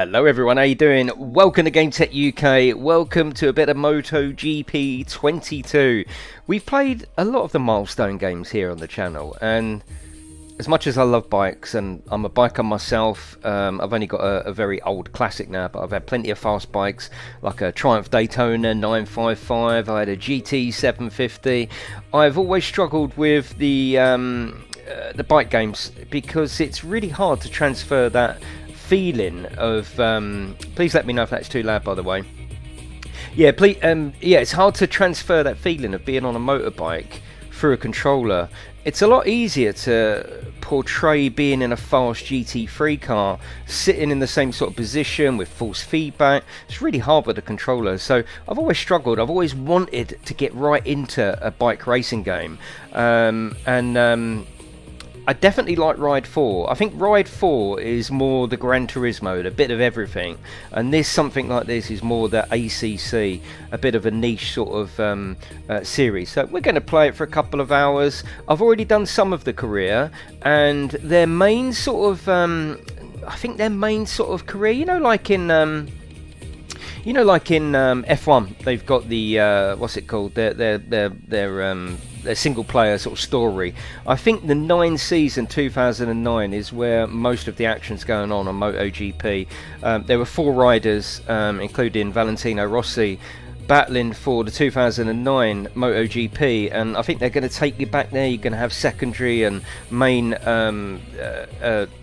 Hello everyone, how you doing? Welcome to GametechUK. Welcome to a bit of MotoGP 22. We've played a lot of the milestone games here on the channel, and as much as I love bikes, and I'm a biker myself, I've only got a very old classic now, but I've had plenty of fast bikes like a Triumph Daytona 955, I had a GT 750. I've always struggled with the bike games because it's really hard to transfer that feeling of please let me know if that's too loud, by the way. Yeah, please. Yeah, it's hard to transfer that feeling of being on a motorbike through a controller. It's a lot easier to portray being in a fast GT3 car, sitting in the same sort of position with force feedback. It's really hard with the controller, so I've always struggled. I've always wanted to get right into a bike racing game, I definitely like Ride 4. I think Ride 4 is more the Gran Turismo, a bit of everything. And something like this is more the ACC, a bit of a niche sort of series. So we're going to play it for a couple of hours. I've already done some of the career, and their main sort of, I think their main sort of career, like in F1, they've got the what's it called? Their single player sort of story. I think the 9 season 2009 is where most of the action's going on MotoGP. There were 4 riders, including Valentino Rossi, battling for the 2009 MotoGP, and I think they're going to take you back there. You're going to have secondary and main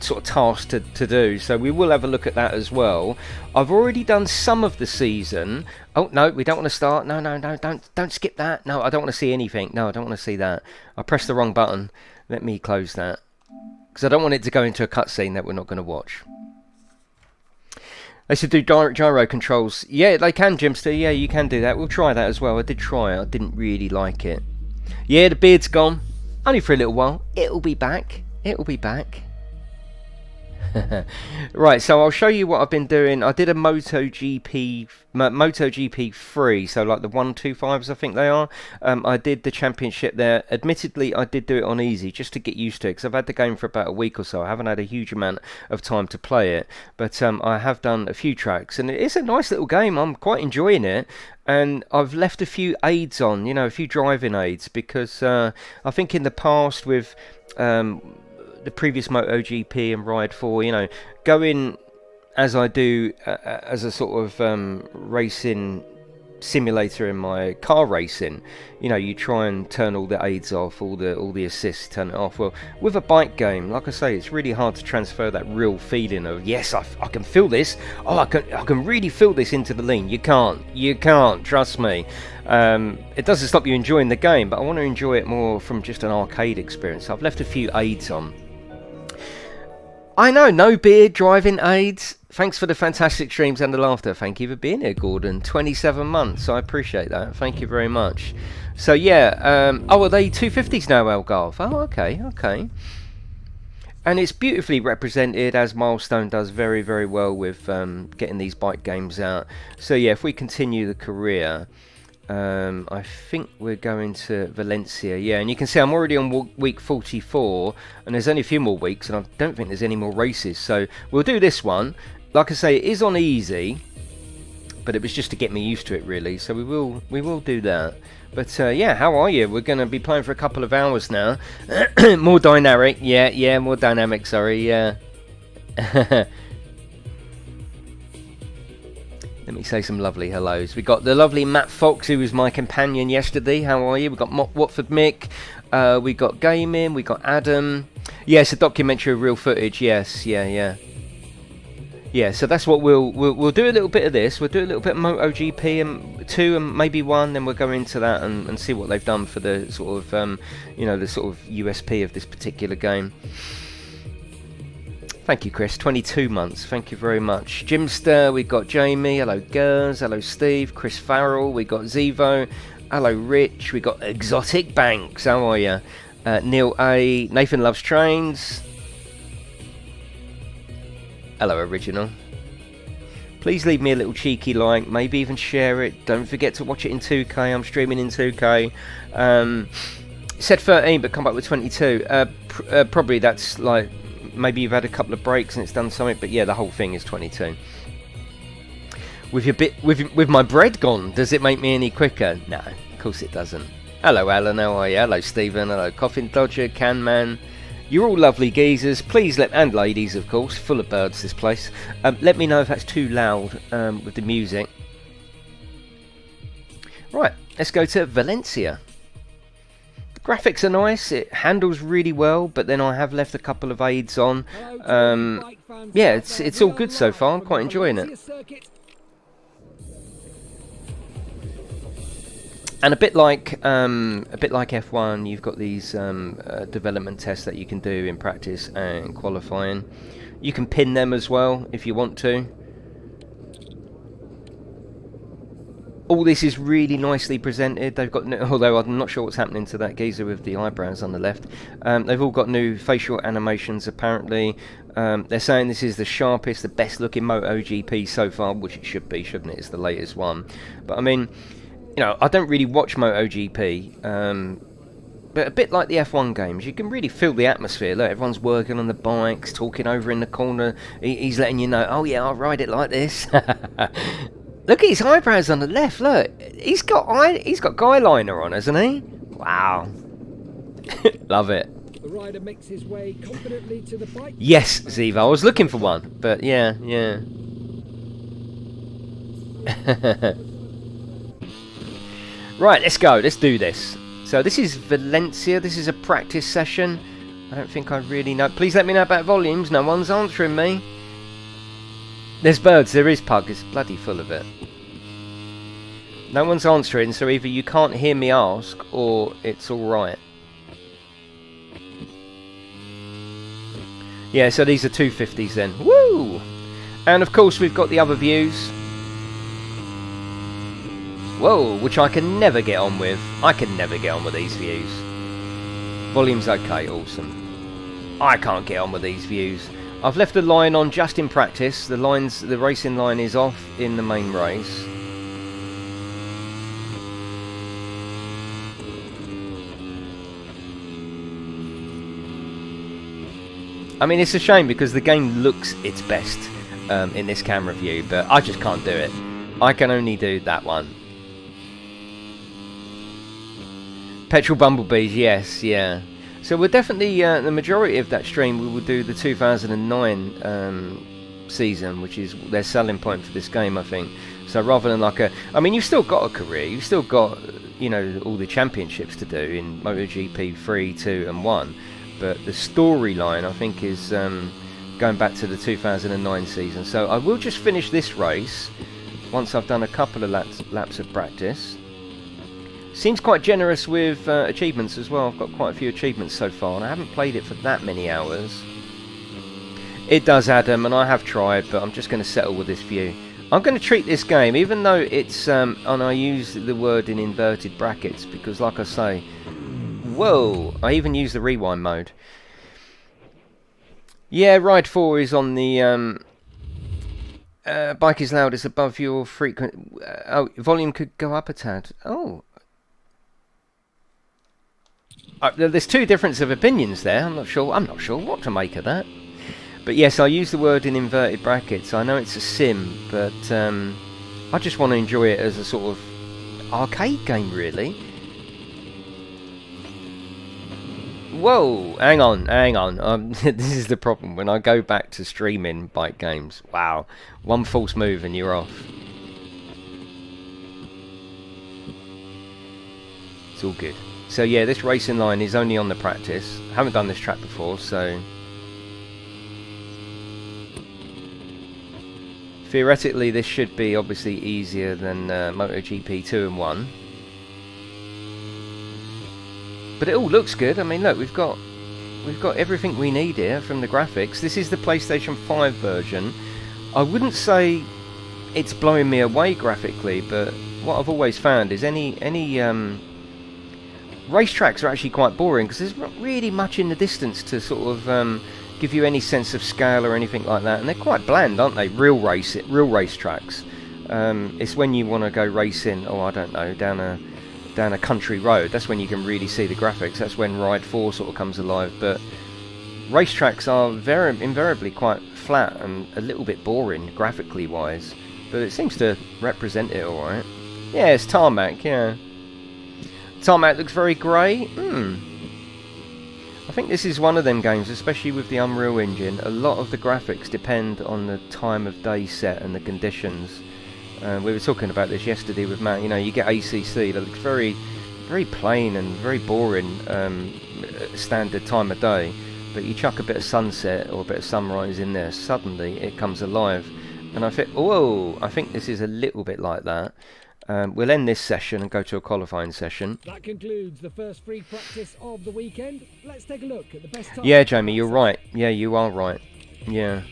sort of tasks to do, so we will have a look at that as well. I've already done some of the season. Oh no, we don't want to start. No, don't skip that. No, I don't want to see anything. No, I don't want to see that. I pressed the wrong button. Let me close that, because I don't want it to go into a cutscene that we're not going to watch. They should do direct gyro controls. Yeah, they can, Jimster. Yeah, you can do that. We'll try that as well. I did try it. I didn't really like it. Yeah, the beard's gone. Only for a little while. It'll be back. It'll be back. Right, so I'll show you what I've been doing. I did a MotoGP 3, so like the 125s I think they are. I did the championship there. Admittedly, I did do it on easy just to get used to it, because I've had the game for about a week or so. I haven't had a huge amount of time to play it, but I have done a few tracks, and it's a nice little game. I'm quite enjoying it. And I've left a few aids on, a few driving aids, because I think in the past with the previous MotoGP and Ride 4, going as I do as a sort of racing simulator in my car racing, you try and turn all the aids off, all the assists, turn it off. Well, with a bike game, like I say, it's really hard to transfer that real feeling of, yes, I can feel this. Oh, I can really feel this into the lean. You can't, trust me. It doesn't stop you enjoying the game, but I want to enjoy it more from just an arcade experience. So I've left a few aids on. I know, no beard, driving aids. Thanks for the fantastic streams and the laughter. Thank you for being here, Gordon. 27 months, I appreciate that. Thank you very much. So yeah, oh, are they 250s now, Elgarth? Oh, okay. And it's beautifully represented, as Milestone does very, very well with getting these bike games out. So yeah, if we continue the career, I think we're going to Valencia. Yeah, and you can see I'm already on week 44, and there's only a few more weeks, and I don't think there's any more races. So we'll do this one. Like I say, it is on easy, but it was just to get me used to it, really. So we will do that. But yeah, how are you? We're going to be playing for a couple of hours now. More dynamic. Yeah, more dynamic. Sorry. Yeah. Let me say some lovely hellos. We got the lovely Matt Fox, who was my companion yesterday. How are you? We got Watford Mick. We got Gaming. We got Adam. Yes, a documentary of real footage. Yes, yeah. Yeah, so that's what we'll do a little bit of this. We'll do a little bit of MotoGP and 2 and maybe 1. Then we'll go into that and see what they've done for the sort of the sort of USP of this particular game. Thank you, Chris. 22 months. Thank you very much. Jimster, we got Jamie. Hello, Gers. Hello, Steve. Chris Farrell. We got Zevo. Hello, Rich. We got Exotic Banks. How are you? Neil A. Nathan Loves Trains. Hello, Original. Please leave me a little cheeky like. Maybe even share it. Don't forget to watch it in 2K. I'm streaming in 2K. Said 13, but come back with 22. Probably that's like... Maybe you've had a couple of breaks and it's done something, but yeah, the whole thing is 22. With your with my bread gone, does it make me any quicker? No, of course it doesn't. Hello Alan, how are you? Hello Stephen, hello Coffin Dodger, Canman. You're all lovely geezers. Please and ladies of course, full of birds this place. Let me know if that's too loud with the music. Right, let's go to Valencia. The graphics are nice, it handles really well, but then I have left a couple of aids on. Yeah, it's all good so far, I'm quite enjoying it. And a bit like F1, you've got these development tests that you can do in practice and qualifying. You can pin them as well if you want to. All this is really nicely presented. They've got, although I'm not sure what's happening to that geezer with the eyebrows on the left. They've all got new facial animations apparently. They're saying this is the sharpest, the best looking MotoGP so far, which it should be, shouldn't it? It's the latest one. But I mean, you know, I don't really watch MotoGP, but a bit like the F1 games, you can really feel the atmosphere. Look, everyone's working on the bikes, talking over in the corner. He's letting you know, oh yeah, I'll ride it like this. Look at his eyebrows on the left. Look, he's got guy liner on, hasn't he? Wow, love it. The rider makes his way confidently to the bike. Yes, Ziva, I was looking for one, but yeah. Right, let's go. Let's do this. So this is Valencia. This is a practice session. I don't think I really know. Please let me know about volumes. No one's answering me. There's birds. There is Pug. It's bloody full of it. No one's answering, so either you can't hear me ask or it's alright. Yeah, so these are 250s then. Woo! And of course we've got the other views. Whoa, which I can never get on with. I can never get on with these views. Volume's okay, awesome. I can't get on with these views. I've left the line on just in practice. The racing line is off in the main race. I mean, it's a shame because the game looks its best in this camera view, but I just can't do it. I can only do that one. Petrol Bumblebees, yes, yeah. So we're definitely, the majority of that stream, we will do the 2009 season, which is their selling point for this game, I think. So rather than like a... I mean, you've still got a career, you've still got, you know, all the championships to do in MotoGP 3, 2 and 1. But the storyline, I think, is going back to the 2009 season. So I will just finish this race once I've done a couple of laps of practice. Seems quite generous with achievements as well. I've got quite a few achievements so far, and I haven't played it for that many hours. It does, Adam, and I have tried, but I'm just going to settle with this view. I'm going to treat this game, even though it's, and I use the word in inverted brackets, because like I say, whoa, I even use the rewind mode. Yeah, Ride 4 is on the, bike is loud, it's above your frequent, oh, volume could go up a tad. Oh. There's two differences of opinions there. I'm not sure what to make of that. But yes, I use the word in inverted brackets. I know it's a sim, but I just want to enjoy it as a sort of arcade game, really. Whoa, hang on. This is the problem when I go back to streaming bike games. Wow, one false move and you're off. It's all good. So yeah, this racing line is only on the practice. I haven't done this track before, so theoretically this should be obviously easier than MotoGP 2 and 1. But it all looks good. I mean, look, we've got everything we need here from the graphics. This is the PlayStation 5 version. I wouldn't say it's blowing me away graphically, but what I've always found is any racetracks are actually quite boring because there's not really much in the distance to sort of give you any sense of scale or anything like that, and they're quite bland, aren't they? Real racetracks. It's when you want to go racing, oh I don't know, down a country road. That's when you can really see the graphics. That's when Ride 4 sort of comes alive. But racetracks are invariably quite flat and a little bit boring graphically wise. but it seems to represent it alright. Yeah, it's tarmac, yeah. Tarmac looks very grey. I think this is one of them games, especially with the Unreal Engine. A lot of the graphics depend on the time of day set and the conditions. We were talking about this yesterday with Matt. You know, you get ACC that looks very, very plain and very boring, standard time of day. But you chuck a bit of sunset or a bit of sunrise in there, suddenly it comes alive. And I think, whoa, I think this is a little bit like that. We'll end this session and go to a qualifying session. That concludes the first free practice of the weekend. Let's take a look at the best time. Yeah, Jamie, you're right. Yeah, you are right. Yeah.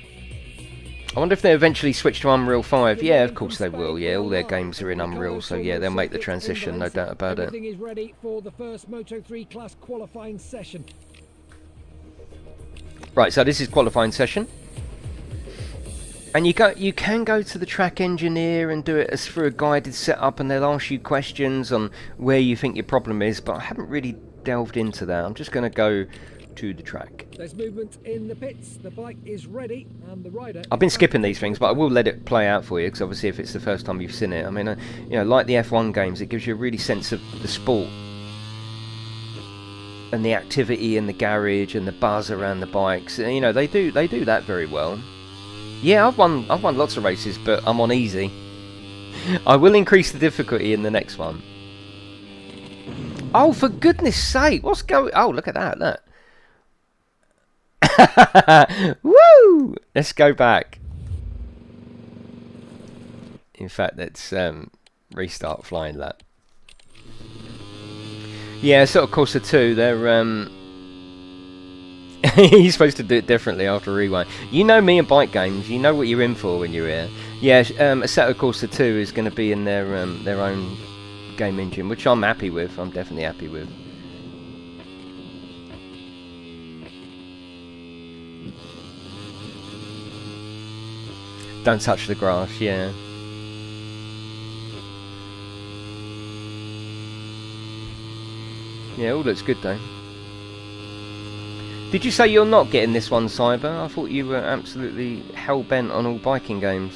I wonder if they eventually switch to Unreal 5. Yeah, of course they will. Yeah, all their games are in Unreal, so yeah, they'll make the transition, no doubt about it. Everything is ready for the first Moto3 class qualifying session. Right, so this is qualifying session. And you can go to the track engineer and do it as through a guided setup, and they'll ask you questions on where you think your problem is, but I haven't really delved into that. I'm just going to go to the track. There's movement in the pits, the bike is ready, and the rider... I've been skipping these things, but I will let it play out for you, because obviously if it's the first time you've seen it, I mean, you know, like the F1 games, it gives you a really sense of the sport and the activity in the garage and the buzz around the bikes. You know, they do that very well. Yeah, I've won lots of races, but I'm on easy. I will increase the difficulty in the next one. Oh, for goodness sake, what's going... Oh, look at that, look. Woo! Let's go back. In fact, let's restart flying lap. Yeah, sort of Corsa 2, they're... He's supposed to do it differently after rewind. You know me and bike games. You know what you're in for when you're here. Yeah, Assetto Corsa 2 is going to be in their own game engine, which I'm happy with. I'm definitely happy with. Don't touch the grass. Yeah. Yeah, all looks good though. Did you say you're not getting this one, Cyber? I thought you were absolutely hell-bent on all biking games.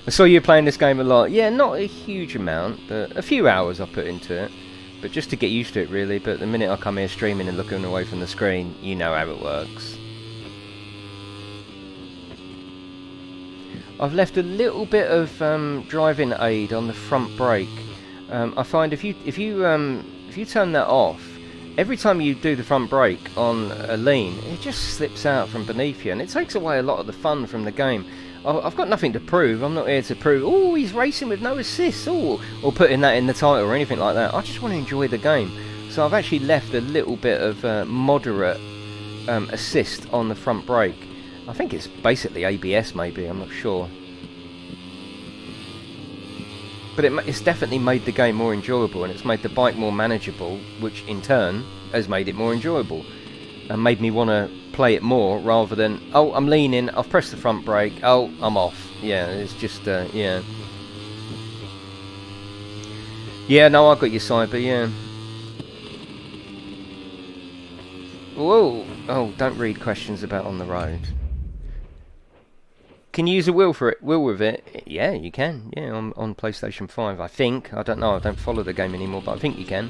I saw you playing this game a lot. Yeah, not a huge amount, but a few hours I put into it. But just to get used to it, really. But the minute I come here streaming and looking away from the screen, you know how it works. I've left a little bit of driving aid on the front brake. I find if you turn that off, every time you do the front brake on a lean, it just slips out from beneath you, and it takes away a lot of the fun from the game. I've got nothing to prove. I'm not here to prove, oh, he's racing with no assists, or putting that in the title or anything like that. I just want to enjoy the game. So I've actually left a little bit of moderate assist on the front brake. I think it's basically ABS, maybe. I'm not sure. But it's definitely made the game more enjoyable, and it's made the bike more manageable, which in turn has made it more enjoyable and made me want to play it more rather than, oh, I'm leaning, I've pressed the front brake, oh, I'm off. Yeah, it's just, yeah. Yeah, no, I got your Cyber, yeah. Whoa! Oh, don't read questions about on the road. Can you use a wheel with it? Yeah, you can. Yeah, on PlayStation 5, I think. I don't know. I don't follow the game anymore, but I think you can.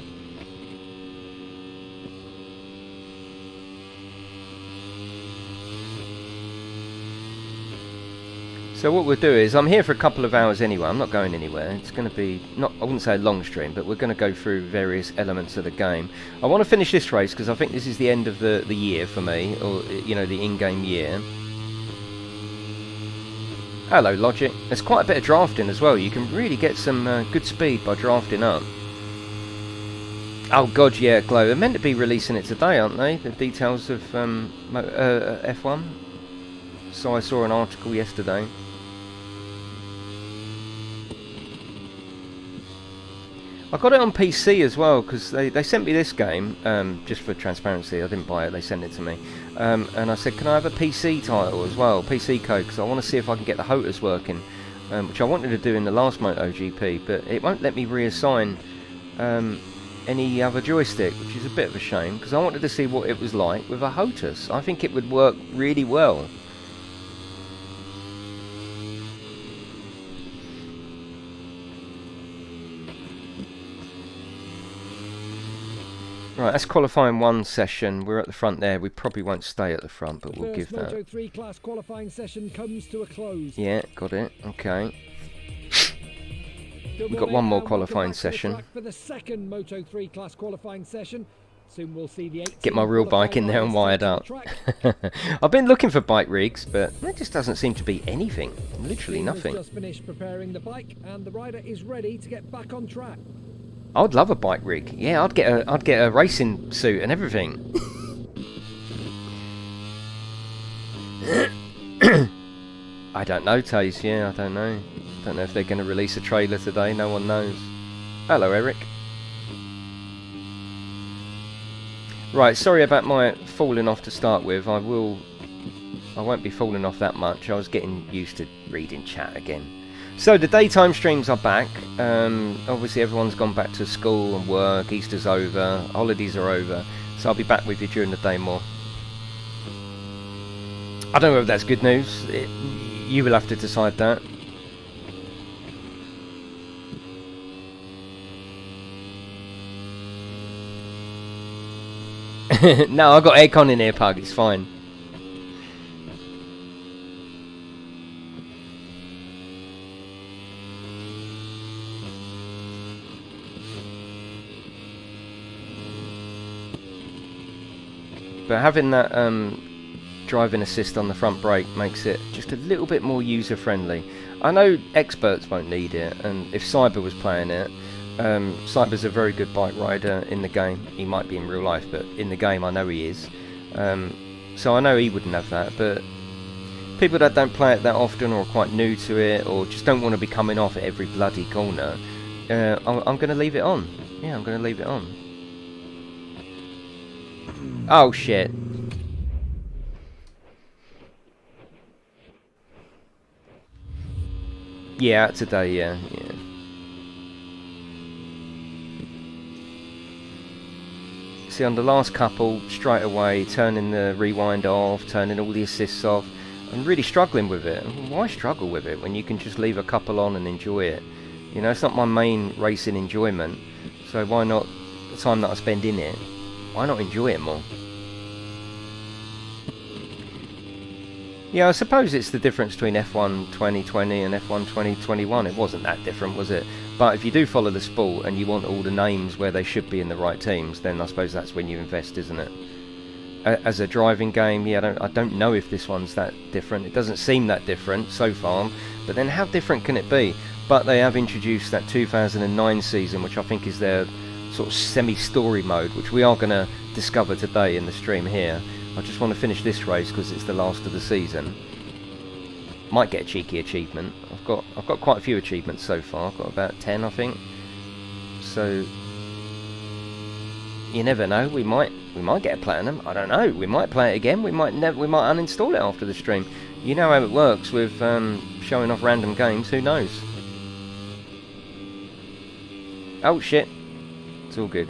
So what we'll do is, I'm here for a couple of hours anyway. I'm not going anywhere. It's going to be I wouldn't say a long stream, but we're going to go through various elements of the game. I want to finish this race because I think this is the end of the year for me, or you know, the in-game year. Hello, Logic. There's quite a bit of drafting as well. You can really get some good speed by drafting up. Oh god, yeah, Glow. They're meant to be releasing it today, aren't they? The details of F1. So I saw an article yesterday. I got it on PC as well, because they sent me this game, just for transparency. I didn't buy it, they sent it to me. And I said, can I have a PC title as well, PC code, because I want to see if I can get the HOTAS working, which I wanted to do in the last MotoGP, but it won't let me reassign any other joystick, which is a bit of a shame, because I wanted to see what it was like with a HOTAS. I think it would work really well. Right, that's qualifying 1 session. We're at the front there. We probably won't stay at the front, but we'll give that. The first Moto3 class qualifying session comes to a close. Yeah, got it. Okay. We've got one more qualifying session. For the second Moto3 class qualifying session. Soon we'll see the get my real bike in there and wired up. I've been looking for bike rigs, but there just doesn't seem to be anything. Literally nothing. Just finished preparing the bike, and the rider is ready to get back on track. I'd love a bike rig. Yeah, I'd get a racing suit and everything. I don't know, Taze. Yeah, I don't know. Don't know if they're going to release a trailer today. No one knows. Hello, Eric. Right, sorry about my falling off to start with. I won't be falling off that much. I was getting used to reading chat again. So the daytime streams are back. Obviously everyone's gone back to school and work. Easter's over. Holidays are over. So I'll be back with you during the day more. I don't know if that's good news. You will have to decide that. No, I've got aircon in here, Pug. It's fine. But having that driving assist on the front brake makes it just a little bit more user friendly. I know experts won't need it, and if Cyber was playing it, Cyber's a very good bike rider in the game. He might be in real life, but in the game I know he is. So I know he wouldn't have that, but people that don't play it that often or are quite new to it or just don't want to be coming off at every bloody corner, I'm going to leave it on. Yeah, I'm going to leave it on. Oh shit. Yeah, today, yeah. See, on the last couple, straight away, turning the rewind off, turning all the assists off, I'm really struggling with it. Why struggle with it when you can just leave a couple on and enjoy it? You know, it's not my main racing enjoyment, so why not, the time that I spend in it, why not enjoy it more? Yeah, I suppose it's the difference between F1 2020 and F1 2021. It wasn't that different, was it? But if you do follow the sport and you want all the names where they should be in the right teams, then I suppose that's when you invest, isn't it? As a driving game, yeah, I don't know if this one's that different. It doesn't seem that different so far, but then how different can it be? But they have introduced that 2009 season, which I think is their sort of semi-story mode, which we are going to discover today in the stream here. I just want to finish this race because it's the last of the season. Might get a cheeky achievement. I've got quite a few achievements so far. I've got about 10, I think. So you never know. We might get a platinum. I don't know. We might play it again. We might uninstall it after the stream. You know how it works with showing off random games. Who knows? Oh shit! It's all good.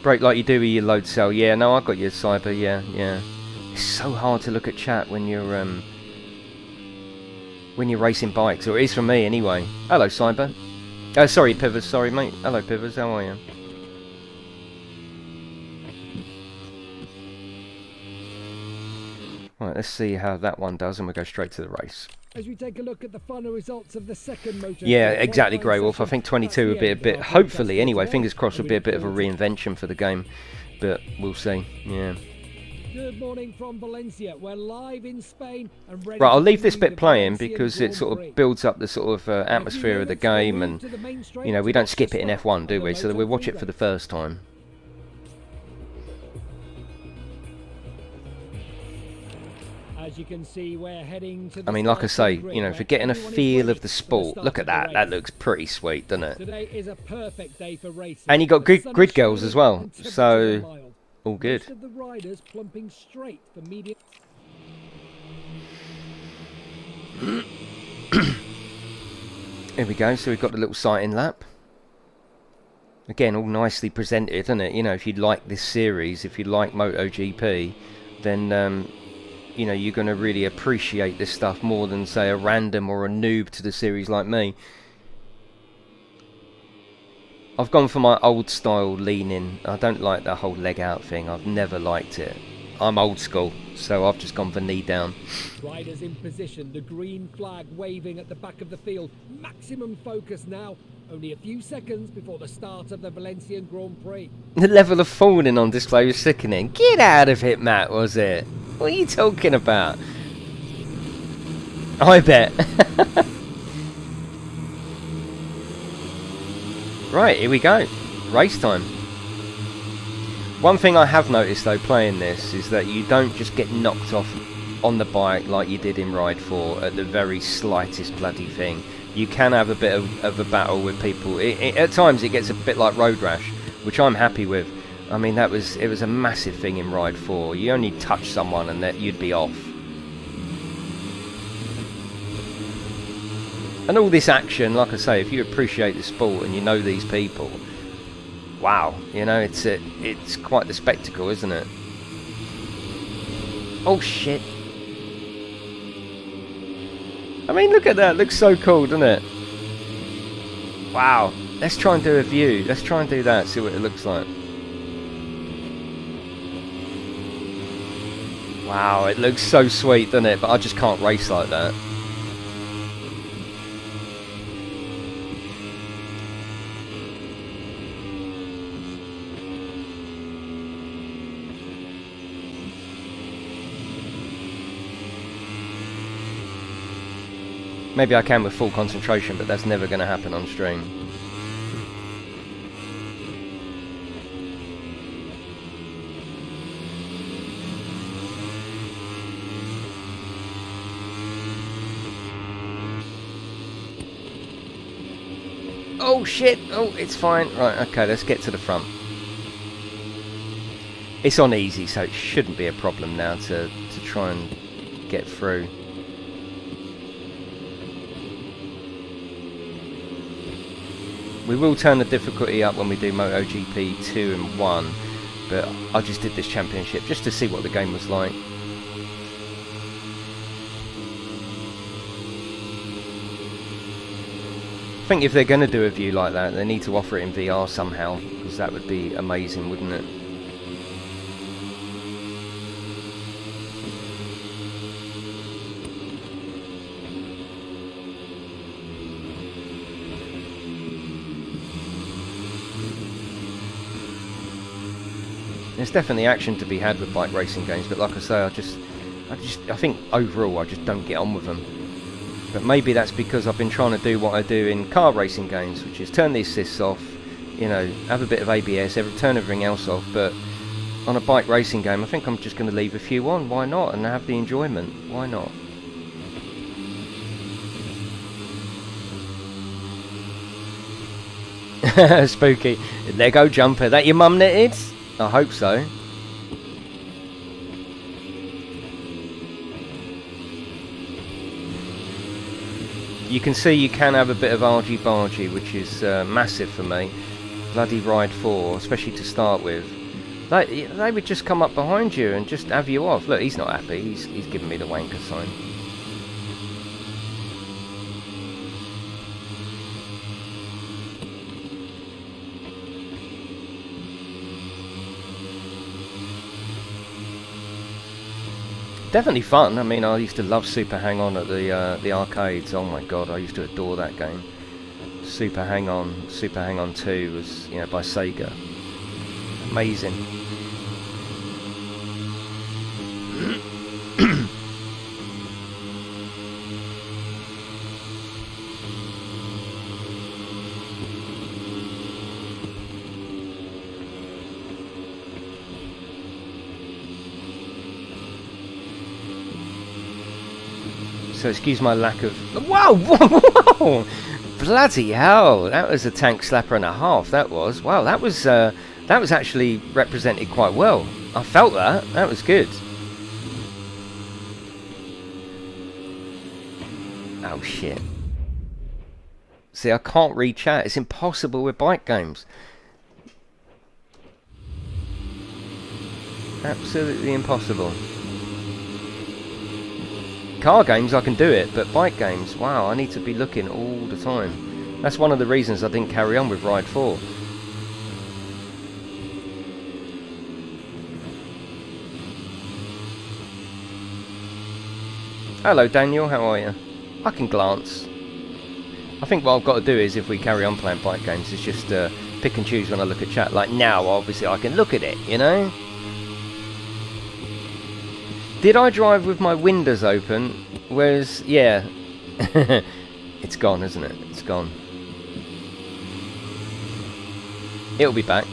Break like you do with your load cell. Yeah, no, I got your Cyber. Yeah. It's so hard to look at chat when you're racing bikes, or it is for me anyway. Hello, Cyber. Sorry, Pivers. Sorry, mate. Hello, Pivers. How are you? Right, let's see how that one does, and we'll go straight to the race. As we take a look at the final results of the second motor. Yeah, exactly, Grey Wolf. I think 22 would be a bit, hopefully anyway, fingers crossed, would be a bit of a reinvention for the game, but we'll see. Yeah. Good morning from Valencia. We're live in Spain and ready. Right, I'll leave this bit playing because it sort of builds up the sort of atmosphere of the game, and you know, we don't skip it in F1, do we? So that we'll watch it for the first time. As you can see, we're heading to the, I mean, like I say, you know, for getting a feel of the sport, look at that. That looks pretty sweet, doesn't it? Today is a perfect day for racing. And you got grid girls as well, so all good. Most of the riders plumping straight for medium. Here we go. So we've got the little sighting lap. Again, all nicely presented, isn't it? You know, if you like this series, if you like MotoGP, then you know, you're going to really appreciate this stuff more than, say, a random or a noob to the series like me. I've gone for my old style lean-in. I don't like that whole leg out thing. I've never liked it. I'm old school, so I've just gone for knee down. Riders in position, the green flag waving at the back of the field. Maximum focus now. Only a few seconds before the start of the Valencian Grand Prix. The level of falling on display was sickening. Get out of it, Matt, was it? What are you talking about? I bet. Right, here we go. Race time. One thing I have noticed, though, playing this, is that you don't just get knocked off on the bike like you did in Ride 4 at the very slightest bloody thing. You can have a bit of a battle with people. At times it gets a bit like Road Rash, which I'm happy with. I mean, it was a massive thing in Ride 4. You only touch someone and that you'd be off. And all this action, like I say, if you appreciate the sport and you know these people, wow, you know, it's quite the spectacle, isn't it? Oh shit. I mean, look at that. It looks so cool, doesn't it? Wow. Let's try and do a view. Let's try and do that, see what it looks like. Wow, it looks so sweet, doesn't it? But I just can't race like that. Maybe I can with full concentration, but that's never going to happen on stream. Oh shit! Oh, it's fine. Right, okay, let's get to the front. It's on easy, so it shouldn't be a problem now to try and get through. We will turn the difficulty up when we do MotoGP 2 and 1, but I just did this championship just to see what the game was like. I think if they're going to do a view like that, they need to offer it in VR somehow, because that would be amazing, wouldn't it? There's definitely action to be had with bike racing games, but like I say, I think overall I just don't get on with them. But maybe that's because I've been trying to do what I do in car racing games, which is turn the assists off, you know, have a bit of ABS, turn everything else off. But on a bike racing game, I think I'm just going to leave a few on. Why not? And have the enjoyment. Why not? Spooky. Lego jumper. That your mum knitted? I hope so. You can see you can have a bit of argy-bargy, which is massive for me. Bloody Ride 4, especially to start with. They would just come up behind you and just have you off. Look, he's not happy. He's giving me the wanker sign. Definitely fun. I mean, I used to love Super Hang On at the arcades. Oh my god, I used to adore that game. Super Hang On 2 was, you know, by Sega. Amazing. So excuse my lack of... Whoa! Whoa! Bloody hell! That was a tank slapper and a half, that was. Wow, that was actually represented quite well. I felt that. That was good. Oh, shit. See, I can't read chat. It's impossible with bike games. Absolutely impossible. Car games I can do it, but bike games, wow, I need to be looking all the time. That's one of the reasons I didn't carry on with Ride 4. Hello Daniel, how are you? I can glance. I think what I've got to do is, if we carry on playing bike games, is just pick and choose when I look at chat. Like now, obviously I can look at it, you know? Did I drive with my windows open? Whereas, yeah. It's gone, isn't it? It's gone. It'll be back.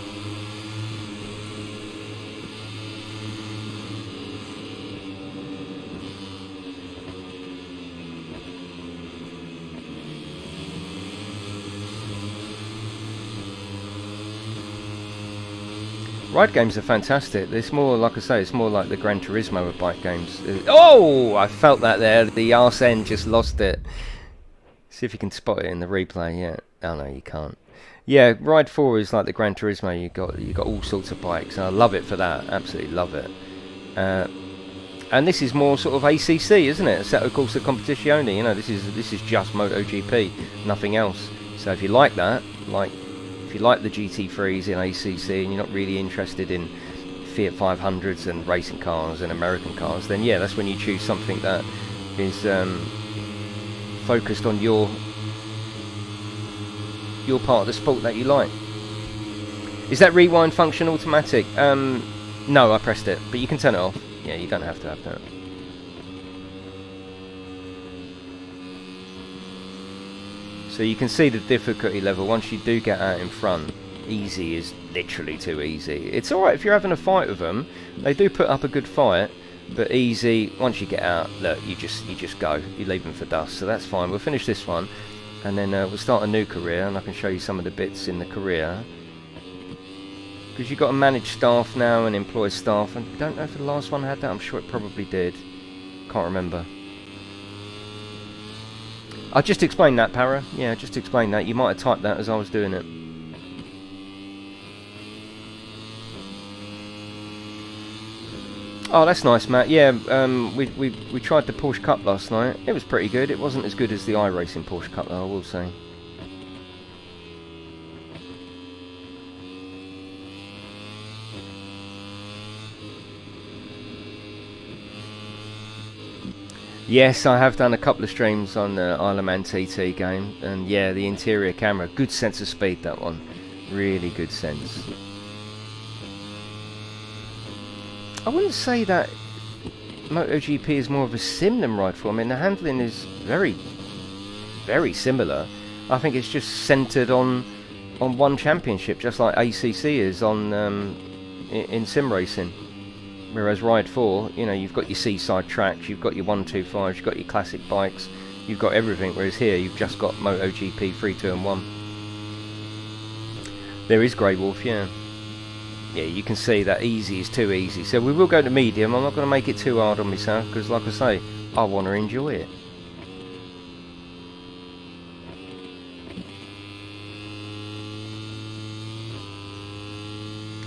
Ride games are fantastic. It's more, like I say, it's more like the Gran Turismo of bike games. Oh, I felt that there. The arse end just lost it. See if you can spot it in the replay. Yeah. Oh no, you can't. Yeah, Ride 4 is like the Gran Turismo. You got all sorts of bikes, and I love it for that. Absolutely love it. And this is more sort of ACC, isn't it? Assetto Corsa Competizione. You know, this is just MotoGP, nothing else. So if you like that, if you like the GT3s in ACC and you're not really interested in Fiat 500s and racing cars and American cars, then yeah, that's when you choose something that is focused on your part of the sport that you like. Is that rewind function automatic? No, I pressed it, but you can turn it off. Yeah, you don't have to have that. So you can see the difficulty level once you do get out in front. Easy is literally too easy. It's alright if you're having a fight with them. They do put up a good fight, but easy, once you get out, look, you just go. You leave them for dust, so that's fine. We'll finish this one, and then we'll start a new career, and I can show you some of the bits in the career. Because you've got to manage staff now and employ staff, and I don't know if the last one had that. I'm sure it probably did. Can't remember. I just explained that, Para. Yeah, just explained that. You might have typed that as I was doing it. Oh, that's nice, Matt. Yeah, we tried the Porsche Cup last night. It was pretty good. It wasn't as good as the iRacing Porsche Cup, though, I will say. Yes, I have done a couple of streams on the Isle of Man TT game, and yeah, the interior camera, good sense of speed, that one. Really good sense. I wouldn't say that MotoGP is more of a sim than Ride 4. I mean, the handling is very, very similar. I think it's just centred on one championship, just like ACC is on in sim racing. Whereas Ride 4, you know, you've got your seaside tracks, you've got your 125s, you've got your classic bikes, you've got everything. Whereas here, you've just got MotoGP 3, 2 and 1. There is Grey Wolf, yeah. Yeah, you can see that easy is too easy. So we will go to medium. I'm not going to make it too hard on myself, because like I say, I want to enjoy it.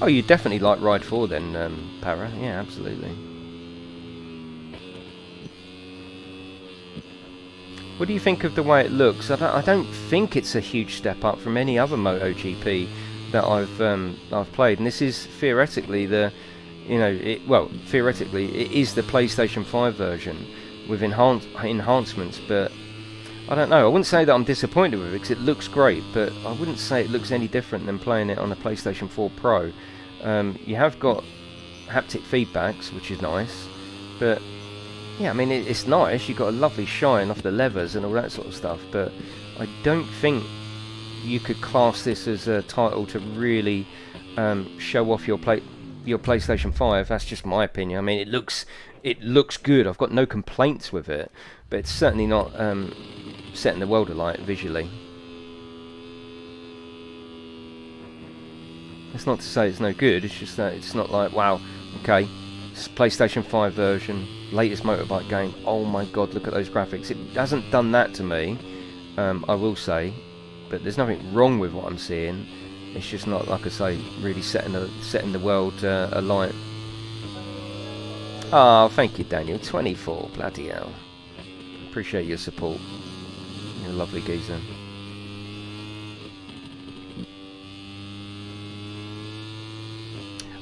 Oh, you definitely like Ride 4 then, Para. Yeah, absolutely. What do you think of the way it looks? I don't think it's a huge step up from any other MotoGP that I've played, and this is theoretically the, you know, theoretically it is the PlayStation 5 version with enhancements, but I don't know. I wouldn't say that I'm disappointed with it because it looks great, but I wouldn't say it looks any different than playing it on the PlayStation 4 Pro. You have got haptic feedbacks, which is nice, but yeah, I mean it's nice. You've got a lovely shine off the levers and all that sort of stuff, but I don't think you could class this as a title to really show off your PlayStation 5. That's just my opinion. I mean, it looks good. I've got no complaints with it, but it's certainly not setting the world alight visually. That's not to say it's no good. It's just that it's not like, wow, okay, it's a PlayStation 5 version, latest motorbike game. Oh my God, look at those graphics. It hasn't done that to me, I will say. But there's nothing wrong with what I'm seeing. It's just not, like I say, really setting the world alight. Oh, thank you, Daniel. 24, bloody hell. Appreciate your support. You're a lovely geezer.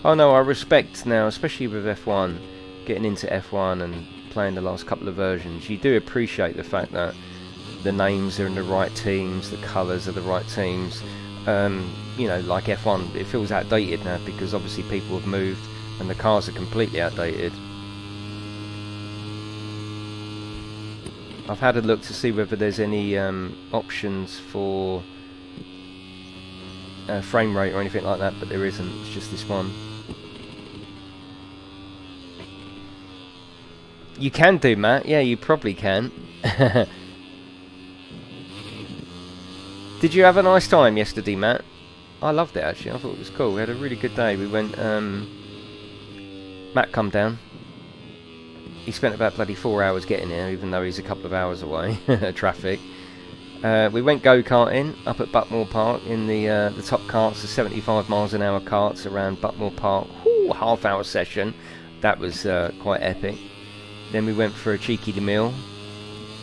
Oh no, I respect now, especially with F1, getting into F1 and playing the last couple of versions, you do appreciate the fact that the names are in the right teams, the colours are the right teams. You know, like F1, it feels outdated now because obviously people have moved and the cars are completely outdated. I've had a look to see whether there's any options for frame rate or anything like that, but there isn't, it's just this one. You can do, Matt. Yeah, you probably can. Did you have a nice time yesterday, Matt? I loved it, actually. I thought it was cool. We had a really good day. We went... Matt come down. He spent about bloody 4 hours getting here, even though he's a couple of hours away. Traffic. We went go-karting up at Buckmore Park in the top carts, the 75 miles an hour carts around Buckmore Park. Whoo, half-hour session. That was quite epic. Then we went for a cheeky meal,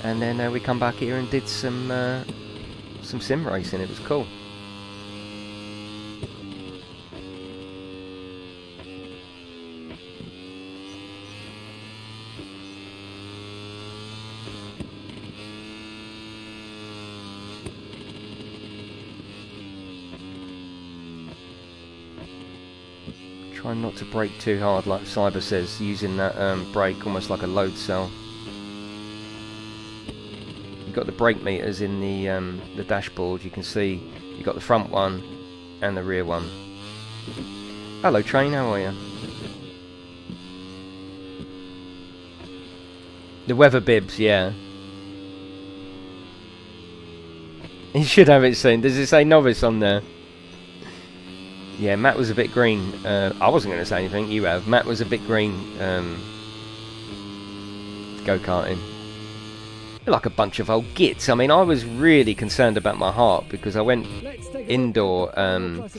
and then we come back here and did some sim racing. It was cool. Try not to brake too hard, like Cyber says, using that brake almost like a load cell. You've got the brake meters in the dashboard. You can see you've got the front one and the rear one. Hello, Train, how are you? The weather bibs, yeah. You should have it soon. Does it say novice on there? Yeah, Matt was a bit green. I wasn't going to say anything. You have. Matt was a bit green. Go-karting. Like a bunch of old gits. I mean, I was really concerned about my heart because I went indoor. I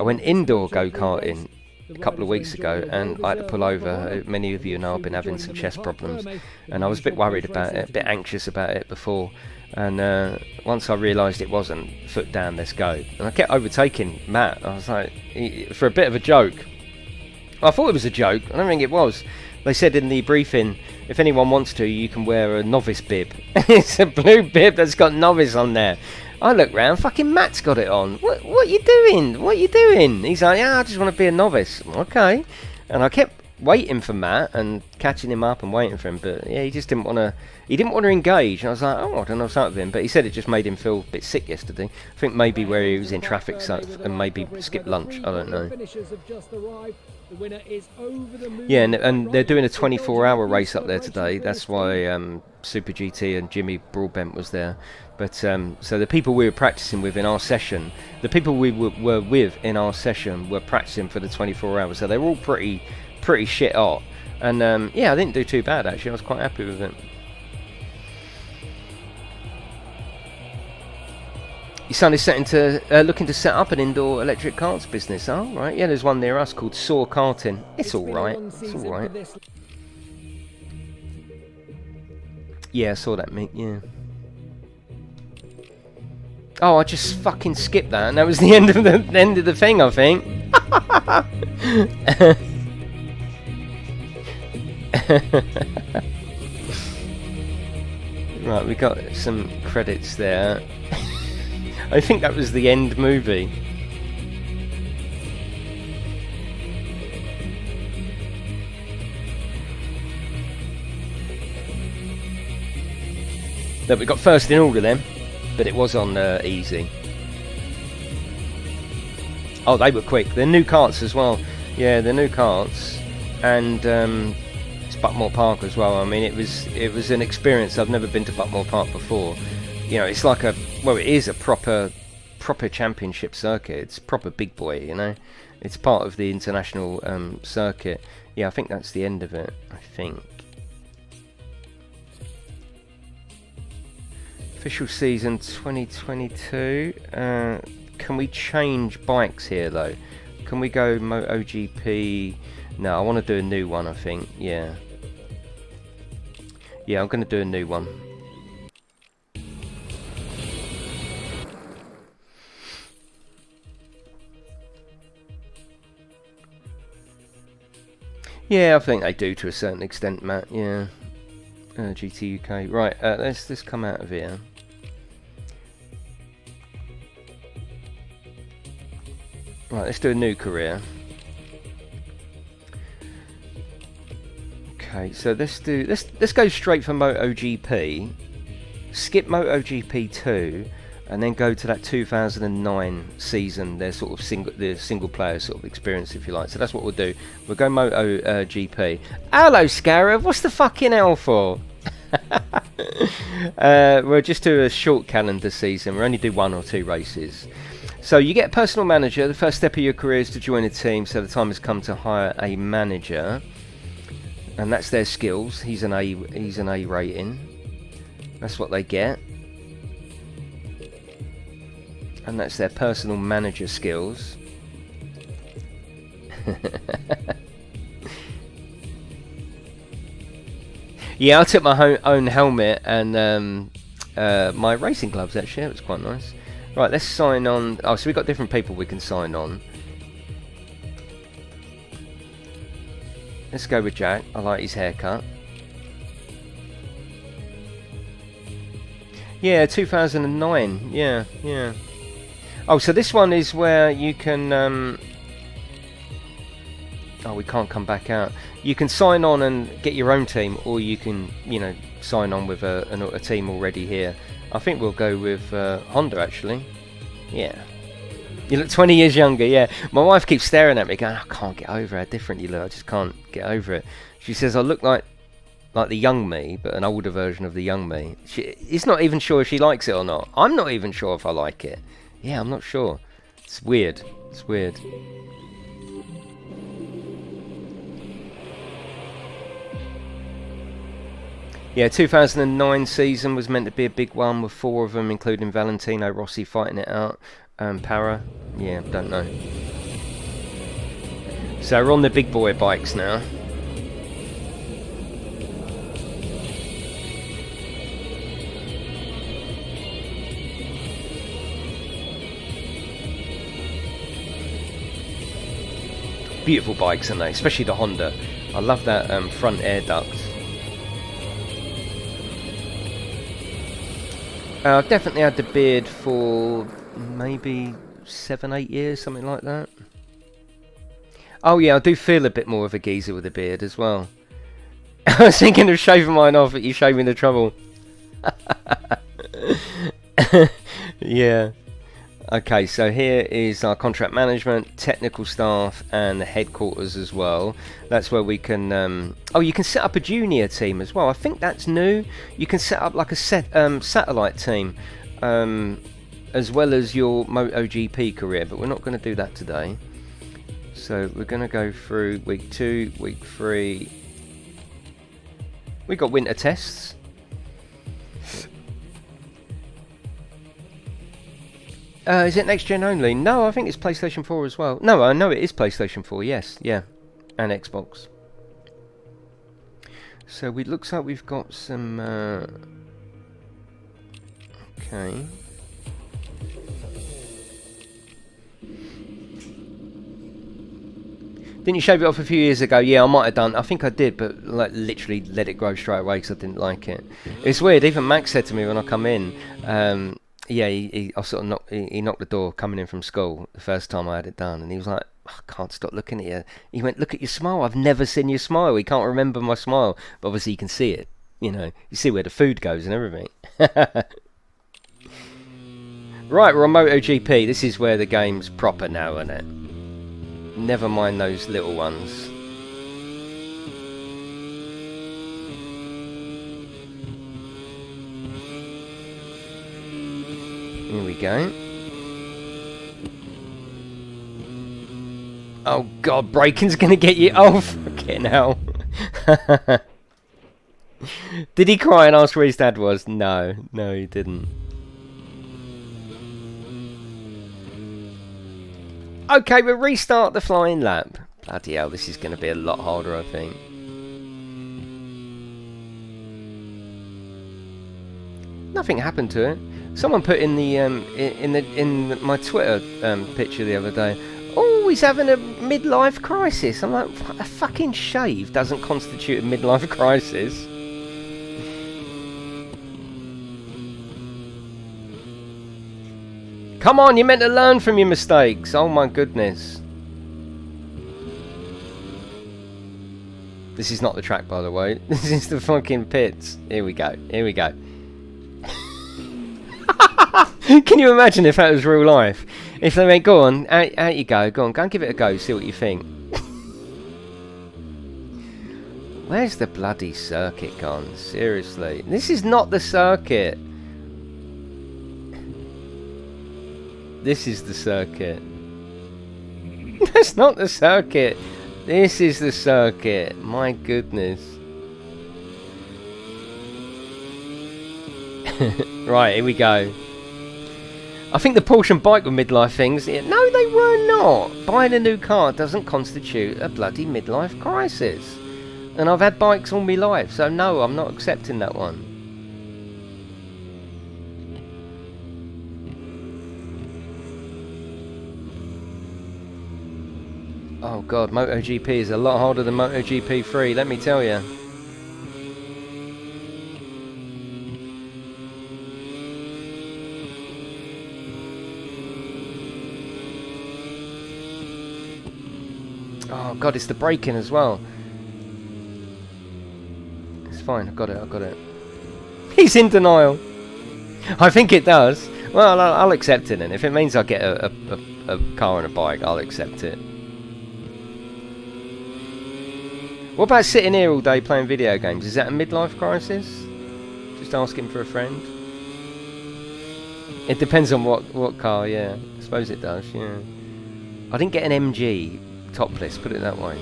went indoor go-karting a couple of weeks ago, and I had to pull over. Many of you know I've been having some chest problems, and I was a bit worried about it, a bit anxious about it before. And once I realised it wasn't, foot down, let's go. And I kept overtaking Matt. I was like, for a bit of a joke. I thought it was a joke. I don't think it was. They said in the briefing, if anyone wants to, you can wear a novice bib. It's a blue bib that's got novice on there. I look round, fucking Matt's got it on. What you doing? What you doing? He's like, yeah, I just want to be a novice. Okay. And I kept waiting for Matt and catching him up and waiting for him, but yeah, he just didn't want to. He didn't want to engage. And I was like, oh, I don't know what's up with him. But he said it just made him feel a bit sick yesterday. I think maybe where he was in traffic and maybe skipped lunch. I don't know. Yeah, and they're doing a 24-hour race up there today. That's why Super GT and Jimmy Broadbent was there. But so the people we were practicing with in our session, the people we were with in our session were practicing for the 24 hours. So they were all pretty shit hot. And yeah, I didn't do too bad actually. I was quite happy with it. Your son is looking to set up an indoor electric karts business. Oh, right. Yeah, there's one near us called Saw Karting. It's all right. It's all right. Yeah, I saw that, mate. Yeah. Oh, I just fucking skipped that, and that was the end of the thing, I think. Right, we got some credits there. I think that was the end movie. That we got first in all of them, but it was on easy. Oh, they were quick. They're new karts as well. Yeah, they're new karts, and it's Buckmore Park as well. I mean, it was an experience. I've never been to Buckmore Park before. You know, it's like it is a proper championship circuit. It's proper big boy, you know. It's part of the international circuit. Yeah, I think that's the end of it, I think. Official season 2022. Can we change bikes here, though? Can we go MotoGP? No, I want to do a new one, I think. Yeah. Yeah, I'm going to do a new one. Yeah, I think they do to a certain extent, Matt. Yeah, GTUK. Right, let's come out of here. Right, let's do a new career. Okay, so let's go straight for MotoGP. Skip MotoGP 2. And then go to that 2009 season, their sort of single player sort of experience, if you like. So that's what we'll do. We'll go MotoGP. Hello, Scarab. What's the fucking hell for? We'll just do a short calendar season. We'll only do 1 or 2 races. So you get a personal manager. The first step of your career is to join a team. So the time has come to hire a manager, and that's their skills. He's an A rating. That's what they get. And that's their personal manager skills. Yeah, I took my own helmet and my racing gloves, actually. It was quite nice. Right, let's sign on. Oh, so we've got different people we can sign on. Let's go with Jack. I like his haircut. Yeah, 2009. Yeah. Oh, so this one is where you can... oh, we can't come back out. You can sign on and get your own team, or you can, you know, sign on with a team already here. I think we'll go with Honda, actually. Yeah. You look 20 years younger, yeah. My wife keeps staring at me going, I can't get over how different you look. I just can't get over it. She says, I look like the young me, but an older version of the young me. She's not even sure if she likes it or not. I'm not even sure if I like it. Yeah, I'm not sure. It's weird. It's weird. Yeah, 2009 season was meant to be a big one with 4 of them, including Valentino Rossi fighting it out. Para. Yeah, don't know. So we're on the big boy bikes now. Beautiful bikes, aren't they? Especially the Honda. I love that front air duct. I've definitely had the beard for maybe 7-8 years, something like that. Oh yeah, I do feel a bit more of a geezer with a beard as well. I was thinking of shaving mine off, but you showed me the trouble. Yeah. Okay, so here is our contract management, technical staff, and the headquarters as well. That's where we can... oh, you can set up a junior team as well. I think that's new. You can set up like a satellite team, as well as your MotoGP career, but we're not going to do that today. So we're going to go through week 2, week 3. We got winter tests. Is it next gen only? No, I think it's PlayStation 4 as well. No, I know it is PlayStation 4, yes, yeah. And Xbox. So it looks like we've got some... okay. Didn't you shave it off a few years ago? Yeah, I might have done. I think I did, but like literally let it grow straight away because I didn't like it. It's weird. Even Max said to me when I come in... yeah, I sort of he knocked the door coming in from school the first time I had it done, and he was like, I can't stop looking at you. He went, look at your smile. I've never seen you smile. He can't remember my smile, but obviously you can see it. You know, you see where the food goes and everything. Right, we're on MotoGP. This is where the game's proper now, isn't it? Never mind those little ones. Here we go. Oh god, braking's gonna get you. Oh fucking hell. Did he cry and ask where his dad was? No, he didn't. Okay, we'll restart the flying lap. Bloody hell, this is gonna be a lot harder, I think. Nothing happened to it. Someone put in the my Twitter picture the other day, oh, he's having a midlife crisis. I'm like, a fucking shave doesn't constitute a midlife crisis. Come on, you're meant to learn from your mistakes. Oh my goodness. This is not the track, by the way. This is the fucking pits. Here we go. Here we go. Can you imagine if that was real life? If they went, go on, out you go. Go on, go and give it a go. See what you think. Where's the bloody circuit gone? Seriously. This is not the circuit. This is the circuit. That's not the circuit. This is the circuit. My goodness. Right, here we go. I think the Porsche and bike were midlife things. No, they were not. Buying a new car doesn't constitute a bloody midlife crisis. And I've had bikes all my life, so no, I'm not accepting that one. Oh god, MotoGP is a lot harder than MotoGP 3, let me tell you. Oh god, it's the braking as well. It's fine, I've got it. He's in denial. I think it does. Well, I'll accept it then. If it means I get a car and a bike, I'll accept it. What about sitting here all day playing video games? Is that a midlife crisis? Just asking for a friend? It depends on what car, yeah. I suppose it does, yeah. I didn't get an MG topless, put it that way.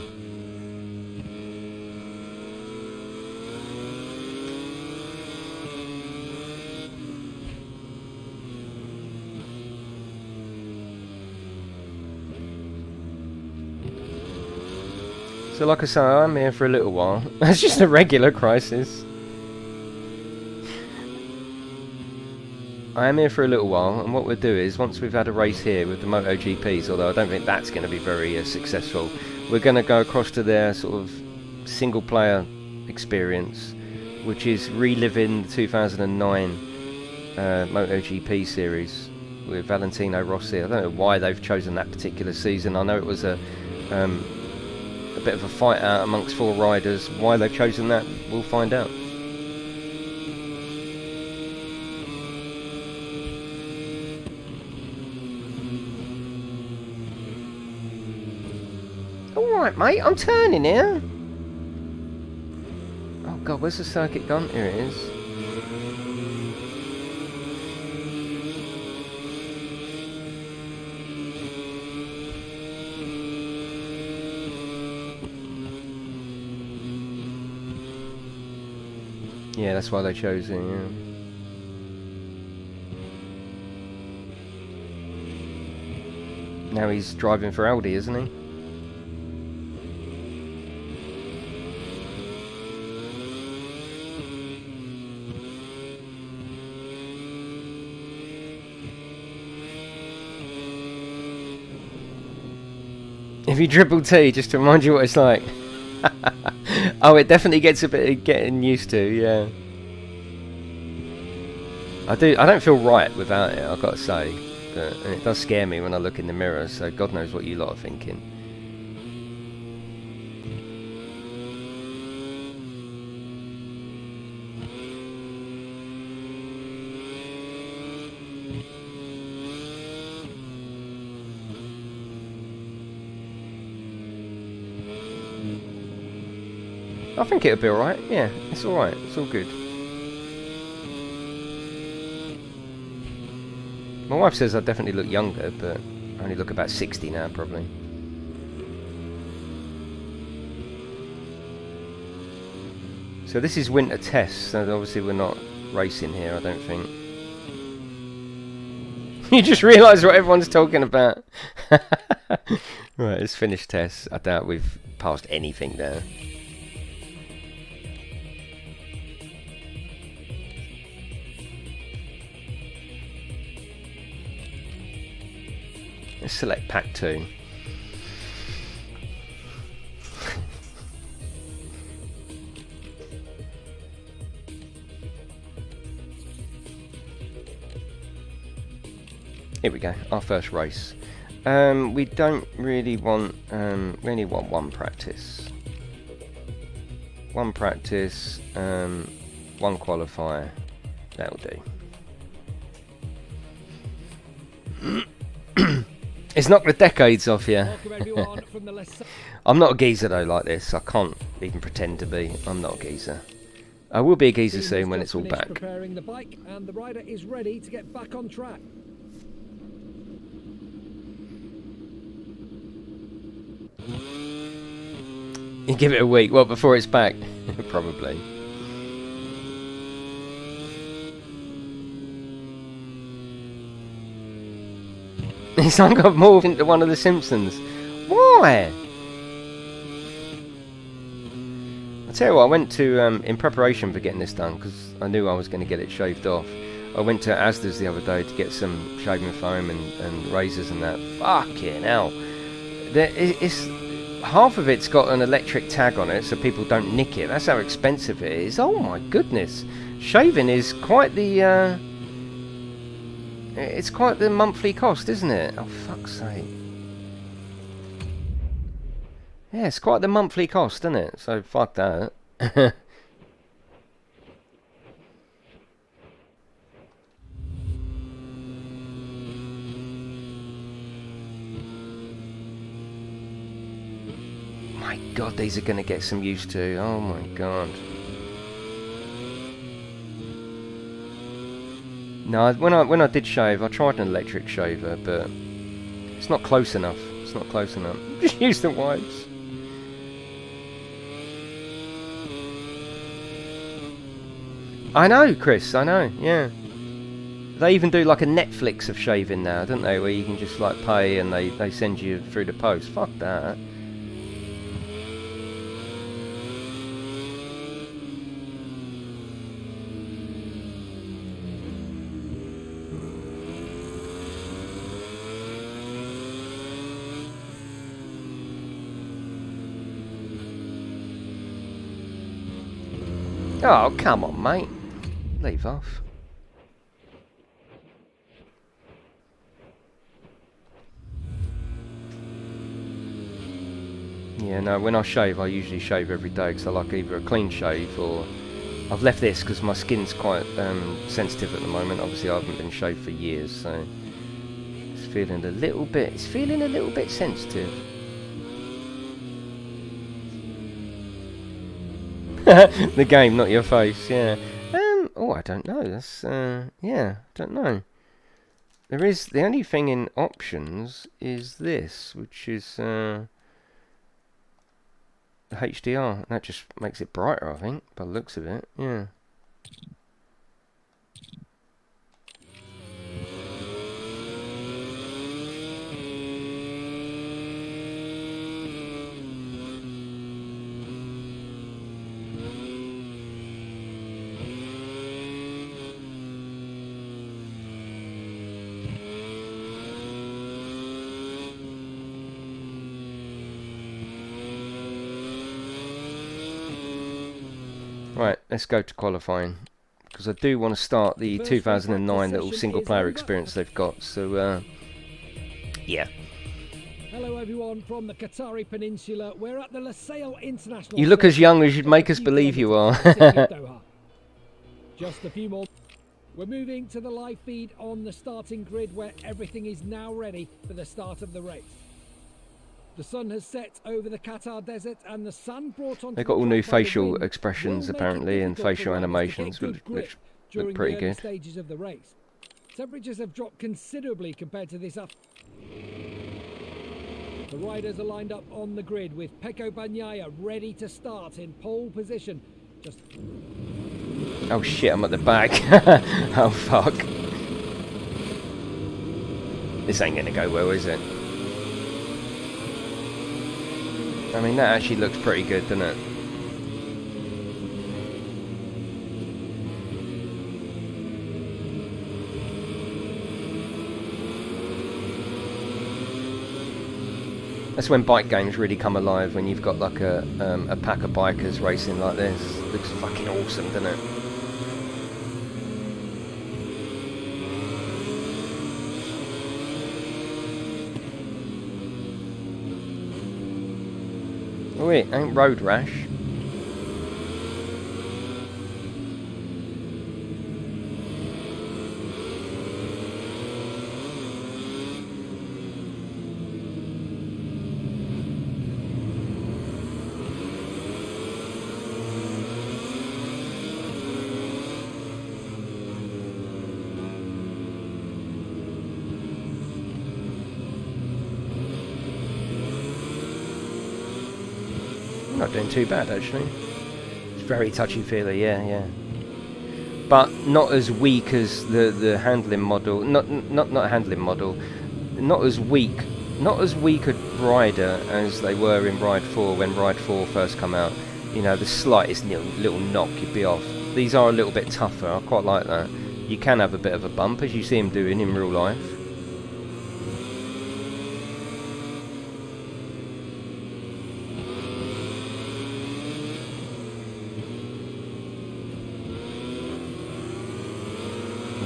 So like I say, I'm here for a little while. That's just a regular crisis. I am here for a little while, and what we'll do is, once we've had a race here with the MotoGPs, although I don't think that's going to be very successful, we're going to go across to their sort of single-player experience, which is reliving the 2009 MotoGP series with Valentino Rossi. I don't know why they've chosen that particular season. I know it was a bit of a fight out amongst 4 riders. Why they've chosen that, we'll find out. Alright mate, I'm turning here. Oh god, where's the circuit gone? Here it is. Yeah, that's why they chose it, yeah. Now he's driving for Audi, isn't he? If you triple T, just to remind you what it's like. Oh, it definitely gets a bit of getting used to, yeah. I don't feel right without it, I've got to say. And it does scare me when I look in the mirror, so God knows what you lot are thinking. I think it'll be alright, yeah, it's alright, it's all good. My wife says I definitely look younger, but I only look about 60 now, probably. So this is winter tests, so obviously we're not racing here, I don't think. You just realise what everyone's talking about. Right, let's finish tests. I doubt we've passed anything there. Let's select pack 2. Here we go, our first race. We don't really want, we only want one practice. One practice, one qualifier, that'll do. It's knocked the decades off you. I'm not a geezer though like this, I can't even pretend to be. I'm not a geezer. I will be a geezer soon when it's all back. Preparing the bike and the rider is ready to get back on track. You give it a week, well, before it's back, probably. It's like I've morphed into one of the Simpsons. Why? I'll tell you what, I went to, in preparation for getting this done, because I knew I was going to get it shaved off, I went to Asda's the other day to get some shaving foam and razors and that. Fucking hell. It's... half of it's got an electric tag on it so people don't nick it. That's how expensive it is. Oh my goodness. Shaving is quite the it's quite the monthly cost, isn't it? Oh fuck's sake. Yeah, it's quite the monthly cost, isn't it? So fuck that. My god, these are going to get some use to. Oh my god. No, when I did shave, I tried an electric shaver, but it's not close enough. It's not close enough. Just use the wipes. I know, Chris. I know. Yeah. They even do like a Netflix of shaving now, don't they? Where you can just like pay and they send you through the post. Fuck that. Oh, come on, mate. Leave off. Yeah, no, when I shave, I usually shave every day because I like either a clean shave or... I've left this because my skin's quite sensitive at the moment. Obviously, I haven't been shaved for years, so... It's feeling a little bit sensitive. The game, not your face, yeah. Oh, I don't know, that's, yeah, don't know. There is, the only thing in options is this, which is, the HDR. That just makes it brighter, I think, by the looks of it, yeah. Right, let's go to qualifying, because I do want to start the 2009 little single player experience they've got, so yeah. Hello everyone from the Qatari Peninsula. We're at the Losail International. You look as young as you'd make us believe you are. Just a few more. We're moving to the live feed on the starting grid where everything is now ready for the start of the race. The sun has set over the Qatar desert and the sun brought on... They've got all new facial expressions apparently and facial animations which look pretty good. Stages of the race. Temperatures have dropped considerably compared to this The riders are lined up on the grid with Pecco Bagnaia ready to start in pole position. Just... Oh shit, I'm at the back. Oh fuck. This ain't gonna go well, is it? I mean, that actually looks pretty good, doesn't it? That's when bike games really come alive, when you've got like a pack of bikers racing like this. Looks fucking awesome, doesn't it? Oh wait, ain't road rash. Not doing too bad actually. It's very touchy-feely, yeah. But not as weak as the handling model. Not handling model. Not as weak a rider as they were in Ride 4 when Ride 4 first come out. You know, the slightest little knock you'd be off. These are a little bit tougher. I quite like that. You can have a bit of a bump, as you see him doing in real life.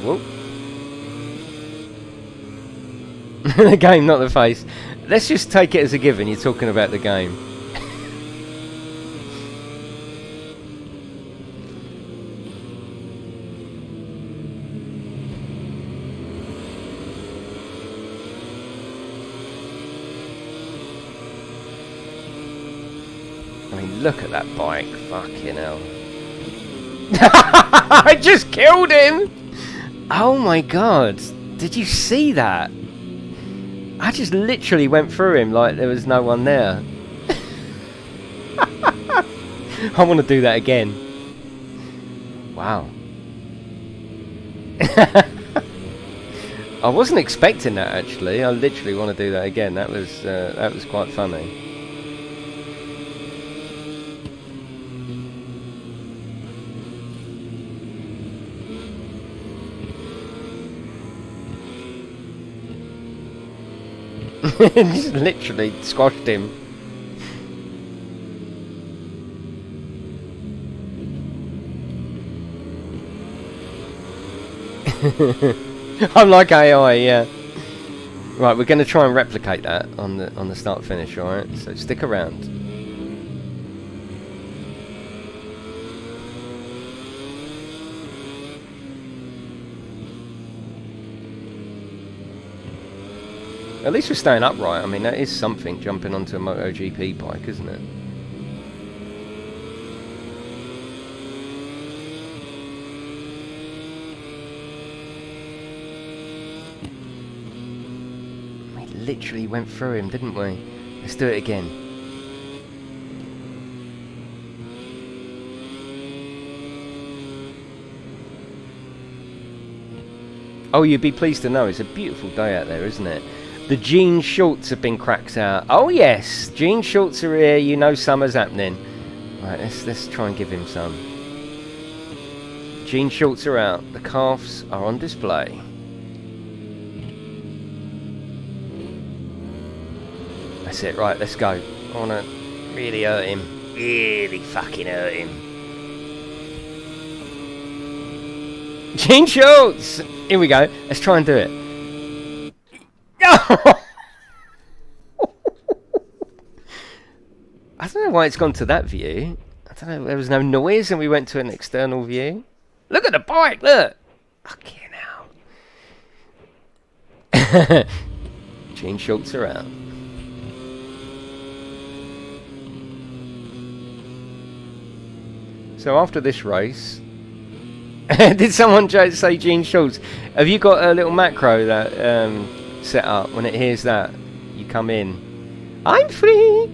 Whoop. The game, not the face. Let's just take it as a given you're talking about the game. I mean, look at that bike. Fucking hell. I just killed him! Oh my god. Did you see that? I just literally went through him like there was no one there. I want to do that again. Wow. I wasn't expecting that actually. I literally want to do that again. That was quite funny. Just literally squashed him. I'm like AI, yeah. Right, we're going to try and replicate that on the start finish, all right? So stick around. At least we're staying upright. I mean, that is something, jumping onto a MotoGP bike, isn't it? We literally went through him, didn't we? Let's do it again. Oh, you'd be pleased to know it's a beautiful day out there, isn't it? The jean shorts have been cracked out. Oh yes, jean shorts are here. You know summer's happening. Right, let's try and give him some. Jean shorts are out. The calves are on display. That's it. Right, let's go. I want to really hurt him. Really fucking hurt him. Jean shorts. Here we go. Let's try and do it. I don't know why it's gone to that view. I don't know, there was no noise and we went to an external view. Look at the bike, look! Fucking hell. Jean shorts are out. So after this race... Did someone say jean shorts? Have you got a little macro that... set up? When it hears that, you come in. I'm free.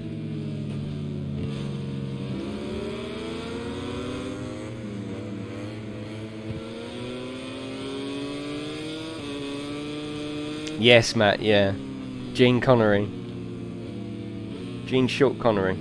Yes, Matt. Yeah, Gene Connery. Gene Short Connery.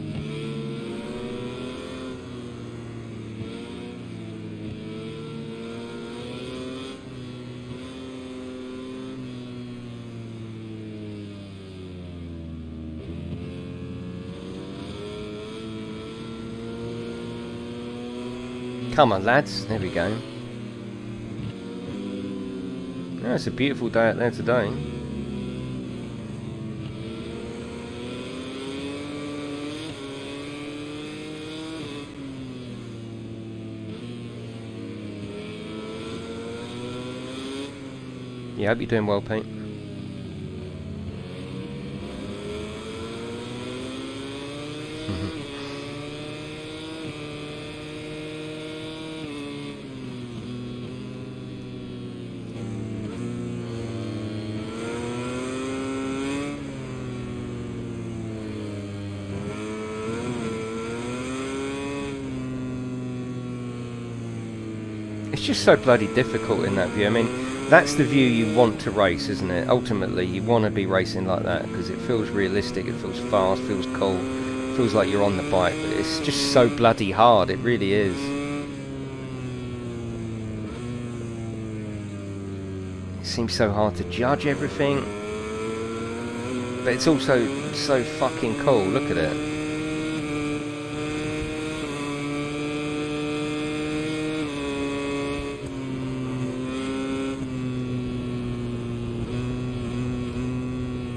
Come on, lads. There we go. Oh, it's a beautiful day out there today. Yeah, I hope you're doing well, Pete. It's just so bloody difficult in that view. I mean, that's the view you want to race, isn't it? Ultimately, you want to be racing like that because it feels realistic, it feels fast, feels cool, feels like you're on the bike, but it's just so bloody hard, it really is. It seems so hard to judge everything, but it's also so fucking cool. Look at it.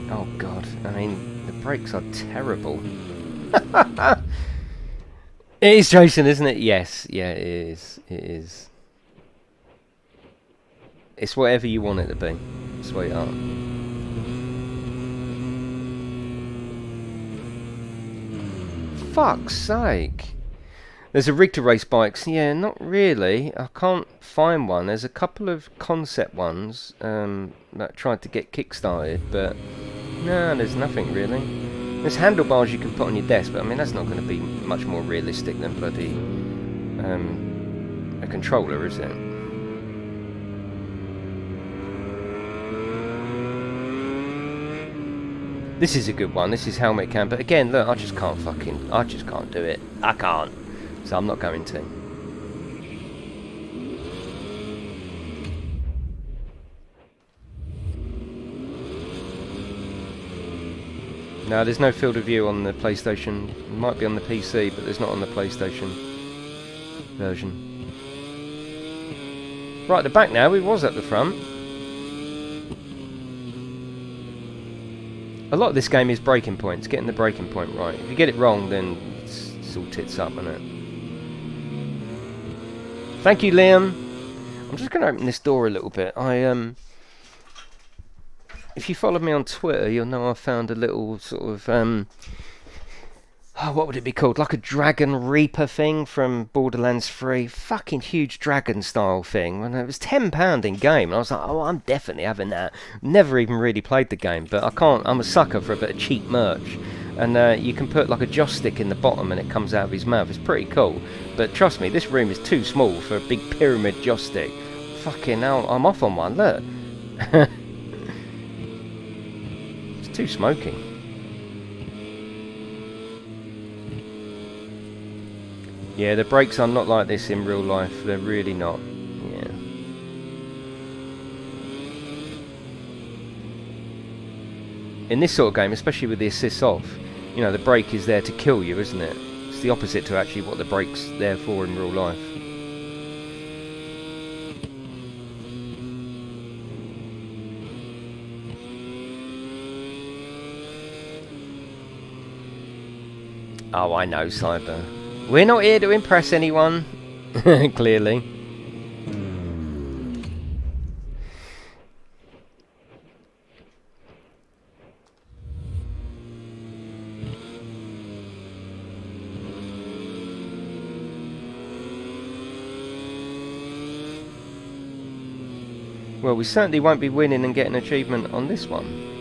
Oh god, I mean, the brakes are terrible. It is Jason, isn't it? Yes, yeah, it is. It is. It's whatever you want it to be, sweetheart. Fuck's sake. There's a rig to race bikes. Yeah, not really. I can't find one. There's a couple of concept ones that tried to get kickstarted, but no, there's nothing really. There's handlebars you can put on your desk, but I mean that's not going to be much more realistic than bloody a controller, is it? This is a good one. This is helmet cam, but again, look, I just can't do it. I can't. So I'm not going to. No, there's no field of view on the PlayStation. It might be on the PC, but there's not on the PlayStation version. Right at the back now, we was at the front. A lot of this game is breaking points, getting the breaking point right. If you get it wrong, then it's all tits up, isn't it? Thank you, Liam. I'm just going to open this door a little bit. If you follow me on Twitter, you'll know I found a little sort of, what would it be called? Like a Dragon Reaper thing from Borderlands 3. Fucking huge dragon style thing. And it was £10 in game. And I was like, oh, I'm definitely having that. Never even really played the game, but I'm a sucker for a bit of cheap merch. And you can put like a joystick in the bottom and it comes out of his mouth. It's pretty cool. But trust me, this room is too small for a big pyramid joystick. Fucking hell, I'm off on one, look. It's too smoky. Yeah, the brakes are not like this in real life. They're really not. Yeah. In this sort of game, especially with the assists off, you know, the brake is there to kill you, isn't it? It's the opposite to actually what the brake's there for in real life. Oh, I know, Cyber. We're not here to impress anyone. Clearly. Well, we certainly won't be winning and getting an achievement on this one.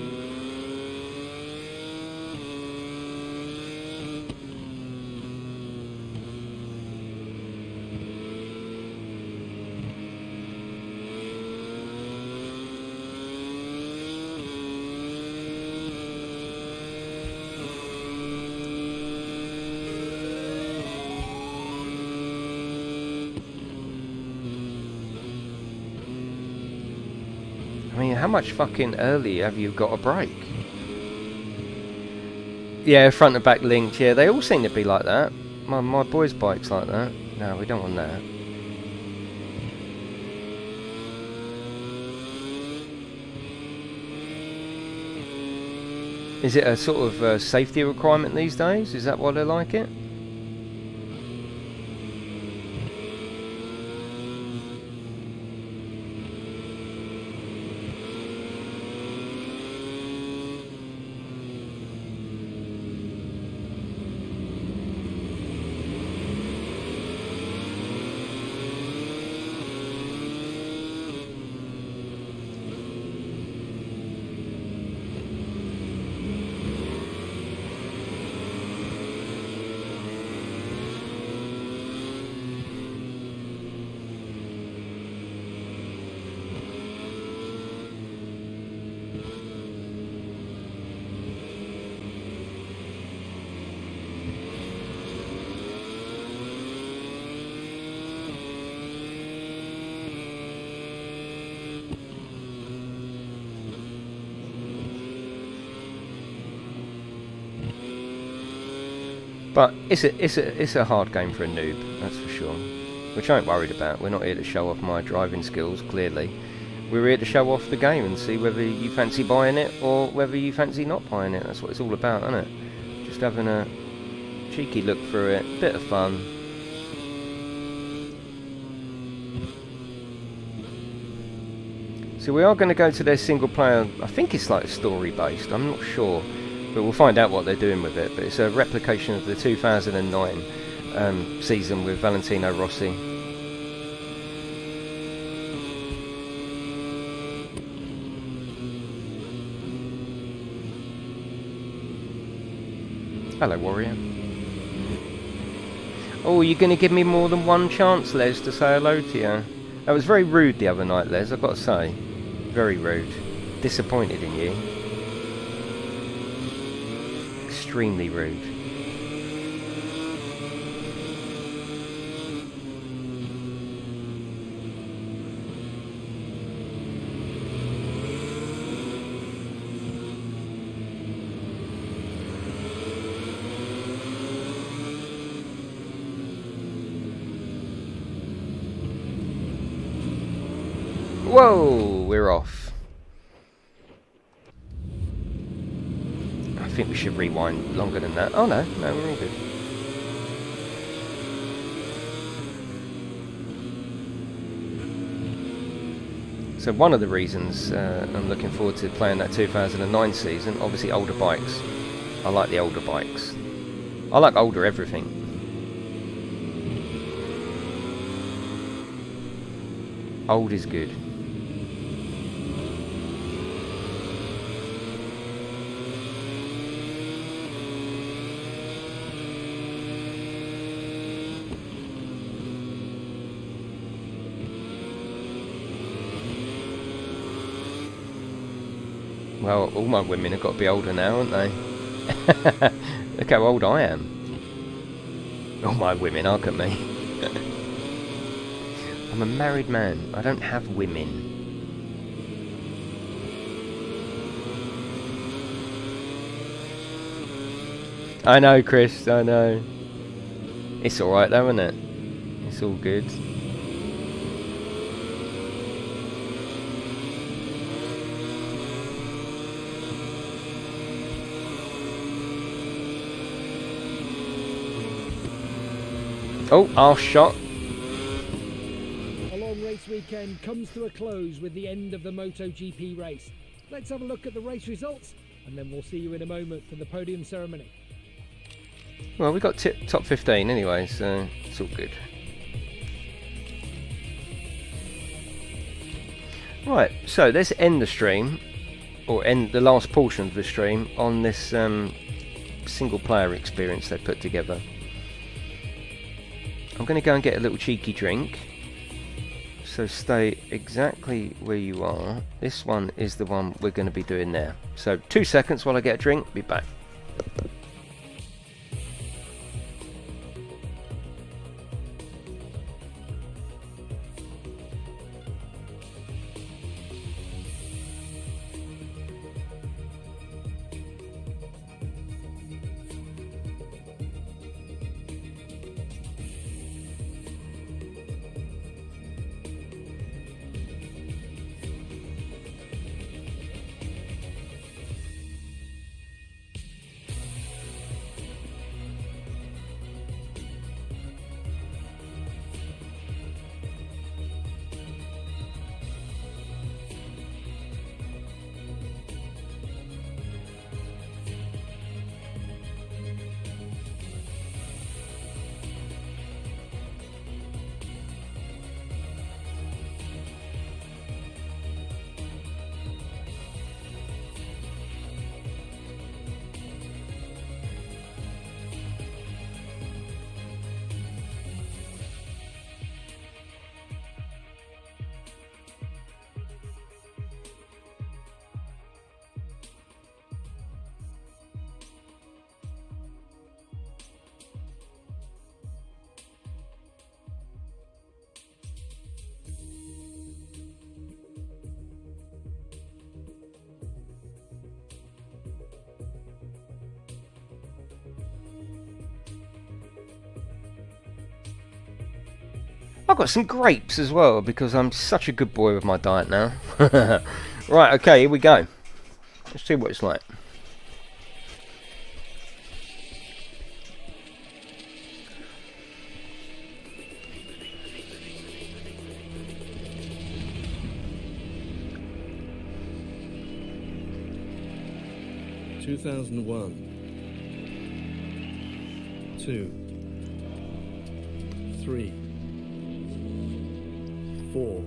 I mean, how much fucking early have you got a break? Yeah, front and back linked. Yeah, they all seem to be like that. My boy's bike's like that. No, we don't want that. Is it a sort of safety requirement these days? Is that why they like it? But it's a hard game for a noob, that's for sure. Which I ain't worried about. We're not here to show off my driving skills, clearly. We're here to show off the game and see whether you fancy buying it or whether you fancy not buying it. That's what it's all about, isn't it? Just having a cheeky look through it, bit of fun. So we are going to go to their single player. I think it's like story based, I'm not sure. But we'll find out what they're doing with it. But it's a replication of the 2009 season with Valentino Rossi. Hello, Warrior. Oh, you're going to give me more than one chance, Les, to say hello to you. That was very rude the other night, Les, I've got to say. Very rude. Disappointed in you. Extremely rude. Whoa, we're off. I think we should rewind longer than that. Oh no, we're all good. So one of the reasons I'm looking forward to playing that 2009 season, obviously older bikes. I like the older bikes. I like older everything. Old is good. Well, all my women have got to be older now, haven't they? Look how old I am. All my women, look at me. I'm a married man. I don't have women. I know, Chris, I know. It's alright though, isn't it? It's all good. Oh, our shot. A long race weekend comes to a close with the end of the MotoGP race. Let's have a look at the race results and then we'll see you in a moment for the podium ceremony. Well, we got top 15 anyway, so it's all good. Right, so let's end the stream, or end the last portion of the stream, on this single player experience they put together. I'm going to go and get a little cheeky drink, so stay exactly where you are. This one is the one we're going to be doing there. So 2 seconds while I get a drink, be back. I've got some grapes as well because I'm such a good boy with my diet now. Right, okay, here we go. Let's see what it's like. (2001), 2, 3, 4,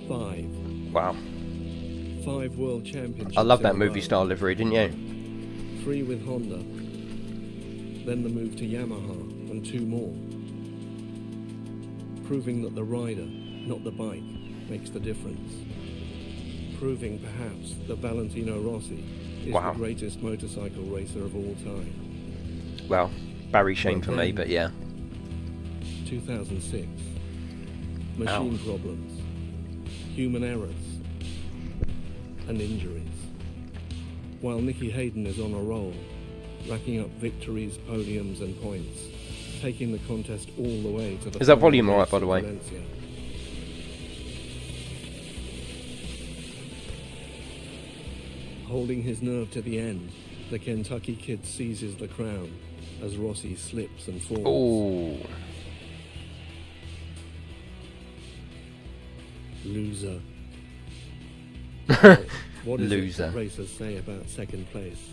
5. Wow. 5 world championships. I love that in a movie row. style livery, didn't you? 3 with Honda, then the move to Yamaha, and 2 more. Proving that the rider, not the bike, makes the difference. Proving perhaps that Valentino Rossi is Wow. the greatest motorcycle racer of all time. Well, Barry Sheen But for me, then- but yeah. 2006. Machine problems, human errors, and injuries. While Nicky Hayden is on a roll, racking up victories, podiums, and points, taking the contest all the way to the Is that final volume all right, race by the in way? Valencia. Holding his nerve to the end, the Kentucky kid seizes the crown as Rossi slips and falls. Oh, Loser. Well, what is Loser. it that racers say about second place?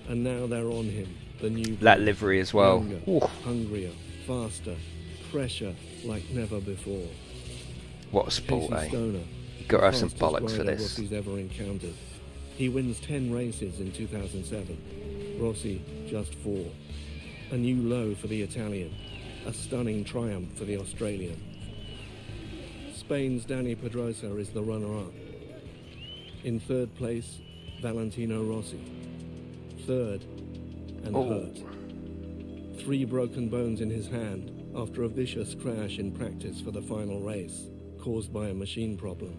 And now they're on him, the new that breed. livery as well. Younger, Ooh, hungrier, faster, pressure like never before. what a sport, Casey eh? Stoner, You gotta have some fastest bollocks for rider this. Rossi's ever encountered. He wins 10 races in 2007. Rossi just 4. A new low for the Italian. A stunning triumph for the Australian. Spain's Dani Pedrosa is the runner-up. In third place, Valentino Rossi. Third, and Oh. hurt. 3 broken bones in his hand after a vicious crash in practice for the final race, caused by a machine problem.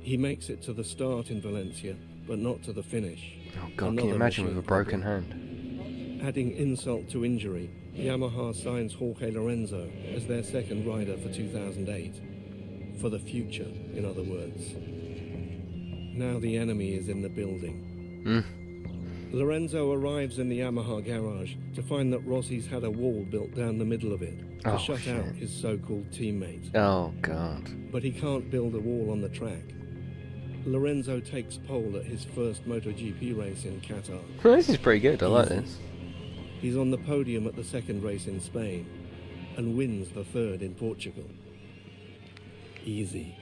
He makes it to the start in Valencia, but not to the finish. Oh God, can you Another imagine with a machine broken problem. hand? Adding insult to injury, Yamaha signs Jorge Lorenzo as their second rider for 2008. For the future, in other words. Now the enemy is in the building. Lorenzo arrives in the Yamaha garage to find that Rossi's had a wall built down the middle of it to Oh, shut out shit. his so-called teammate. Oh God. But he can't build a wall on the track. Lorenzo takes pole at his first MotoGP race in Qatar. This is pretty good. I like Easy. this. He's on the podium at the second race in Spain and wins the third in Portugal. Easy.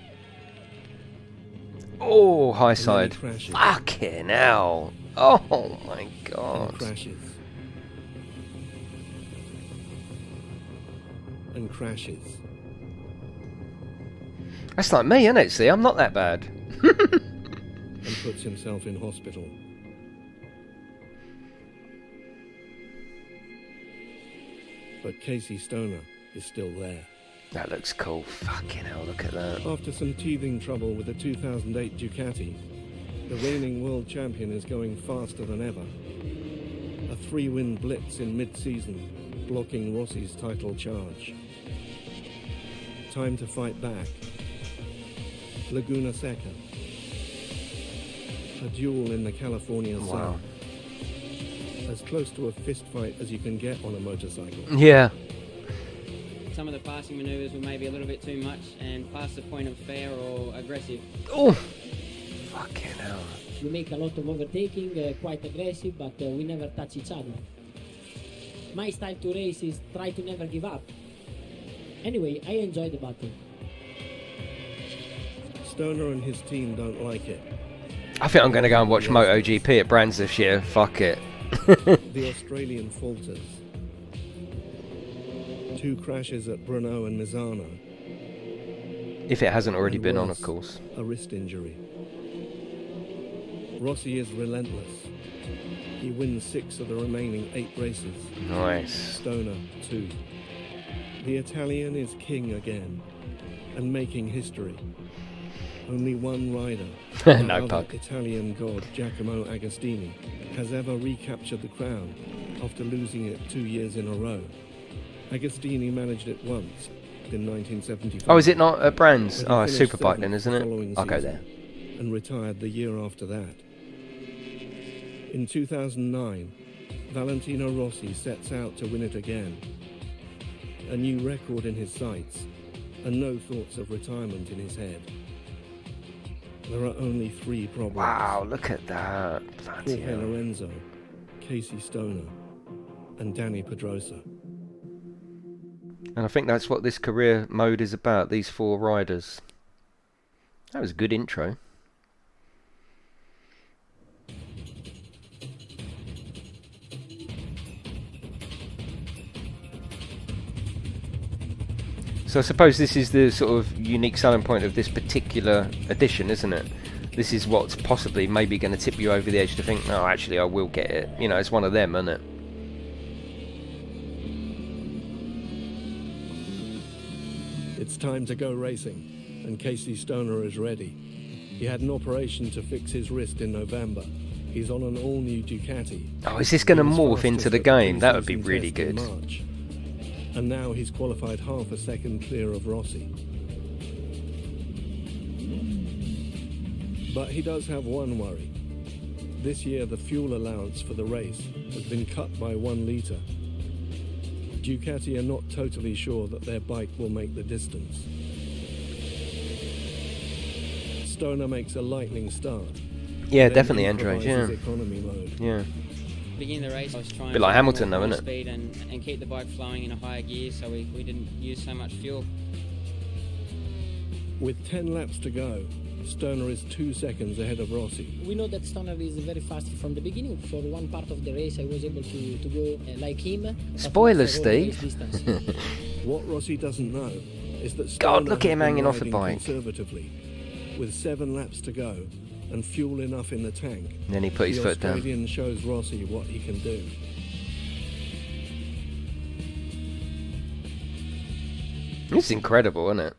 Oh, high And then he side. crashes Fucking hell. Oh my and God. crashes. And crashes. That's like me, isn't it? See, I'm not that bad. And puts himself in hospital. But Casey Stoner is still there. That looks cool. Fucking hell, look at that. After some teething trouble with the 2008 Ducati, the reigning world champion is going faster than ever. A 3-win blitz in mid-season, blocking Rossi's title charge. Time to fight back. Laguna Seca. A duel in the California Wow. sun. As close to a fist fight as you can get on a motorcycle. Yeah. Some of the passing manoeuvres were maybe a little bit too much and past the point of fair or aggressive. Oh. Fucking hell. We make a lot of overtaking, quite aggressive, but we never touch each other. My style to race is try to never give up. Anyway, I enjoy the battle. Stoner and his team don't like it. I think I'm going to go and watch MotoGP at Brands this year. Fuck it. The Australian falters. 2 crashes at Brno and Misano. If it hasn't already And been on, worse, of course. A wrist injury. Rossi is relentless. He wins 6 of the remaining 8 races. Nice. Stoner 2. The Italian is king again and making history. Only one rider, No the other pug. Italian god Giacomo Agostini, has ever recaptured the crown after losing it 2 years in a row. Agostini managed it once in 1975. Oh, is it not at Brands? but he Oh, finished Superbike then, seventh isn't the it? following I'll go season there. and retired the year after that. In 2009, Valentino Rossi sets out to win it again. A new record in his sights, and no thoughts of retirement in his head. There are only 3 problems. Wow, look at that. Bloody Jorge hell. Lorenzo, Casey Stoner, and Danny Pedrosa. And I think that's what this career mode is about, these 4 riders. That was a good intro. So I suppose this is the sort of unique selling point of this particular edition, isn't it? This is what's possibly maybe going to tip you over the edge to think, no, actually I will get it. You know, it's one of them, isn't it? It's time to go racing, and Casey Stoner is ready. He had an operation to fix his wrist in November. He's on an all-new Ducati. Oh, is this going to He was morph into fastest the at game? That would be pre-season really test in good. March. And now he's qualified half a second clear of Rossi. But he does have one worry. This year the fuel allowance for the race has been cut by 1 litre. Ducati are not totally sure that their bike will make the distance. Stoner makes a lightning start. Yeah, Then definitely he Android, yeah. improvises economy mode. Yeah. Beginning of the race, I was trying Bit like to Hamilton more though, innit? speed and keep the bike flowing in a higher gear, so we didn't use so much fuel. With 10 laps to go, Stoner is 2 seconds ahead of Rossi. We know that Stoner is very fast from the beginning. For one part of the race, I was able to go like him. but Spoiler, not for all the race Steve. distance. What Rossi doesn't know is that God, Stoner look at him has been hanging off the riding bike. conservatively. With 7 laps to go and fuel enough in the tank, And then he put his the foot down. Australian shows Rossi what he can do. It's incredible, isn't it?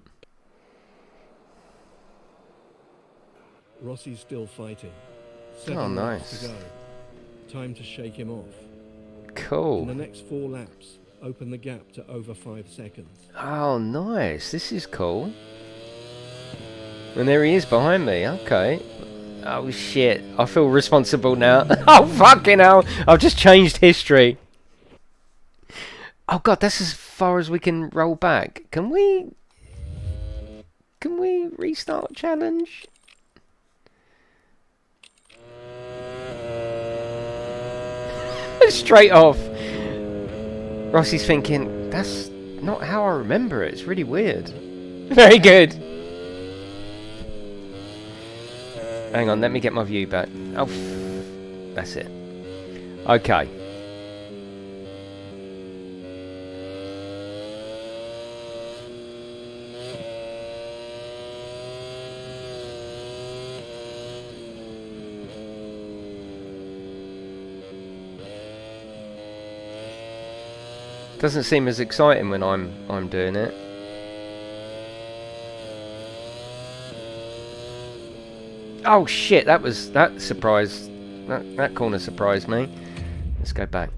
Rossi's still fighting. 7 Oh, laps nice. to go. Time to shake him off. In the Cool. next 4 laps, open the gap to over 5 seconds. Oh, nice. This is cool. And there he is behind me. Okay. Oh, shit. I feel responsible now. Oh, fucking hell. I've just changed history. Oh, God, that's as far as we can roll back. Can we restart challenge? Straight off. Rossi's thinking, that's not how I remember it. It's really weird. Very good. Hang on, let me get my view back. Oh, that's it. Okay. Doesn't seem as exciting when I'm doing it. Oh shit, that surprised, that corner surprised me. Let's go back.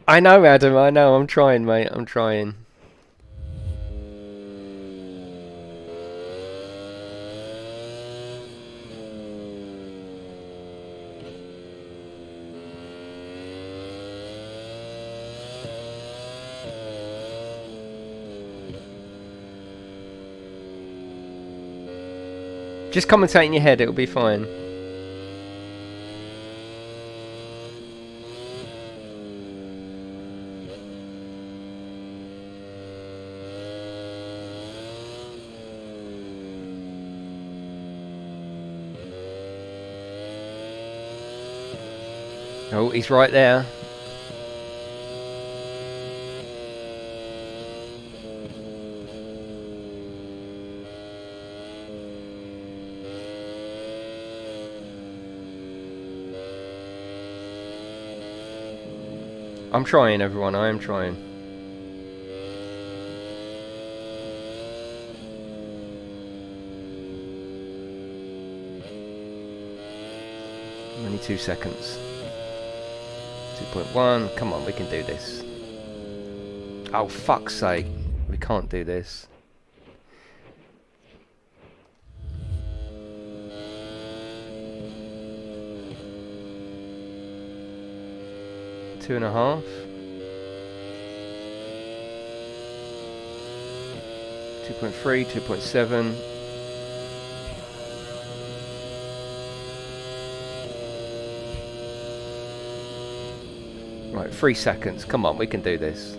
I know, Adam, I know, I'm trying, mate, I'm trying. Just commentate in your head, it'll be fine. Oh, he's right there. I'm trying, everyone. I am trying. I need 2 seconds. 2.1. Come on, we can do this. Oh, fuck's sake. We can't do this. Two and a half. 2.3, 2.7. Right, 3 seconds. Come on, we can do this.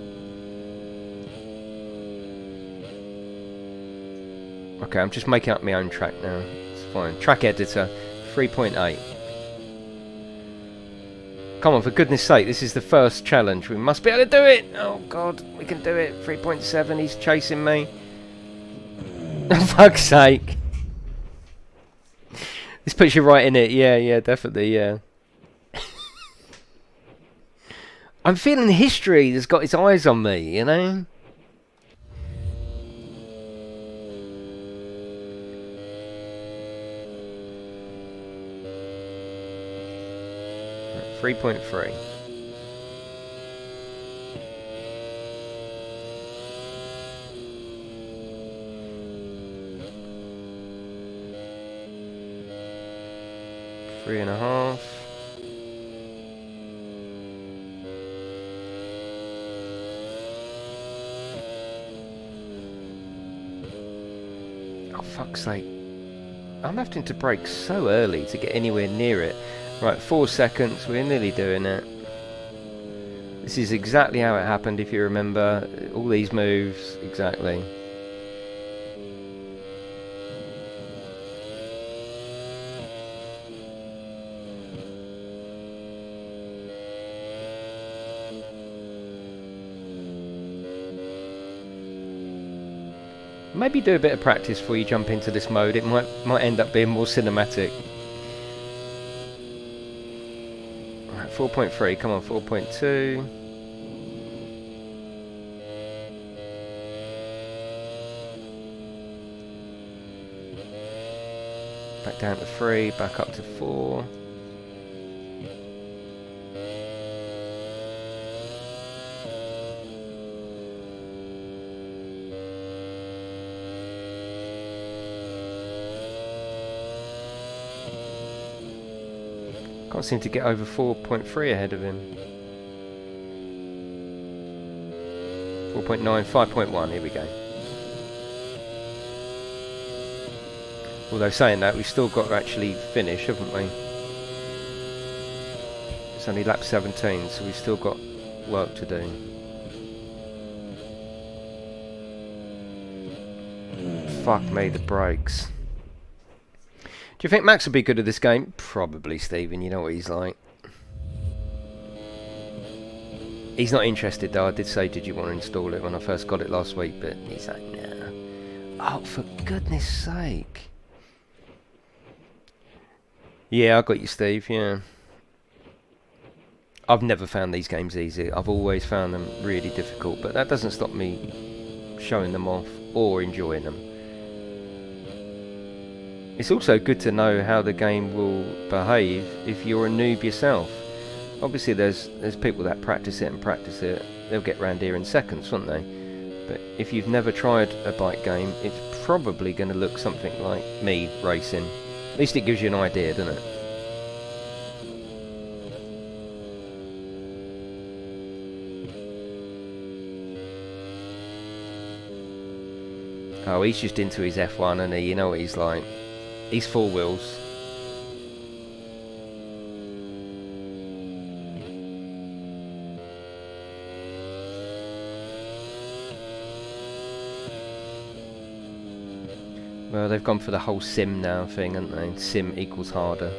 Okay, I'm just making up my own track now. It's fine. Track editor, 3.8. Come on, for goodness sake, this is the first challenge. We must be able to do it! Oh god, we can do it. 3.7, he's chasing me. For fuck's sake. This puts you right in it. Yeah, definitely, yeah. I'm feeling history that's got its eyes on me, you know? Right, 3.3. Three and a half. Oh, fuck's sake. I'm having to brake so early to get anywhere near it. Right, 4 seconds. We're nearly doing it. This is exactly how it happened, if you remember. All these moves, exactly. Maybe do a bit of practice before you jump into this mode. It might end up being more cinematic. Right, 4.3. Come on, 4.2. Back down to 3. Back up to 4. Can't seem to get over 4.3 ahead of him. 4.9, 5.1, here we go. Although saying that, we've still got to actually finish, haven't we? It's only lap 17, so we've still got work to do. Fuck me, the brakes. Do you think Max will be good at this game? Probably, Stephen. You know what he's like. He's not interested, though. I did say, did you want to install it when I first got it last week? But he's like, nah. Oh, for goodness sake. Yeah, I got you, Steve. Yeah. I've never found these games easy. I've always found them really difficult. But that doesn't stop me showing them off or enjoying them. It's also good to know how the game will behave if you're a noob yourself. Obviously there's people that practice it, they'll get round here in seconds, won't they? But if you've never tried a bike game, it's probably going to look something like me racing. At least it gives you an idea, doesn't it? Oh, he's just into his F1 and you know what he's like. He's 4 wheels. Well, they've gone for the whole sim now thing, haven't they? Sim equals harder.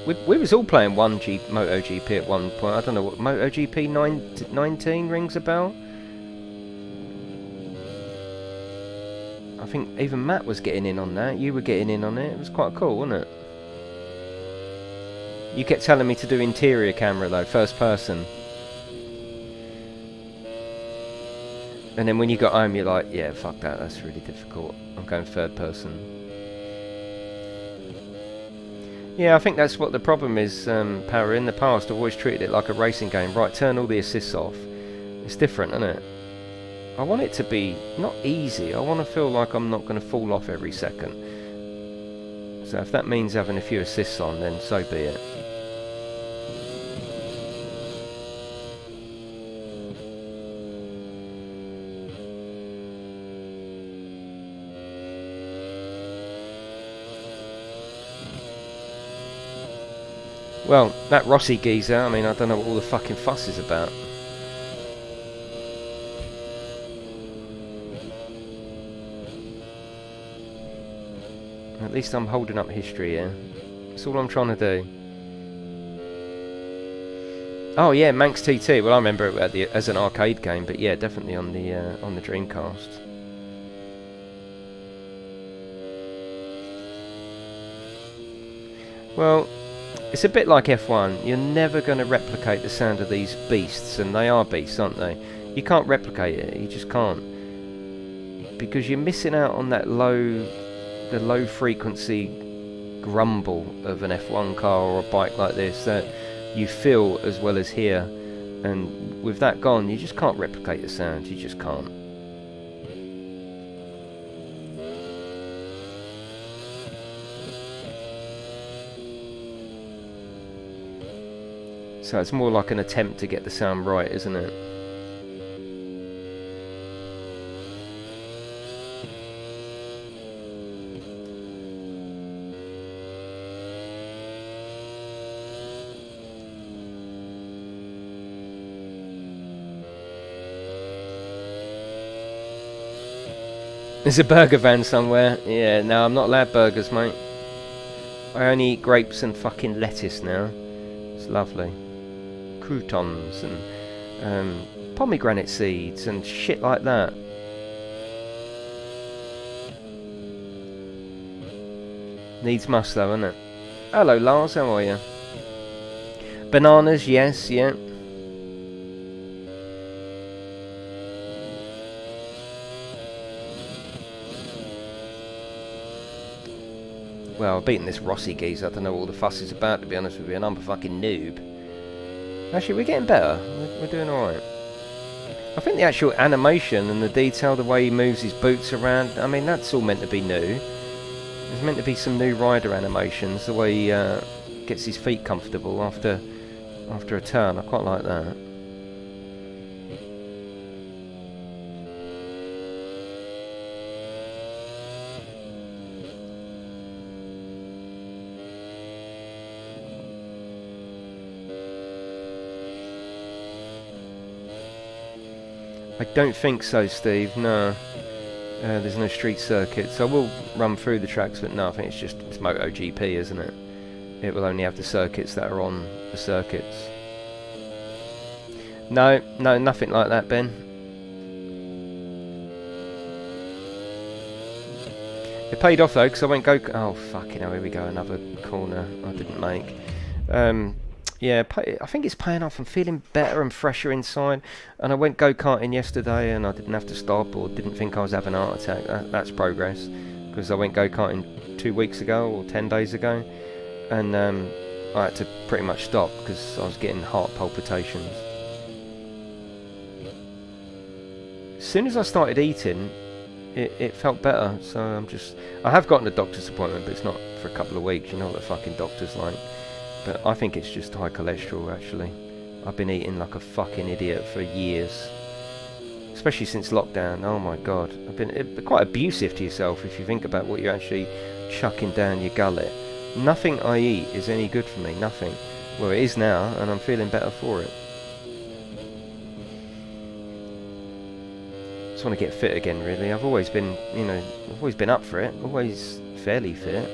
We was all playing MotoGP at one point. I don't know what MotoGP 19 rings a bell. I think even Matt was getting in on that. You were getting in on it. It was quite cool, wasn't it? You kept telling me to do interior camera though, first person. And then when you got home, you're like, yeah, fuck that. That's really difficult. I'm going third person. Yeah, I think that's what the problem is, Power. In the past, I've always treated it like a racing game. Right, turn all the assists off. It's different, isn't it? I want it to be not easy. I want to feel like I'm not going to fall off every second. So if that means having a few assists on, then so be it. Well, that Rossi geezer, I mean, I don't know what all the fucking fuss is about. At least I'm holding up history here. That's all I'm trying to do. Oh yeah, Manx TT. Well, I remember it as an arcade game, but yeah, definitely on the Dreamcast. Well, it's a bit like F1. You're never going to replicate the sound of these beasts, and they are beasts, aren't they? You can't replicate it. You just can't, because you're missing out on that the low frequency grumble of an F1 car or a bike like this that you feel as well as hear. And with that gone, you just can't replicate the sound. You just can't. So it's more like an attempt to get the sound right, isn't it? There's a burger van somewhere. Yeah, no, I'm not allowed burgers, mate. I only eat grapes and fucking lettuce now. It's lovely. Croutons and pomegranate seeds and shit like that. Needs must though, isn't it? Hello Lars, how are you? Bananas, yes, yeah. Well, I've beaten this Rossi geezer. I don't know what all the fuss is about, to be honest with you, and I'm a fucking noob. Actually, we're getting better. We're doing alright. I think the actual animation and the detail, the way he moves his boots around, I mean, that's all meant to be new. There's meant to be some new rider animations, the way he gets his feet comfortable after a turn. I quite like that. I don't think so, Steve, no. There's no street circuits. I will run through the tracks, but no, I think it's MotoGP, isn't it? It will only have the circuits that are on the circuits. No, nothing like that, Ben. It paid off though, because I went go... Oh, fucking hell, here we go, another corner I didn't make. Yeah, I think it's paying off. I'm feeling better and fresher inside. And I went go-karting yesterday and I didn't have to stop or didn't think I was having a heart attack. That's progress. Because I went go-karting 2 weeks ago or 10 days ago. And I had to pretty much stop because I was getting heart palpitations. As soon as I started eating, it felt better. So I have gotten a doctor's appointment, but it's not for a couple of weeks. You know what the fucking doctor's like. But I think it's just high cholesterol, actually. I've been eating like a fucking idiot for years. Especially since lockdown. Oh my god. I've been quite abusive to yourself if you think about what you're actually chucking down your gullet. Nothing I eat is any good for me. Nothing. Well, it is now, and I'm feeling better for it. Just want to get fit again, really. I've always been, I've always been up for it. Always fairly fit.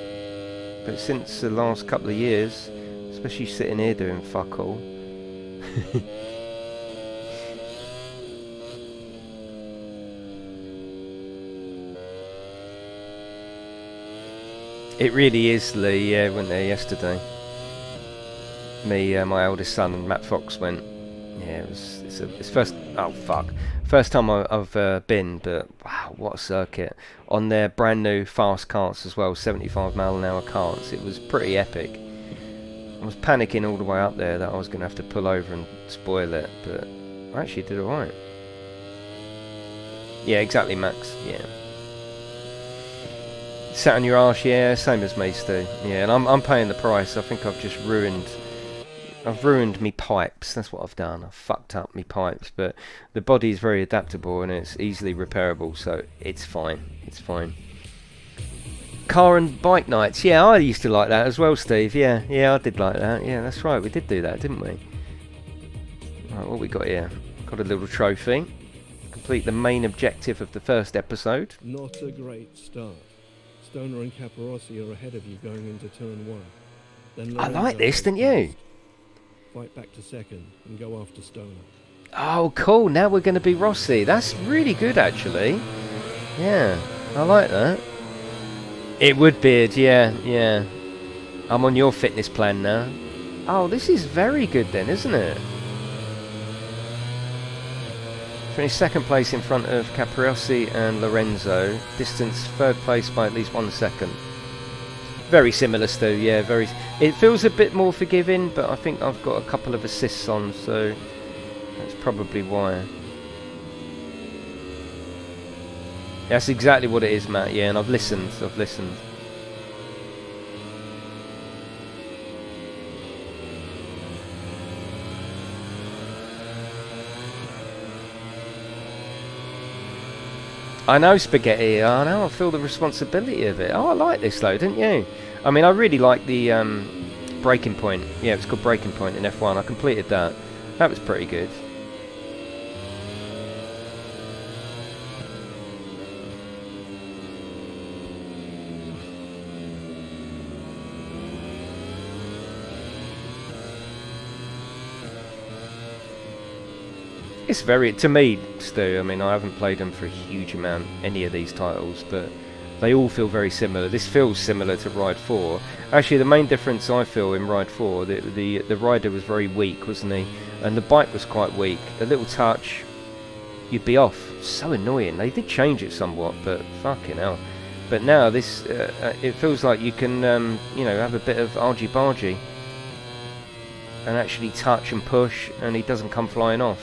But since the last couple of years... Especially sitting here doing fuck all. It really is, Lee. Yeah, went there yesterday. Me, my eldest son, and Matt Fox went. Yeah, it's first. Oh fuck! First time I've been, but wow, what a circuit! On their brand new fast karts as well, 75 mile an hour karts. It was pretty epic. I was panicking all the way up there that I was going to have to pull over and spoil it, but I actually did alright. Yeah, exactly, Max. Yeah. Sat on your arse, yeah, same as me, Stu. Yeah, and I'm paying the price. I think I've just ruined me pipes. That's what I've done. I've fucked up me pipes, but the body is very adaptable and it's easily repairable, so it's fine. It's fine. Car and bike nights. Yeah, I used to like that as well, Steve. Yeah, I did like that. Yeah, that's right. We did do that, didn't we? Right, what we got here? Got a little trophy. Complete the main objective of the first episode. Not a great start. Stoner and Caparossi are ahead of you going into turn 1. Then I like Lorenzo this, goes didn't you? past. Fight back to second and go after Stoner. Oh, cool. Now we're going to be Rossi. That's really good, actually. Yeah, I like that. It would be, yeah. I'm on your fitness plan now. Oh, this is very good then, isn't it? Finished second place in front of Caparossi and Lorenzo. Distance third place by at least 1 second. Very similar, Stu, yeah, very. It feels a bit more forgiving, but I think I've got a couple of assists on, so that's probably why. That's exactly what it is, Matt, yeah, and I've listened. I know, Spaghetti, I know, I feel the responsibility of it. Oh, I like this though, didn't you? I mean, I really like the breaking point. Yeah, it's called breaking point in F1. I completed that. That was pretty good. It's very, to me, Stu, I mean, I haven't played them for a huge amount, any of these titles, but they all feel very similar. This feels similar to Ride 4. Actually, the main difference I feel in Ride 4, the rider was very weak, wasn't he? And the bike was quite weak. A little touch, you'd be off. So annoying. They did change it somewhat, but fucking hell. But now this, it feels like you can, you know, have a bit of argy-bargy and actually touch and push, and he doesn't come flying off.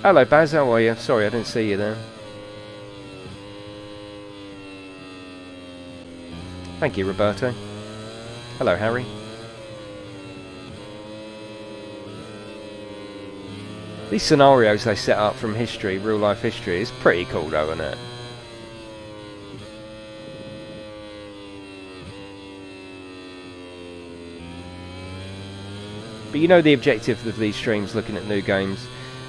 Hello Baz, how are you? Sorry, I didn't see you there. Thank you, Roberto. Hello, Harry. These scenarios they set up from history, real life history, is pretty cool though, isn't it? But you know the objective of these streams, looking at new games.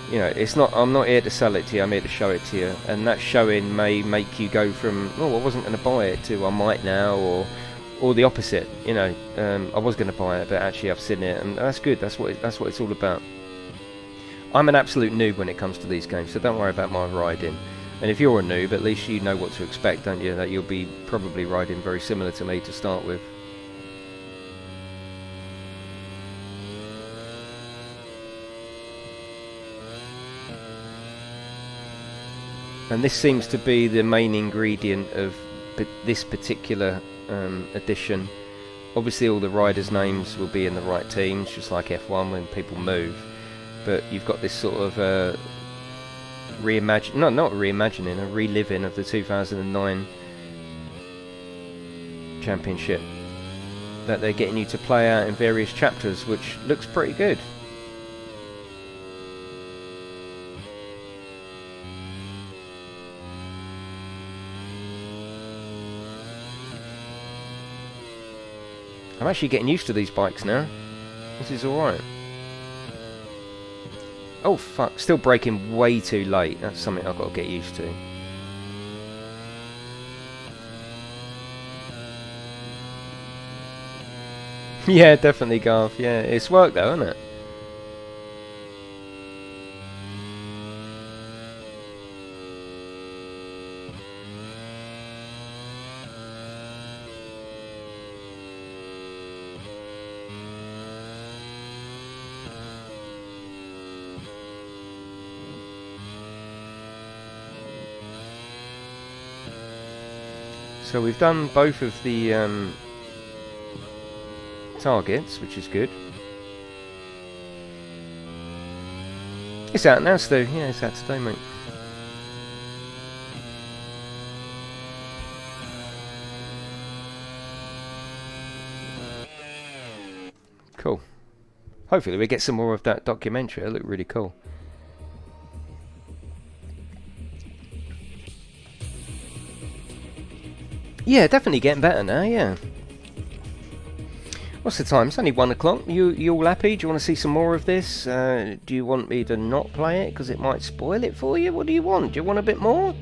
You know, it's not. I'm not here to sell it to you. I'm here to show it to you, and that showing may make you go from, oh, I wasn't going to buy it, to I might now, or the opposite. You know, I was going to buy it, but actually I've seen it, and that's good. That's what it's all about. I'm an absolute noob when it comes to these games, so don't worry about my riding. And if you're a noob, at least you know what to expect, don't you? That you'll be probably riding very similar to me to start with. And this seems to be the main ingredient of this particular edition. Obviously all the riders' names will be in the right teams, just like F1 when people move. But you've got this sort of not reimagining, a reliving of the 2009 championship that they're getting you to play out in various chapters, which looks pretty good. I'm actually getting used to these bikes now. This is alright. Oh fuck, still braking way too late. That's something I've got to get used to. Yeah, definitely, Garth. Yeah, it's worked though, isn't it? So we've done both of the targets, which is good. It's out now, Stu. Yeah, it's out today, mate. Cool. Hopefully we get some more of that documentary. It looked really cool. Yeah, definitely getting better now, yeah. What's the time? It's only 1 o'clock. You all happy? Do you want to see some more of this? Do you want me to not play it because it might spoil it for you? What do you want? Do you want a bit more?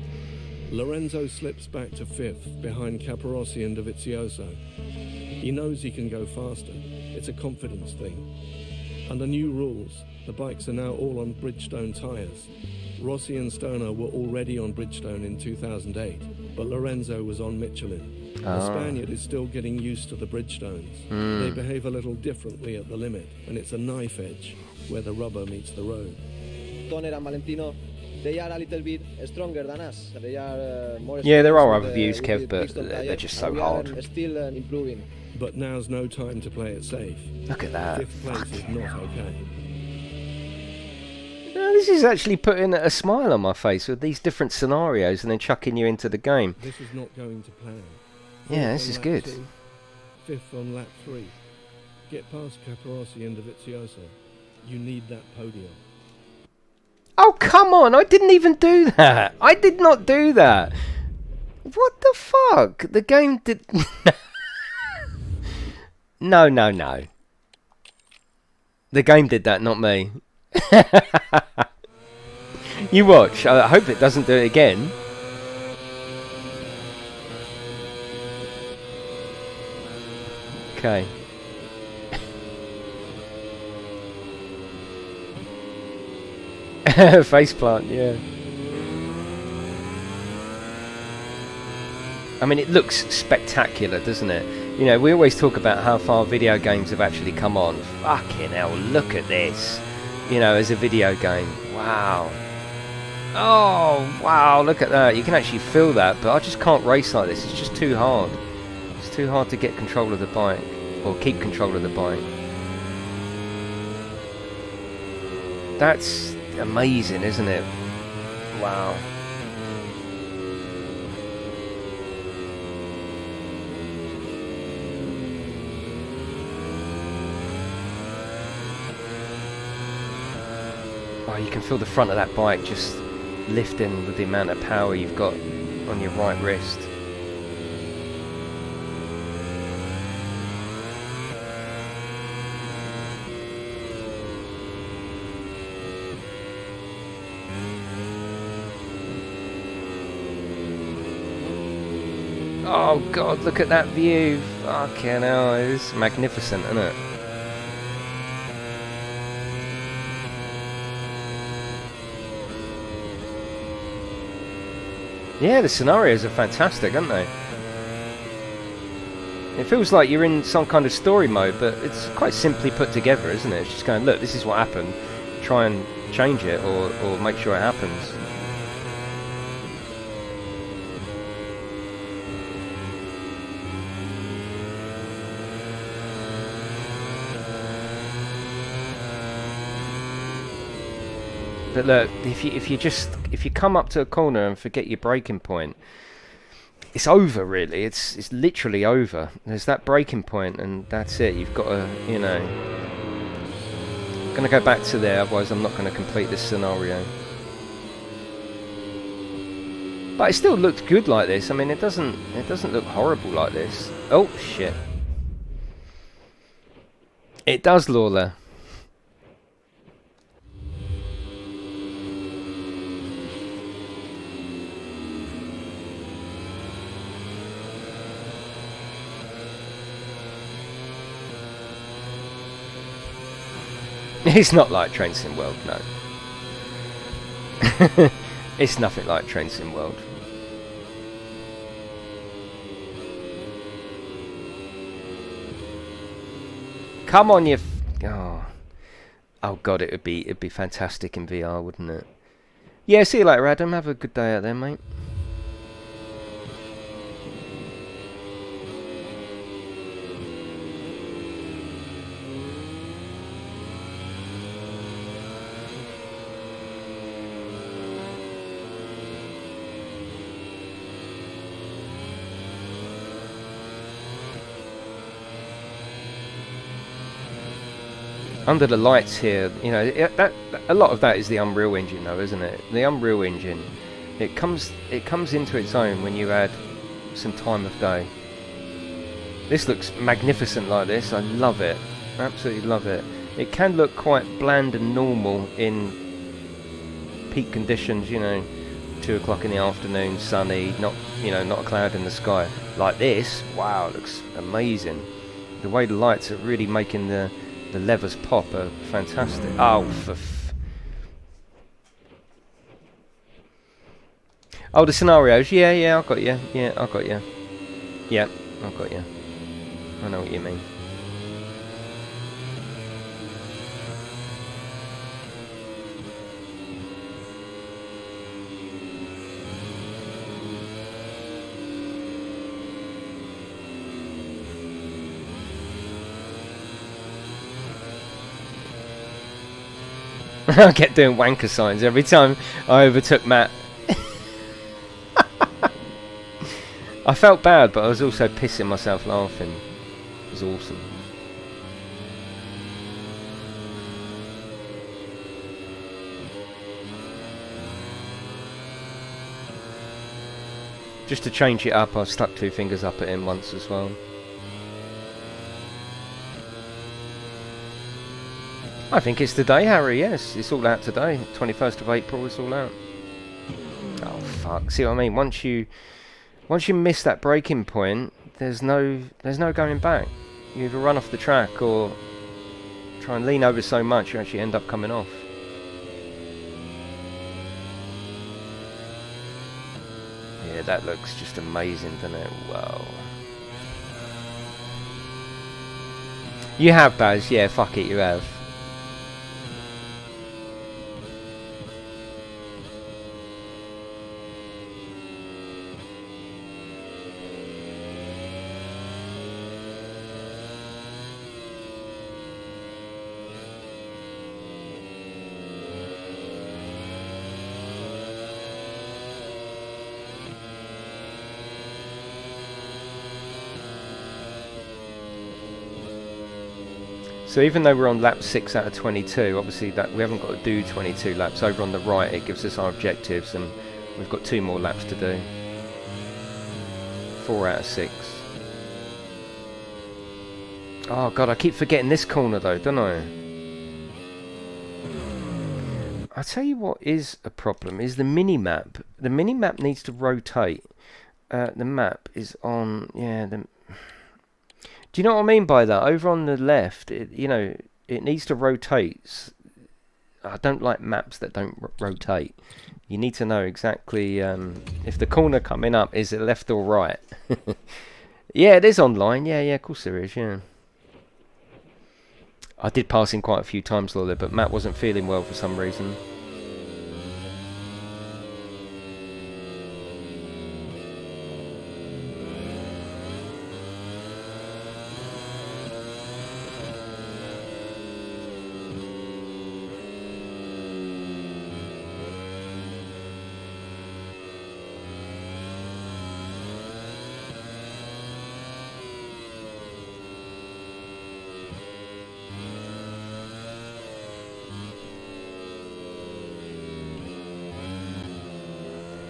Lorenzo slips back to 5th behind Capirossi and Dovizioso. He knows he can go faster. It's a confidence thing. Under new rules, the bikes are now all on Bridgestone tyres. Rossi and Stoner were already on Bridgestone in 2008, but Lorenzo was on Michelin. The Spaniard is still getting used to the Bridgestones. They behave a little differently at the limit, and it's a knife edge where the rubber meets the road. Stoner and Valentino, they are a little bit stronger than us. They are more. Yeah, there are other views, Kev, but they're just so hard. Still improving. But now's no time to play it safe. Look at that. 5th place is not okay. This is actually putting a smile on my face with these different scenarios and then chucking you into the game. This is not going to plan. Yeah, this is good. 5th on lap 3. Get past Capirossi and Dovizioso. You need that podium. Oh, come on! I didn't even do that! I did not do that! What the fuck? The game did... No. The game did that, not me. You watch. I hope it doesn't do it again. Okay. Faceplant, yeah. I mean, it looks spectacular, doesn't it? You know, we always talk about how far video games have actually come on. Fucking hell, look at this. You know, as a video game. Wow. Oh, wow, look at that. You can actually feel that, but I just can't race like this. It's just too hard. It's too hard to get control of the bike. Or keep control of the bike. That's amazing, isn't it? Wow. Oh, you can feel the front of that bike just lifting with the amount of power you've got on your right wrist. Oh god, look at that view. Fucking hell, it's magnificent, isn't it? Yeah, the scenarios are fantastic, aren't they? It feels like you're in some kind of story mode, but it's quite simply put together, isn't it? It's just going, look, this is what happened. Try and change it, or make sure it happens. But look, if you come up to a corner and forget your braking point, it's over really. It's literally over. There's that braking point and that's it. You've got to, you know. I'm gonna go back to there, otherwise I'm not gonna complete this scenario. But it still looks good like this. I mean, it doesn't look horrible like this. Oh shit! It does, Lawler. It's not like Train Sim World, no. It's nothing like Train Sim World. Come on, you. Oh god, it'd be fantastic in VR, wouldn't it? Yeah, see you later, Adam. Have a good day out there, mate. under the lights here, you know, that a lot of that is the Unreal Engine, though, isn't it? The Unreal Engine, it comes into its own when you add some time of day. This looks magnificent like this. I love it, absolutely love it. It can look quite bland and normal in peak conditions, you know, 2 o'clock in the afternoon, sunny, not a cloud in the sky. Like this, wow, it looks amazing. The way the lights are really making the levers pop are fantastic. Oh, oh, the scenarios, yeah, I got you. Yeah, I got you. Yeah, I got you. I know what you mean. I kept doing wanker signs every time I overtook Matt. I felt bad, but I was also pissing myself laughing. It was awesome. Just to change it up, I stuck 2 fingers up at him once as well. I think it's today, Harry, yes. It's all out today. 21st of April, it's all out. Oh, fuck. See what I mean? Once you miss that breaking point, there's no going back. You either run off the track or try and lean over so much you actually end up coming off. Yeah, that looks just amazing, doesn't it? Wow. You have, Baz. Yeah, fuck it, you have. So even though we're on lap 6 out of 22, obviously that we haven't got to do 22 laps. Over on the right it gives us our objectives, and we've got 2 more laps to do. 4 out of 6. Oh god, I keep forgetting this corner though, don't I? I'll tell you what is a problem, is the mini-map. The mini-map needs to rotate. The map is on, yeah, do you know what I mean by that? Over on the left, it needs to rotate. I don't like maps that don't rotate. You need to know exactly if the corner coming up, is it left or right? Yeah, it is online. Yeah, of course there is, yeah. I did pass him quite a few times, Lola, but Matt wasn't feeling well for some reason.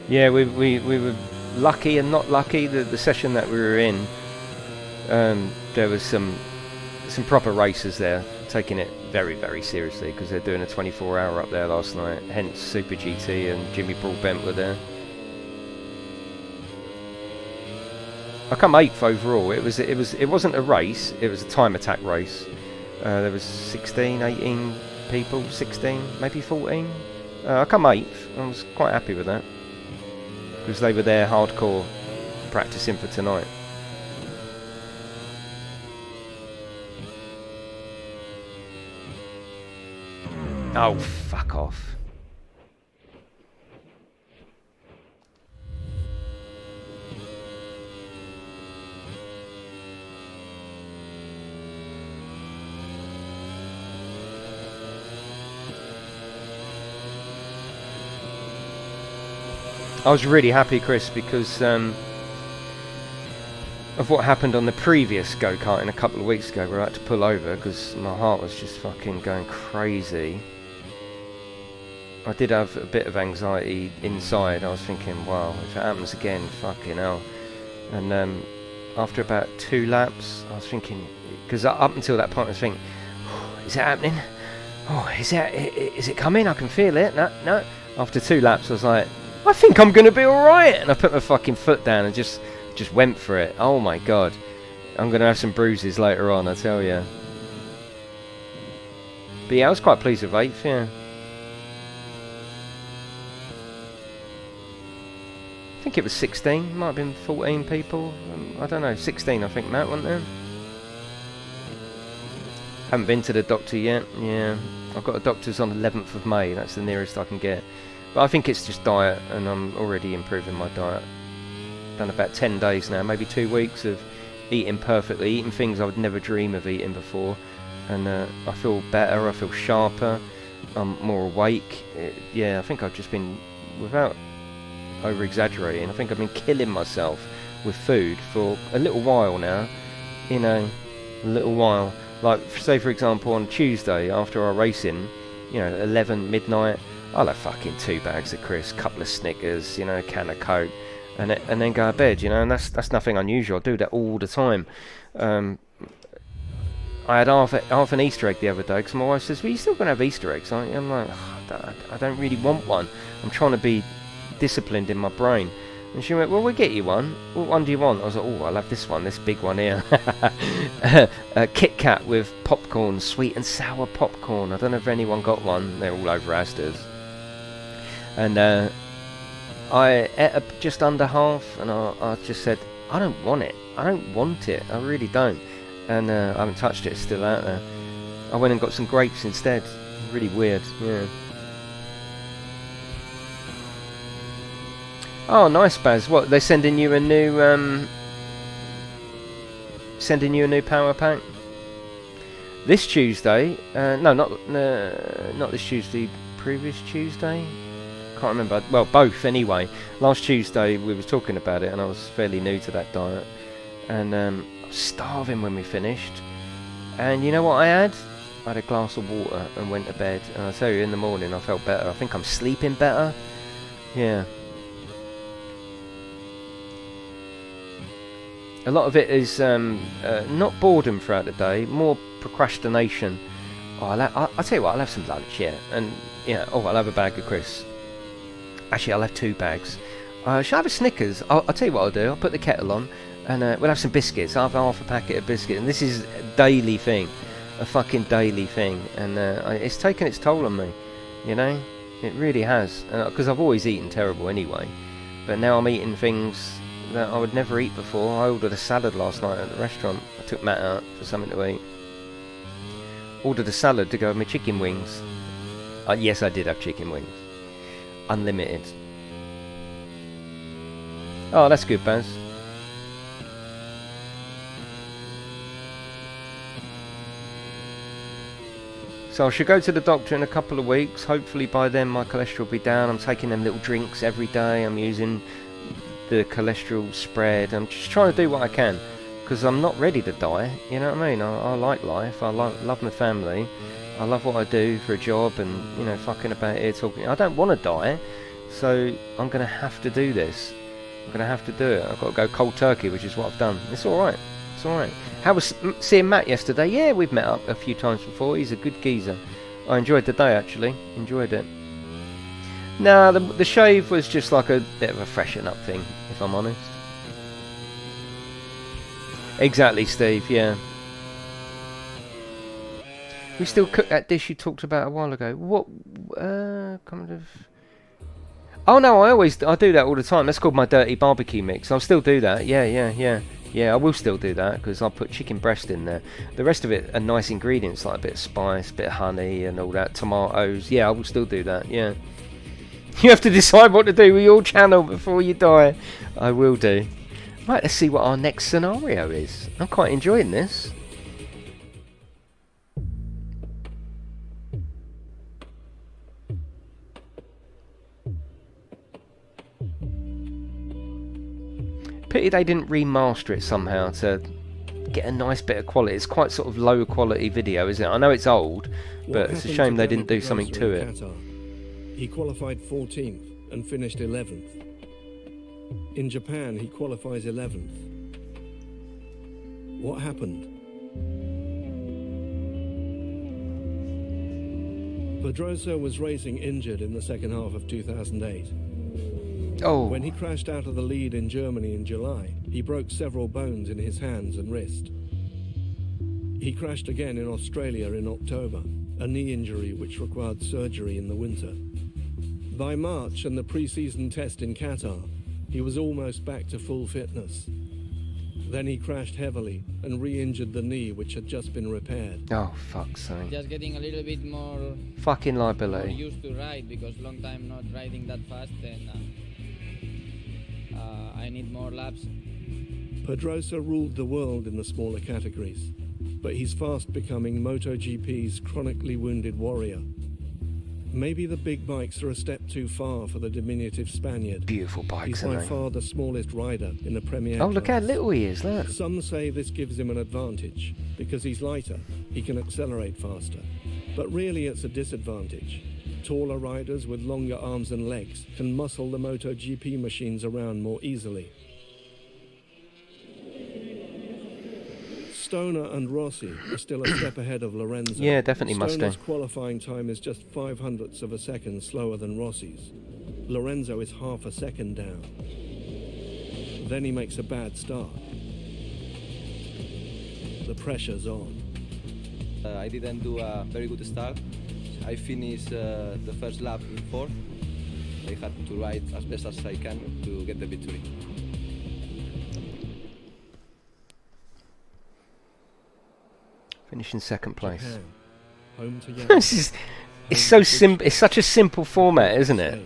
Yeah, we were lucky and not lucky. The session that we were in, there was some proper racers there, taking it very, very seriously, because they're doing a 24-hour up there last night. Hence Super GT and Jimmy Broadbent were there. I come 8th overall. It wasn't a race. It was a time attack race. There was 16, 18 people, 16, maybe 14. I come 8th. I was quite happy with that, because they were there hardcore practicing for tonight. Oh, fuck off. I was really happy, Chris, because of what happened on the previous go-karting a couple of weeks ago, where I had to pull over because my heart was just fucking going crazy. I did have a bit of anxiety inside. I was thinking, wow, if it happens again, fucking hell. And after about 2 laps, I was thinking, because up until that point I was thinking, is it happening? Oh, is it coming? I can feel it. No. After 2 laps I was like, I think I'm going to be alright. And I put my fucking foot down and just went for it. Oh my god. I'm going to have some bruises later on, I tell you. But yeah, I was quite pleased with 8th, yeah. I think it was 16, might have been 14 people, I don't know, 16 I think, Matt, wasn't there? Haven't been to the doctor yet, yeah. I've got a doctor's on 11th of May, that's the nearest I can get. But I think it's just diet, and I'm already improving my diet. Done about 10 days now, maybe 2 weeks of eating perfectly, eating things I would never dream of eating before. And I feel better, I feel sharper, I'm more awake. Yeah, I think I've just been, without over exaggerating, I think I've been killing myself with food for a little while now, you know, a little while. Like, say for example on Tuesday after our racing, you know, 11 midnight, I'll have fucking 2 bags of crisps, couple of Snickers, you know, a can of Coke, and then go to bed, you know, and that's nothing unusual. I do that all the time. I had half an Easter egg the other day because my wife says, well, you're still going to have Easter eggs, aren't you? I'm like, oh, I don't really want one. I'm trying to be disciplined in my brain. And she went, well, we'll get you one. What one do you want? I was like, oh, I'll have this one, this big one here. A Kit Kat with popcorn, sweet and sour popcorn. I don't know if anyone got one. They're all over Asda's. And I ate just under half, and I just said, I don't want it. I don't want it. I really don't. And I haven't touched it. It's still out there. I went and got some grapes instead. Really weird. Yeah. Oh, nice, Baz. What, they're sending you a new power pack this Tuesday? No, not this Tuesday. Previous Tuesday? Can't remember. Well, both anyway. Last Tuesday we was talking about it, and I was fairly new to that diet, and I was starving when we finished. And you know what I had? I had a glass of water and went to bed. And I tell you, in the morning I felt better. I think I'm sleeping better. Yeah. A lot of it is not boredom throughout the day, more procrastination. Oh, I'll tell you what, I'll have some lunch, yeah, and yeah. Oh, I'll have a bag of crisps. Actually, I'll have 2 bags. Shall I have a Snickers? I'll tell you what I'll do. I'll put the kettle on, and we'll have some biscuits. I'll have half a packet of biscuits, and this is a daily thing, a fucking daily thing, and it's taken its toll on me. You know, it really has, because I've always eaten terrible anyway, but now I'm eating things that I would never eat before. I ordered a salad last night at the restaurant. I took Matt out for something to eat. Ordered a salad to go with my chicken wings. Yes, I did have chicken wings. Unlimited. Oh, that's good, Baz. So I should go to the doctor in a couple of weeks. Hopefully by then my cholesterol will be down. I'm taking them little drinks every day. I'm using the cholesterol spread. I'm just trying to do what I can, because I'm not ready to die, you know what I mean? I like life, I love my family, I love what I do for a job, and, you know, fucking about here talking. I don't want to die, so I'm going to have to do this. I'm going to have to do it. I've got to go cold turkey, which is what I've done. It's alright, it's alright. How was seeing Matt yesterday? Yeah, we've met up a few times before. He's a good geezer. I enjoyed the day, actually, enjoyed it. Nah, the shave was just like a bit of a freshen up thing, if I'm honest. Exactly, Steve, yeah. We still cook that dish you talked about a while ago. What, kind of... Oh no, I do that all the time. That's called my dirty barbecue mix. I'll still do that, yeah. Yeah, I will still do that, because I'll put chicken breast in there. The rest of it are nice ingredients, like a bit of spice, a bit of honey and all that, tomatoes. Yeah, I will still do that, yeah. You have to decide what to do with your channel before you die. I will do. Right, let's see what our next scenario is. I'm quite enjoying this. Pity they didn't remaster it somehow to get a nice bit of quality. It's quite sort of low quality video, isn't it? I know it's old, but it's a shame they didn't do something to it. He qualified 14th and finished 11th. In Japan, he qualifies 11th. What happened? Pedrosa was racing injured in the second half of 2008. Oh, When he crashed out of the lead in Germany in July, he broke several bones in his hands and wrist. He crashed again in Australia in October, a knee injury which required surgery in the winter. By March and the pre-season test in Qatar, he was almost back to full fitness. Then he crashed heavily and re-injured the knee which had just been repaired. oh, fuck's sake. Just getting a little bit more Fucking liability. used to ride, because long time not riding that fast, and I need more laps. Pedrosa ruled the world in the smaller categories, but he's fast becoming MotoGP's chronically wounded warrior. Maybe the big bikes are a step too far for the diminutive Spaniard. Beautiful bikes, He's by aren't they? far the smallest rider in the Premier Oh, look how class. little he is, look. Some say this gives him an advantage. Because he's lighter, he can accelerate faster. But really it's a disadvantage. Taller riders with longer arms and legs can muscle the MotoGP machines around more easily. Stoner and Rossi are still a step ahead of Lorenzo. Yeah, definitely Stoner's Mustang. qualifying time is just 0.05 of a second slower than Rossi's. Lorenzo is half a second down. Then he makes a bad start. The pressure's on. I didn't do a very good start. I finished the first lap in fourth. I had to ride as best as I can to get the victory. Finish in second place. Japan, home to This is, it's so simple. It's such a simple format, isn't it?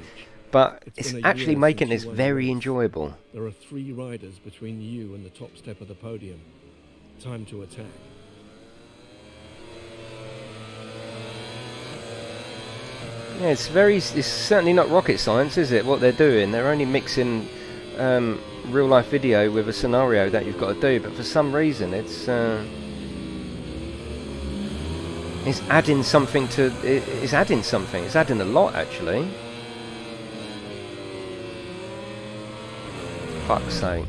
But it's actually making this very enjoyable. There are 3 riders between you and the top step of the podium. Time to attack. Yeah, it's certainly not rocket science, is it? What they're doing, they're only mixing real life video with a scenario that you've got to do. But for some reason, it's adding something to. It's adding something. It's adding a lot, actually. Fuck's sake.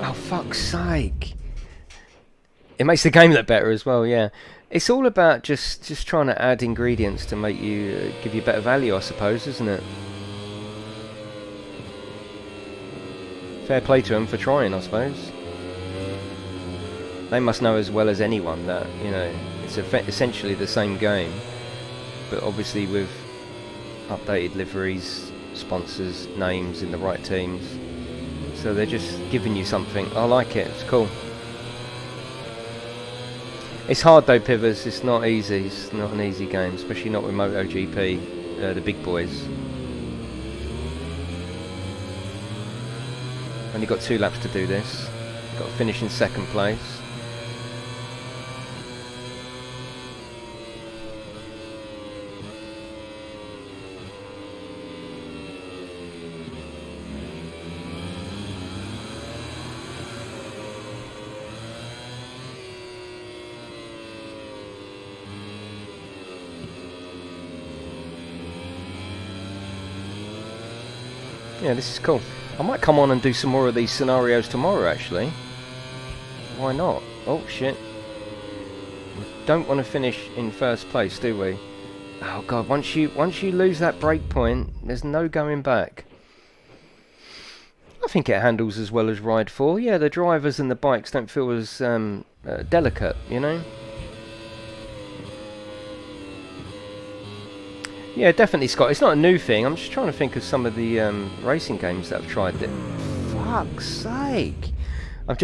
Oh, fuck's sake. It makes the game look better as well, yeah. It's all about just trying to add ingredients to make you, give you better value, I suppose, isn't it? Fair play to them for trying, I suppose. They must know as well as anyone that, you know, it's essentially the same game, but obviously with updated liveries, sponsors, names in the right teams. So they're just giving you something. I like it, it's cool. It's hard though, Pivers, it's not easy. It's not an easy game, especially not with MotoGP, the big boys. Only got 2 laps to do this. Got to finish in second place. Yeah, this is cool. I might come on and do some more of these scenarios tomorrow, actually. Why not? Oh, shit. We don't want to finish in first place, do we? Oh, God, once you lose that break point, there's no going back. I think it handles as well as Ride 4. Yeah, the drivers and the bikes don't feel as delicate, you know? Yeah, definitely, Scott. It's not a new thing. I'm just trying to think of some of the racing games that have tried it. Fuck's sake. I'm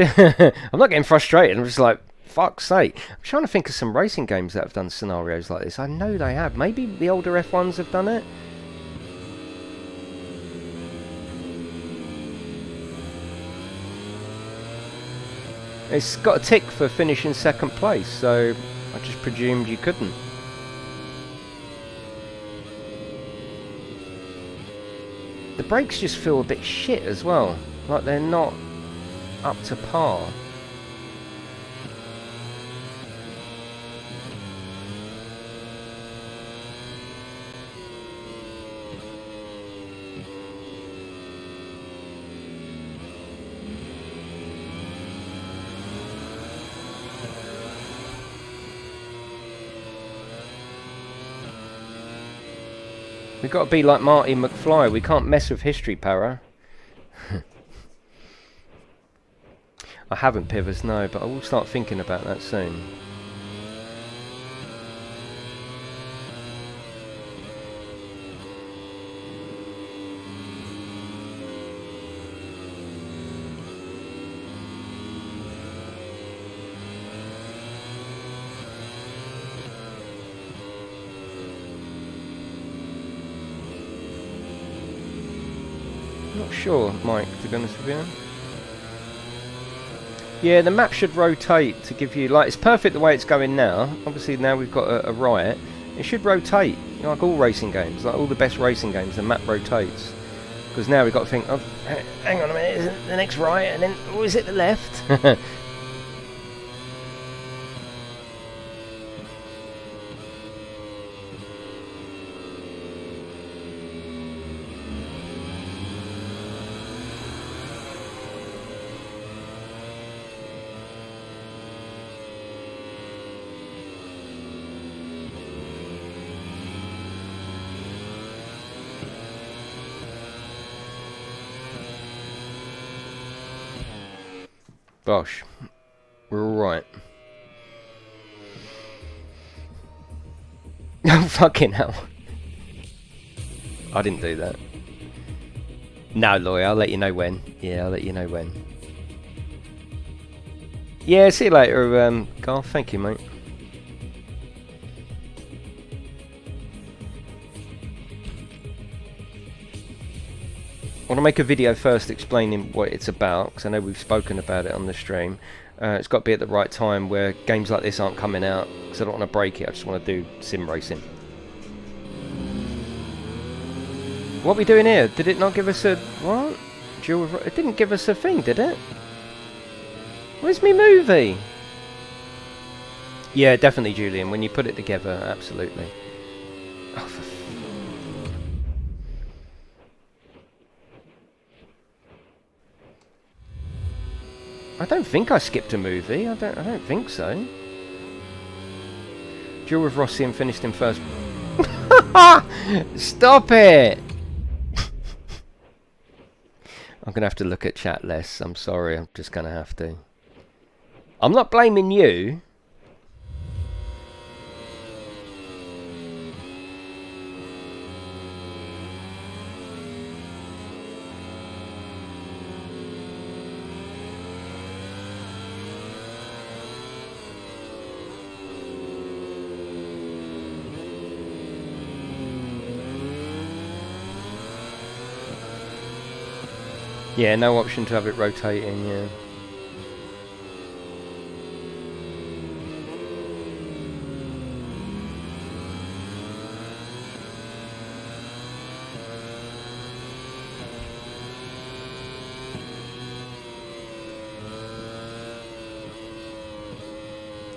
not getting frustrated. I'm just like, fuck's sake. I'm trying to think of some racing games that have done scenarios like this. I know they have. Maybe the older F1s have done it. It's got a tick for finishing second place, so I just presumed you couldn't. The brakes just feel a bit shit as well, like they're not up to par. We've got to be like Marty McFly. We can't mess with history, Para. I haven't, Pivers, no, but I will start thinking about that soon. Not sure, Mike, to be honest with you. Yeah, the map should rotate to give you, like, it's perfect the way it's going now. Obviously now we've got a riot. It should rotate, you know, like all racing games, like all the best racing games, the map rotates. Because now we've got to think, oh, hang on a minute, isn't the next riot, and then, oh, is it the left? Bosh. We're alright. Oh, fucking hell. I didn't do that. No, Lloyd, I'll let you know when. Yeah, I'll let you know when. Yeah, see you later, Garth. Thank you, mate. I want to make a video first explaining what it's about, because I know we've spoken about it on the stream. It's got to be at the right time where games like this aren't coming out, because I don't want to break it, I just want to do sim racing. What are we doing here? Did it not give us a... what? It didn't give us a thing, did it? Where's me movie? Yeah, definitely, Julian. When you put it together, absolutely. Oh, for I don't think I skipped a movie. I don't think so. Duel with Rossi and finished in first. Stop it! I'm gonna have to look at chat less. I'm sorry. I'm just gonna have to. I'm not blaming you. Yeah, no option to have it rotating, yeah.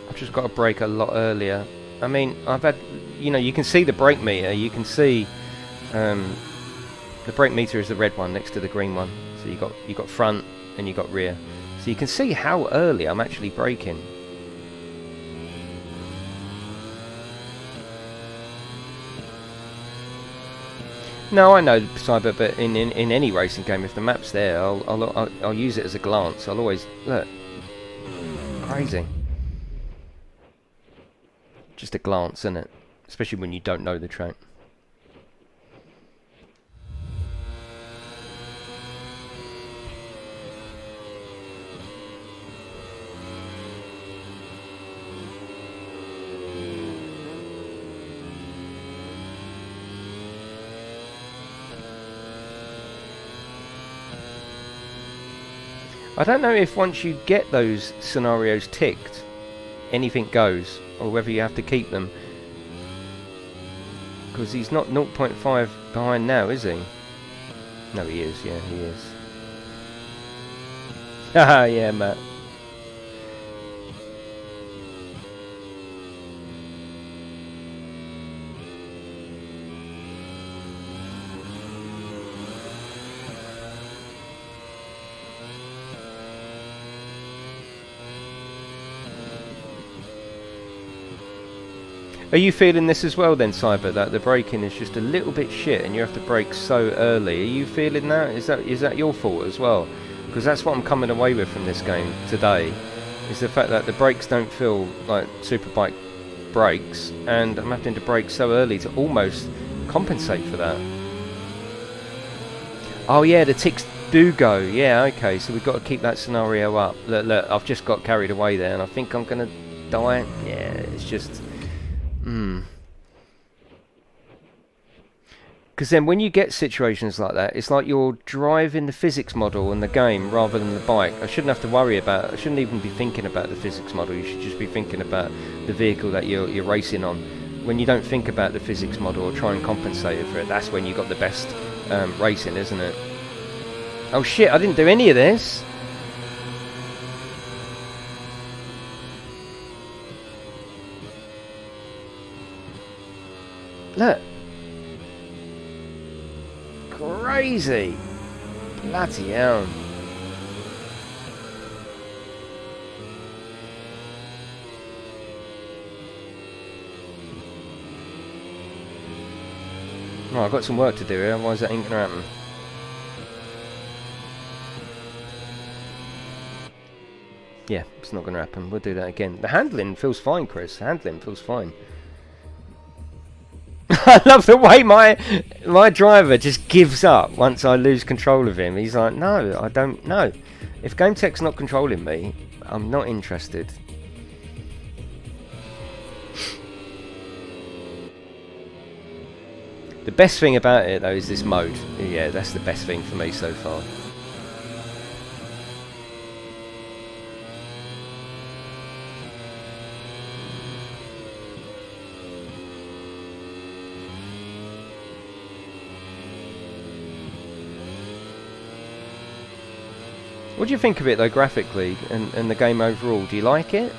I've just got to brake a lot earlier. I mean, I've had, you know, you can see the brake meter, you can see the brake meter is the red one next to the green one. So you got front and you got rear. So you can see how early I'm actually braking. No, I know, Cyber, but in any racing game, if the map's there, I'll use it as a glance. I'll always look. Crazy. Just a glance, isn't it? Especially when you don't know the track. I don't know if once you get those scenarios ticked, anything goes, or whether you have to keep them. Because he's not 0.5 behind now, is he? No, he is. Yeah, he is. Haha, yeah, Matt. Are you feeling this as well then, Cyber, that the braking is just a little bit shit and you have to brake so early? Are you feeling that? Is that your fault as well? Because that's what I'm coming away with from this game today, is the fact that the brakes don't feel like Superbike brakes, and I'm having to brake so early to almost compensate for that. Oh yeah, the ticks do go. Yeah, okay, so we've got to keep that scenario up. Look, I've just got carried away there and I think I'm going to die. Yeah, it's just... Because then when you get situations like that, it's like you're driving the physics model in the game rather than the bike. I shouldn't have to worry about, I shouldn't even be thinking about the physics model. You should just be thinking about the vehicle that you're racing on. When you don't think about the physics model or try and compensate for it, that's when you got the best racing, isn't it? Oh shit, I didn't do any of this. Look. Crazy. Bloody hell. Right, I've got some work to do here, otherwise that ain't gonna happen. Yeah, it's not gonna happen. We'll do that again. The handling feels fine, Chris. The handling feels fine. I love the way my driver just gives up once I lose control of him. He's like, no, I don't know. If GameTech's not controlling me, I'm not interested. The best thing about it though is this mode. Yeah, that's the best thing for me so far. What do you think of it though, graphically, and the game overall? Do you like it?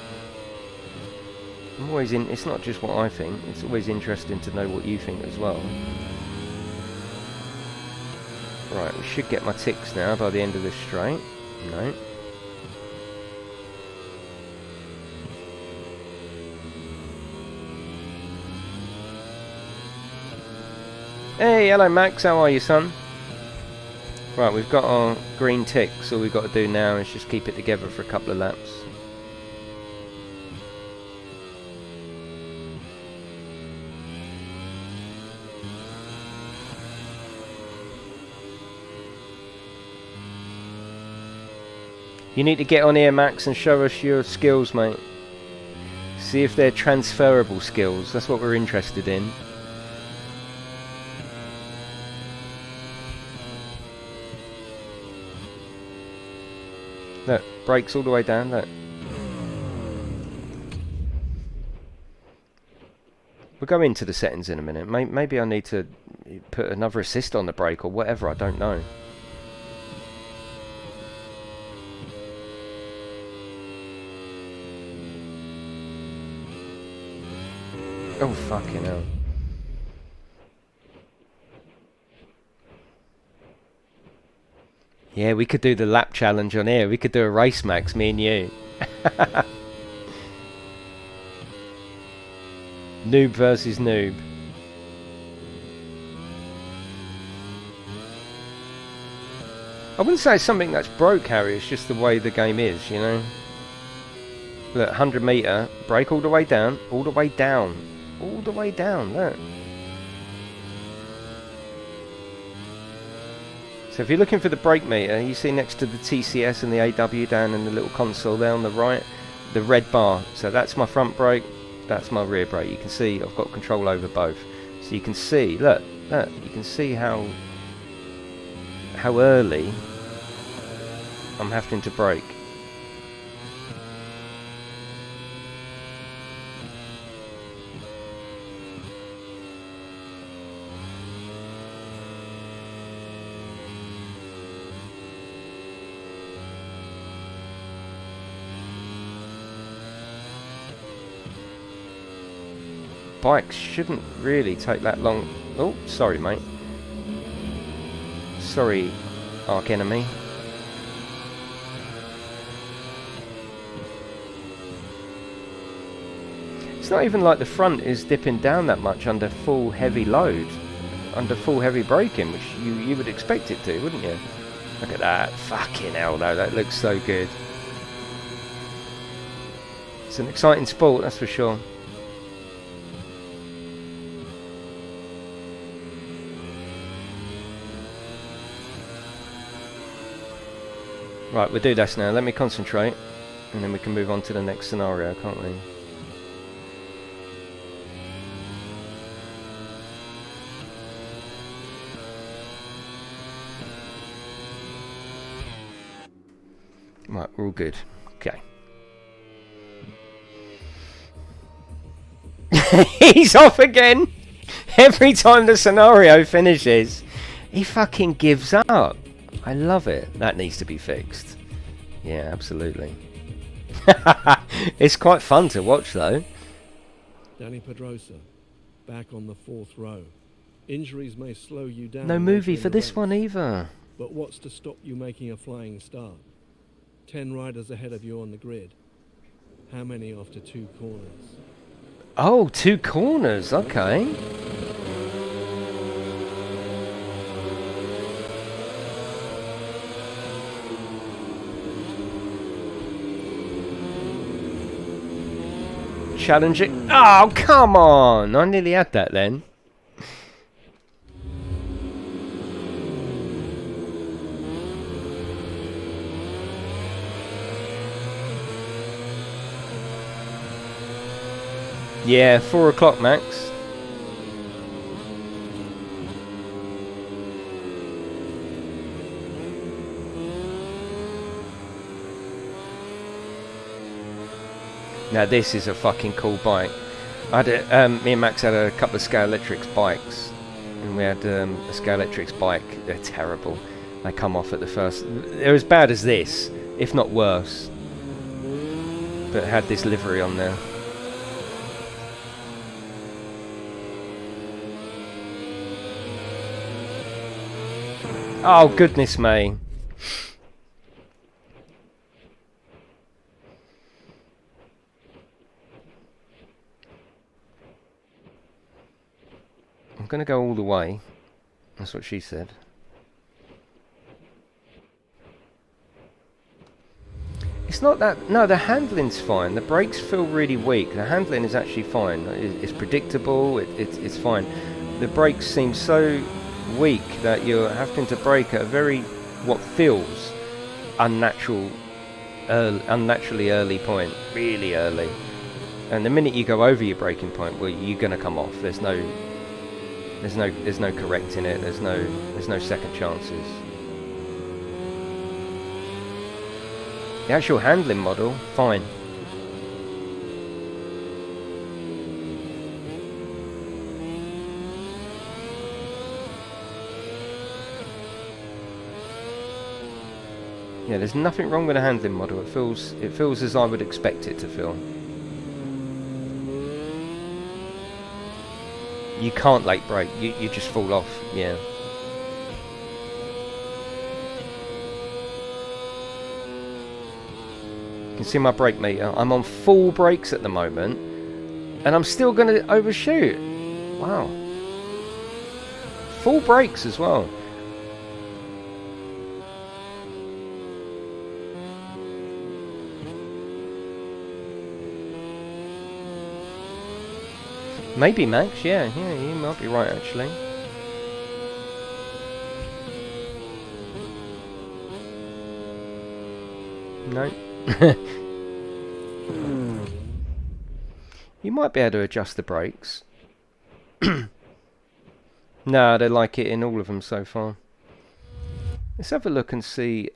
I'm always in. It's not just what I think. It's always interesting to know what you think as well. Right, we should get my ticks now by the end of this straight. No. Hey, hello Max. How are you, son? Right, we've got our green tick, so all we've got to do now is just keep it together for a couple of laps. You need to get on here, Max, and show us your skills, mate. See if they're transferable skills. That's what we're interested in. Look, brakes all the way down, look. We'll go into the settings in a minute. Maybe I need to put another assist on the brake or whatever, I don't know. Oh, fucking hell. Yeah, we could do the lap challenge on here. We could do a race, Max, me and you. Noob versus noob. I wouldn't say it's something that's broke, Harry. It's just the way the game is, you know. Look, 100 metre. Brake all the way down. All the way down. All the way down, look. So if you're looking for the brake meter, you see next to the TCS and the AW down in the little console there on the right, the red bar. So that's my front brake, that's my rear brake. You can see I've got control over both. So you can see, look, you can see how early I'm having to brake. Bikes shouldn't really take that long. Oh, sorry, mate. Sorry, arch enemy. It's not even like the front is dipping down that much under full heavy load, under full heavy braking, which you would expect it to, wouldn't you? Look at that. Fucking hell, though. That looks so good. It's an exciting sport, that's for sure. Right, we'll do this now. Let me concentrate, and then we can move on to the next scenario, can't we? Right, we're all good. Okay. He's off again! Every time the scenario finishes, he fucking gives up. I love it. That needs to be fixed. Yeah, absolutely. It's quite fun to watch, though. Danny Pedrosa, back on the 4th row. Injuries may slow you down. No movie for this one either. But what's to stop you making a flying start? 10 riders ahead of you on the grid. How many after 2 corners? Oh, 2 corners. Okay. Challenging. Oh, come on! I nearly had that then. Yeah, 4 o'clock max. Now this is a fucking cool bike. I had me and Max had a couple of Scalextrics bikes, and we had a Scalextrics bike. They're terrible. They come off at the first. They're as bad as this, if not worse. But it had this livery on there. Oh goodness me. I'm going to go all the way. That's what she said. It's not that... No, the handling's fine. The brakes feel really weak. The handling is actually fine. It's predictable. It's fine. The brakes seem so weak that you're having to brake at a very... what feels unnaturally early point. Really early. And the minute you go over your braking point, well, you're going to come off. There's no correcting it. There's no second chances. The actual handling model, fine. Yeah, there's nothing wrong with the handling model. It feels as I would expect it to feel. You can't late brake, you just fall off, yeah. You can see my brake meter. I'm on full brakes at the moment, and I'm still going to overshoot. Wow. Full brakes as well. Maybe Max, yeah, you might be right actually. No. You might be able to adjust the brakes. No, they like it in all of them so far. Let's have a look and see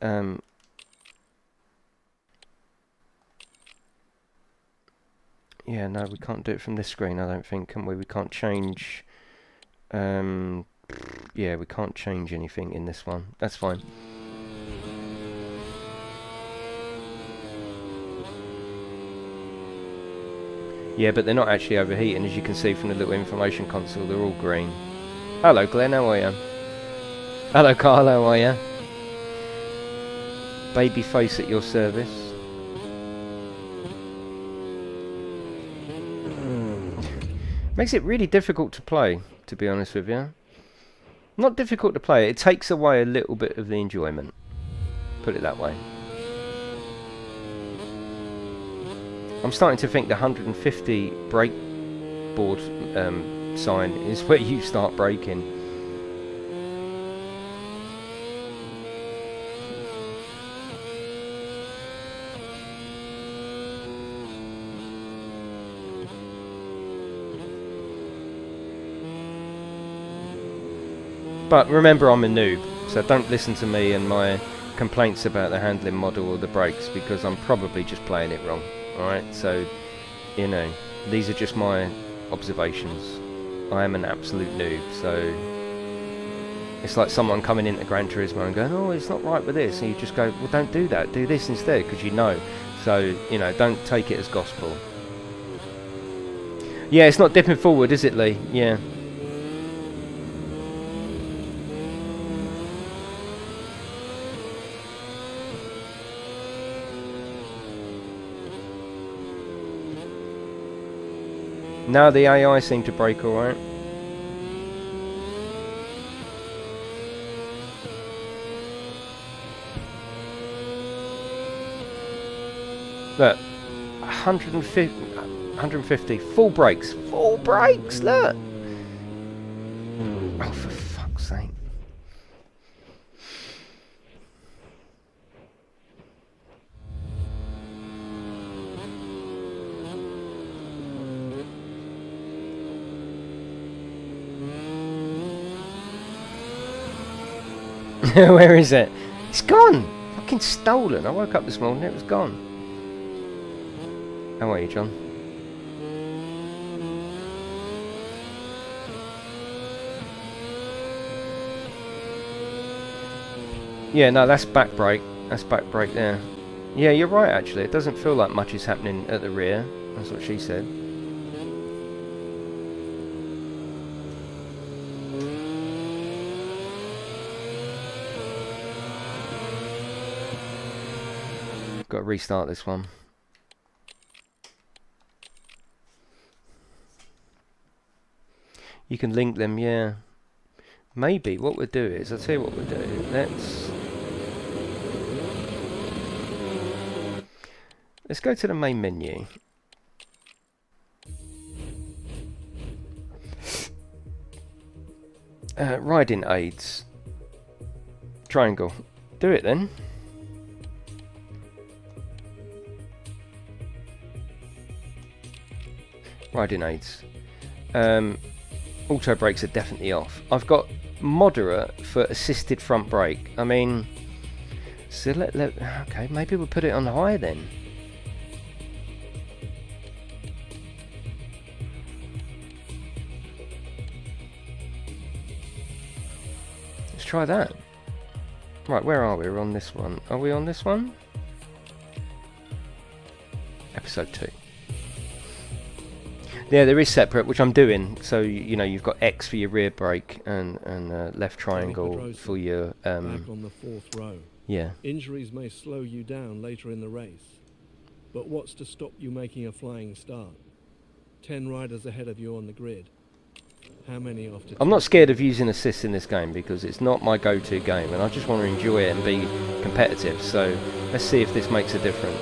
Yeah, no, we can't do it from this screen, I don't think, can we? We can't change... yeah, we can't change anything in this one. That's fine. Yeah, but they're not actually overheating, as you can see from the little information console. They're all green. Hello, Glenn, how are you? Hello, Carl, how are you? Baby face at your service. Makes it really difficult to play, to be honest with you. Not difficult to play, it takes away a little bit of the enjoyment. Put it that way. I'm starting to think the 150 brake board sign is where you start braking. But remember, I'm a noob, so don't listen to me and my complaints about the handling model or the brakes, because I'm probably just playing it wrong. Alright, so, you know, these are just my observations. I am an absolute noob, so it's like someone coming into Gran Turismo and going, oh, it's not right with this, and you just go, well, don't do that, do this instead, because you know. So, you know, don't take it as gospel. Yeah, it's not dipping forward, is it, Lee? Yeah. Now the AI seem to brake alright. Look, 150 full brakes, look. Oh, for fuck's sake. Where is it? It's gone! Fucking stolen. I woke up this morning, it was gone. How are you, John? Yeah, no, that's back brake. That's back brake there. Yeah, you're right, actually. It doesn't feel like much is happening at the rear. That's what she said. Got to restart this one. You can link them, yeah. Maybe what we'll do is, I'll tell you what we'll do. Let's go to the main menu. Riding aids. Triangle. Do it then. Riding aids. Auto brakes are definitely off. I've got moderate for assisted front brake. I mean, so okay, maybe we'll put it on high then. Let's try that. Right, where are we? We're on this one. Are we on this one? Episode 2. Yeah, there is separate, which I'm doing. So you know, you've got X for your rear brake and left triangle for your back on the fourth row. Yeah. Injuries may slow you down later in the race, but what's to stop you making a flying start? 10 riders ahead of you on the grid. How many after? I'm not scared of using assists in this game because it's not my go-to game, and I just want to enjoy it and be competitive. So let's see if this makes a difference.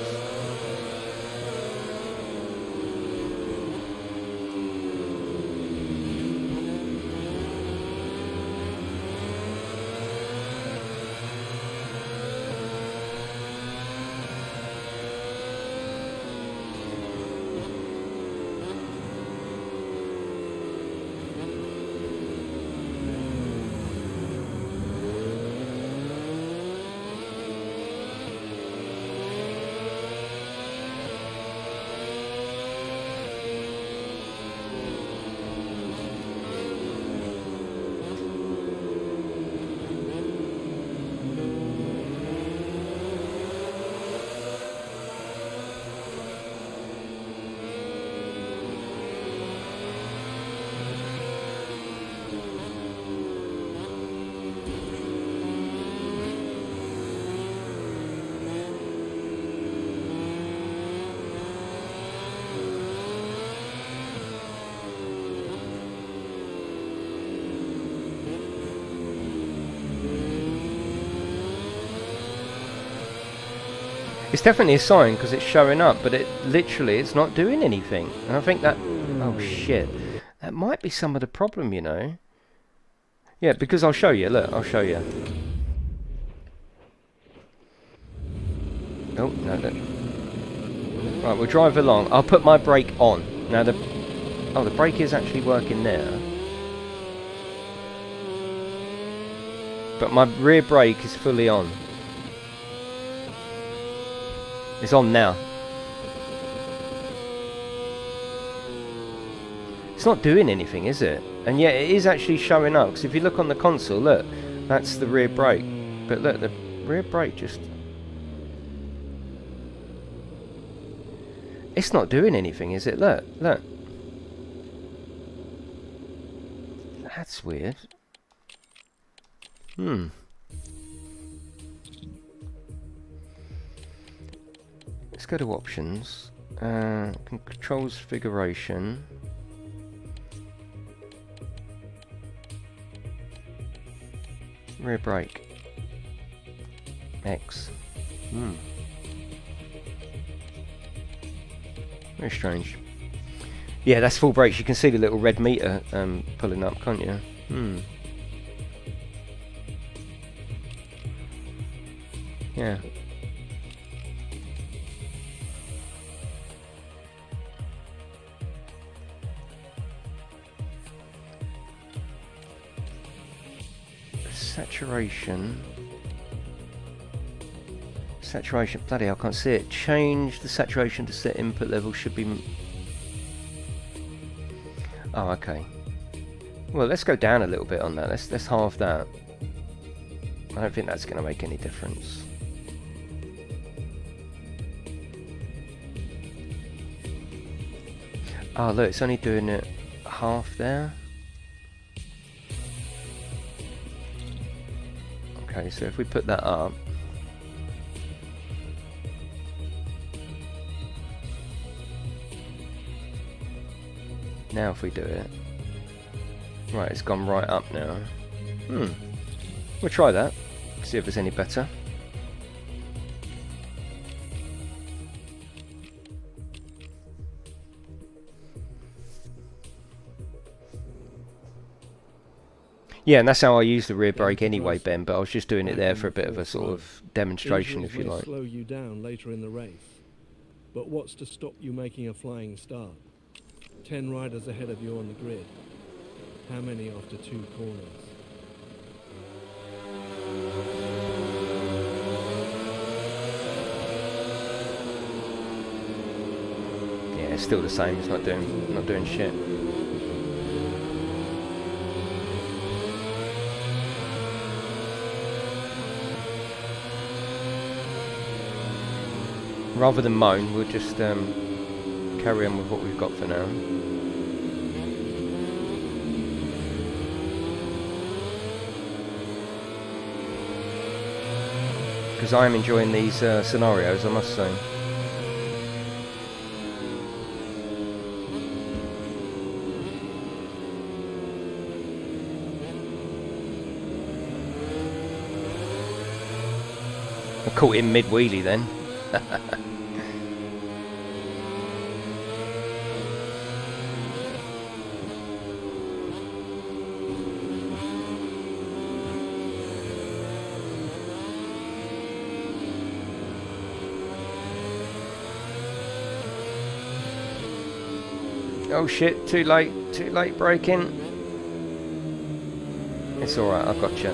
It's definitely a sign because it's showing up, but it literally it's not doing anything. And I think that, oh shit, that might be some of the problem, you know. Yeah, because I'll show you. Look, I'll show you. Oh no, look. Right, we'll drive along. I'll put my brake on. Now the brake is actually working there. But my rear brake is fully on. It's on now. It's not doing anything, is it? And yet it is actually showing up. Because if you look on the console, look, that's the rear brake. But look, the rear brake just... It's not doing anything, is it? Look, look. That's weird. Let's go to options. Controls configuration. Rear brake. X. Very strange. Yeah, that's full brakes. You can see the little red meter pulling up, can't you? Yeah. Saturation. Saturation. Bloody hell, I can't see it. Change the saturation to set input level should be... Oh, okay. Well, let's go down a little bit on that. Let's halve that. I don't think that's going to make any difference. Oh, look, it's only doing it half there. Okay, so if we put that up, now if we do it, right, it's gone right up now. We'll try that, see if it's any better. Yeah, and that's how I use the rear brake anyway, Ben, but I was just doing it there for a bit of a sort of demonstration, if you like. Slow you down later in the race. But what's to stop you making a flying start? 10 riders ahead of you on the grid. How many after 2 corners? Yeah, it's still the same. It's not doing shit. Rather than moan, we'll just carry on with what we've got for now. Because I am enjoying these scenarios, I must say. I caught him mid-wheelie then. Oh shit, too late braking. It's alright, I've got you.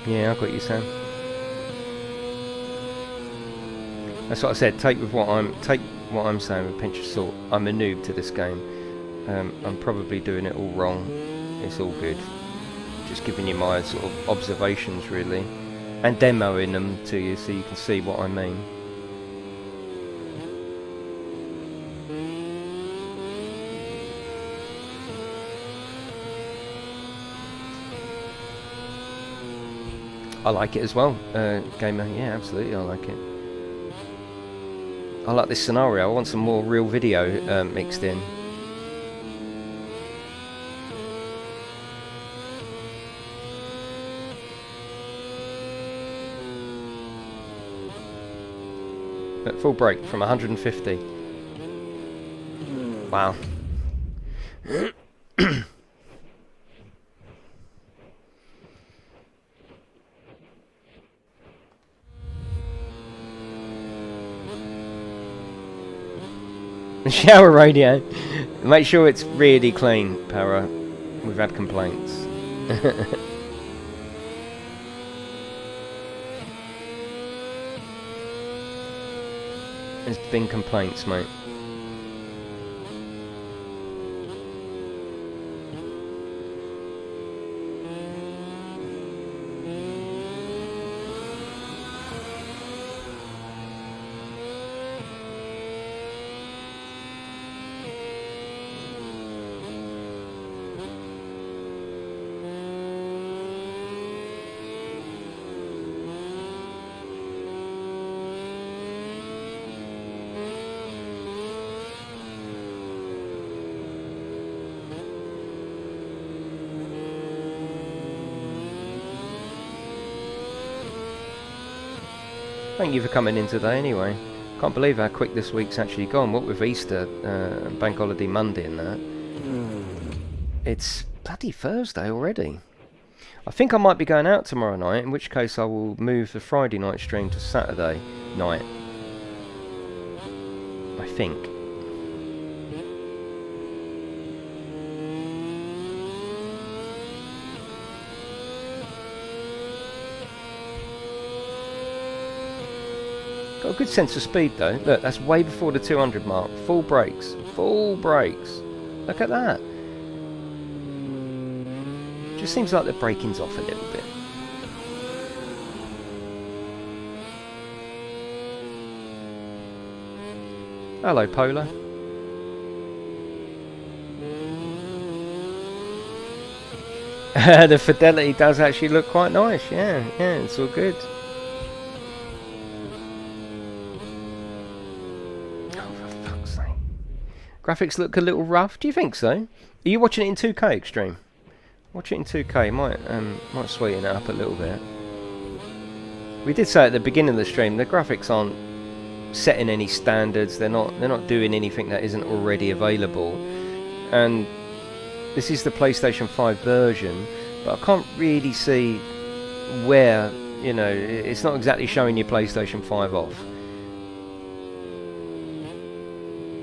Yeah, I've got you, Sam. That's what I said. Take what I'm saying with a pinch of salt. I'm a noob to this game. I'm probably doing it all wrong. It's all good. Just giving you my sort of observations, really, and demoing them to you so you can see what I mean. I like it as well, Gamer. Yeah, absolutely, I like it. I like this scenario. I want some more real video mixed in. At full brake from 150. Wow. The shower radio. Make sure it's really clean, Para. We've had complaints. There's been complaints, mate. Thank you for coming in today anyway. Can't believe how quick this week's actually gone. What with Easter, Bank Holiday Monday and that. It's bloody Thursday already. I think I might be going out tomorrow night, in which case I will move the Friday night stream to Saturday night. I think. Got a good sense of speed though. Look, that's way before the 200 mark. Full brakes. Full brakes. Look at that. Just seems like the braking's off a little bit. Hello, Polar. The fidelity does actually look quite nice. Yeah, it's all good. Graphics look a little rough. Do you think so? Are you watching it in 2K Extreme? Watch it in 2K. Might sweeten it up a little bit. We did say at the beginning of the stream the graphics aren't setting any standards. They're not doing anything that isn't already available. And this is the PlayStation 5 version, but I can't really see where, you know, it's not exactly showing your PlayStation 5 off.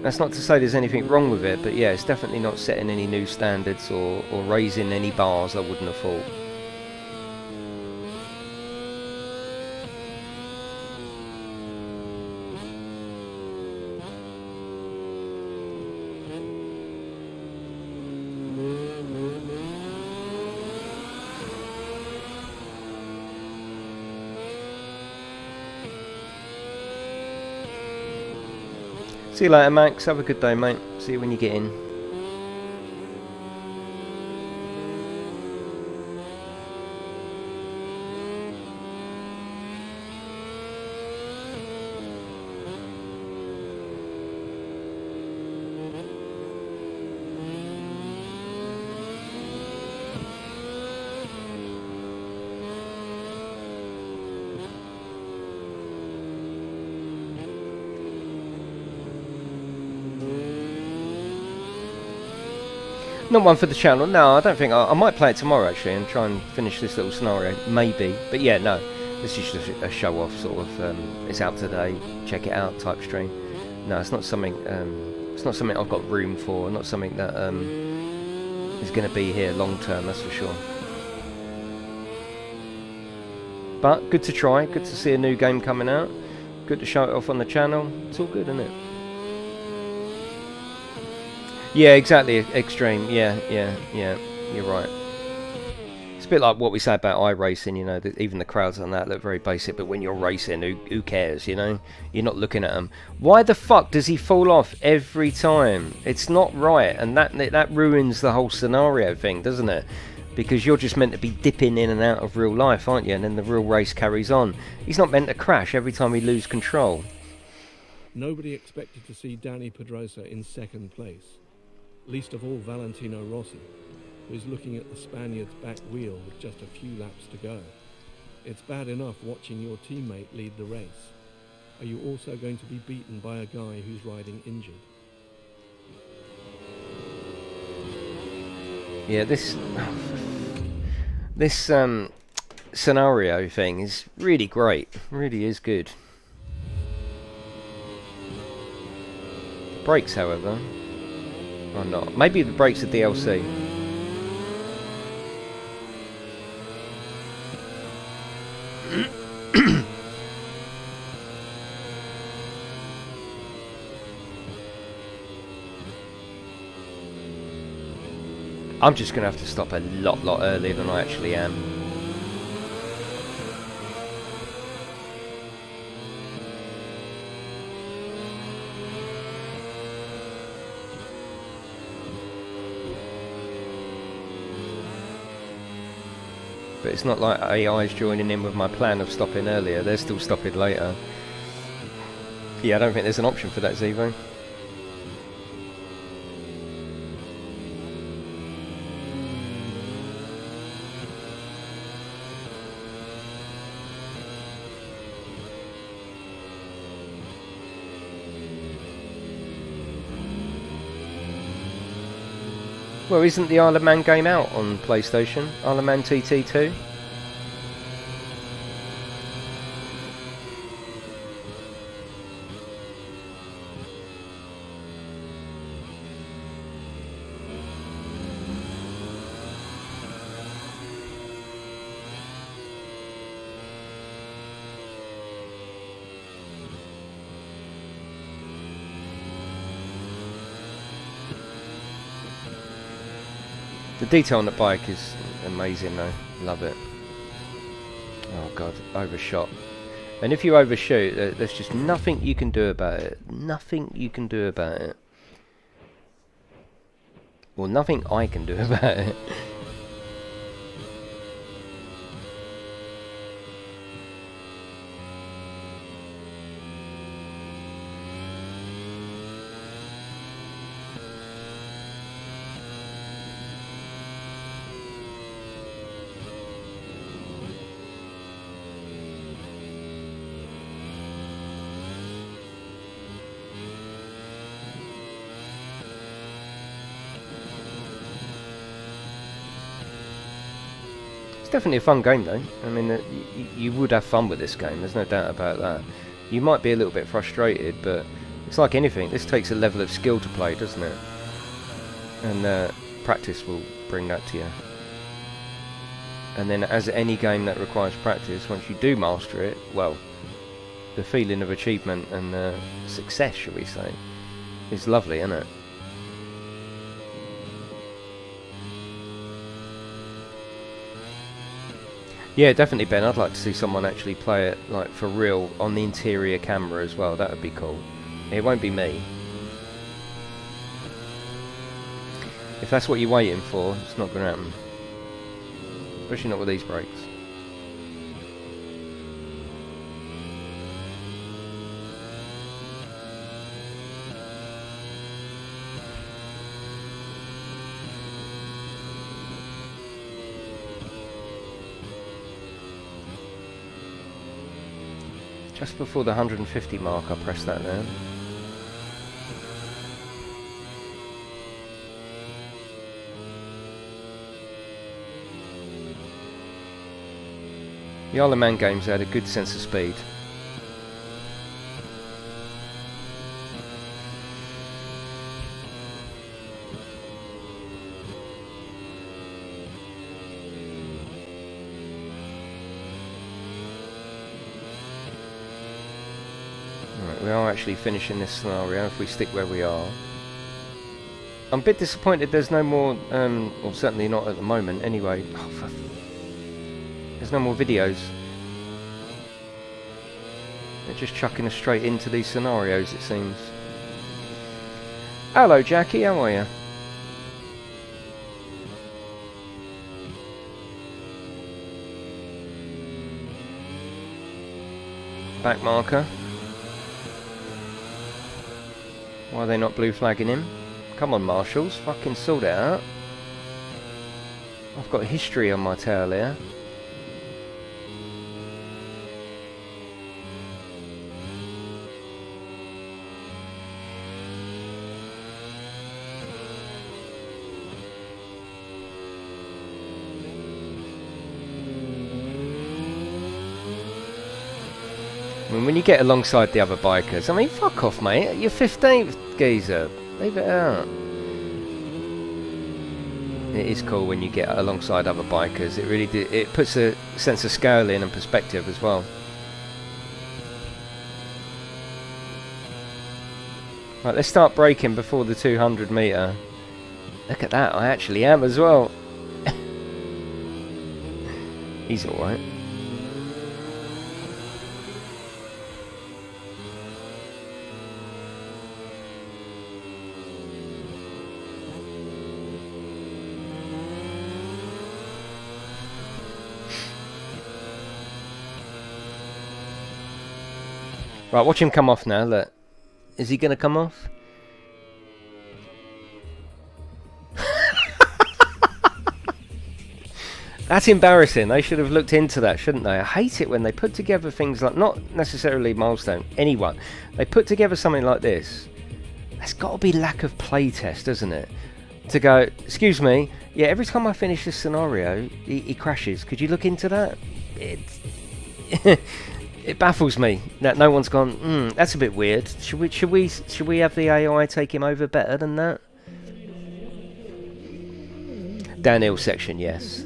That's not to say there's anything wrong with it, but yeah, it's definitely not setting any new standards or raising any bars I wouldn't have thought. See you later, Max. Have a good day, mate. See you when you get in. Not one for the channel. No, I don't think. I might play it tomorrow actually and try and finish this little scenario. Maybe. But yeah, no. This is just a show off sort of. It's out today. Check it out type stream. No, it's not something. It's not something I've got room for. Not something that is going to be here long term. That's for sure. But good to try. Good to see a new game coming out. Good to show it off on the channel. It's all good, isn't it? Yeah, exactly. Extreme. Yeah. You're right. It's a bit like what we say about iRacing, you know, that even the crowds on that look very basic, but when you're racing, who cares, you know? You're not looking at them. Why the fuck does he fall off every time? It's not right, and that ruins the whole scenario thing, doesn't it? Because you're just meant to be dipping in and out of real life, aren't you? And then the real race carries on. He's not meant to crash every time we lose control. Nobody expected to see Danny Pedrosa in second place, least of all Valentino Rossi, who's looking at the Spaniard's back wheel with just a few laps to go. It's bad enough watching your teammate lead the race. Are you also going to be beaten by a guy who's riding injured? Yeah, this scenario thing is really great. Really is good. Brakes, however, or not. Maybe the brakes are DLC. I'm just going to have to stop a lot earlier than I actually am. But it's not like AI is joining in with my plan of stopping earlier. They're still stopping later. Yeah, I don't think there's an option for that, Zevo. Well, isn't the Isle of Man game out on PlayStation? Isle of Man TT2? The detail on the bike is amazing though, love it. Oh god, overshot. And if you overshoot, there's just nothing you can do about it. Nothing you can do about it. Well, nothing I can do about it. Definitely a fun game though. I mean, you would have fun with this game, there's no doubt about that. You might be a little bit frustrated, but it's like anything, this takes a level of skill to play, doesn't it? And practice will bring that to you. And then as any game that requires practice, once you do master it, well, the feeling of achievement and success, shall we say, is lovely, isn't it? Yeah, definitely, Ben. I'd like to see someone actually play it, like, for real, on the interior camera as well. That would be cool. It won't be me. If that's what you're waiting for, it's not going to happen. Especially not with these brakes. Just before the 150 mark, I pressed that there. The Isle of Man games had a good sense of speed. We are actually finishing this scenario if we stick where we are. I'm a bit disappointed there's no more, or certainly not at the moment anyway. Oh, for There's no more videos. They're just chucking us straight into these scenarios, it seems. Hello, Jackie. How are you? Back marker. Why are they not blue flagging him? Come on, marshals, fucking sort it out. I've got history on my tail here. I mean, when you get alongside the other bikers, I mean, fuck off, mate. You're 15th, geezer. Leave it out. It is cool when you get alongside other bikers. It really it puts a sense of scale in and perspective as well. Right, let's start braking before the 200 metre. Look at that, I actually am as well. He's alright. Right, watch him come off now, look. Is he going to come off? That's embarrassing. They should have looked into that, shouldn't they? I hate it when they put together things like, not necessarily Milestone, anyone. They put together something like this. There's got to be lack of playtest, doesn't it? To go, excuse me, yeah, every time I finish this scenario, he crashes. Could you look into that? It baffles me that no one's gone, that's a bit weird. Should we have the AI take him over better than that? Downhill section, yes.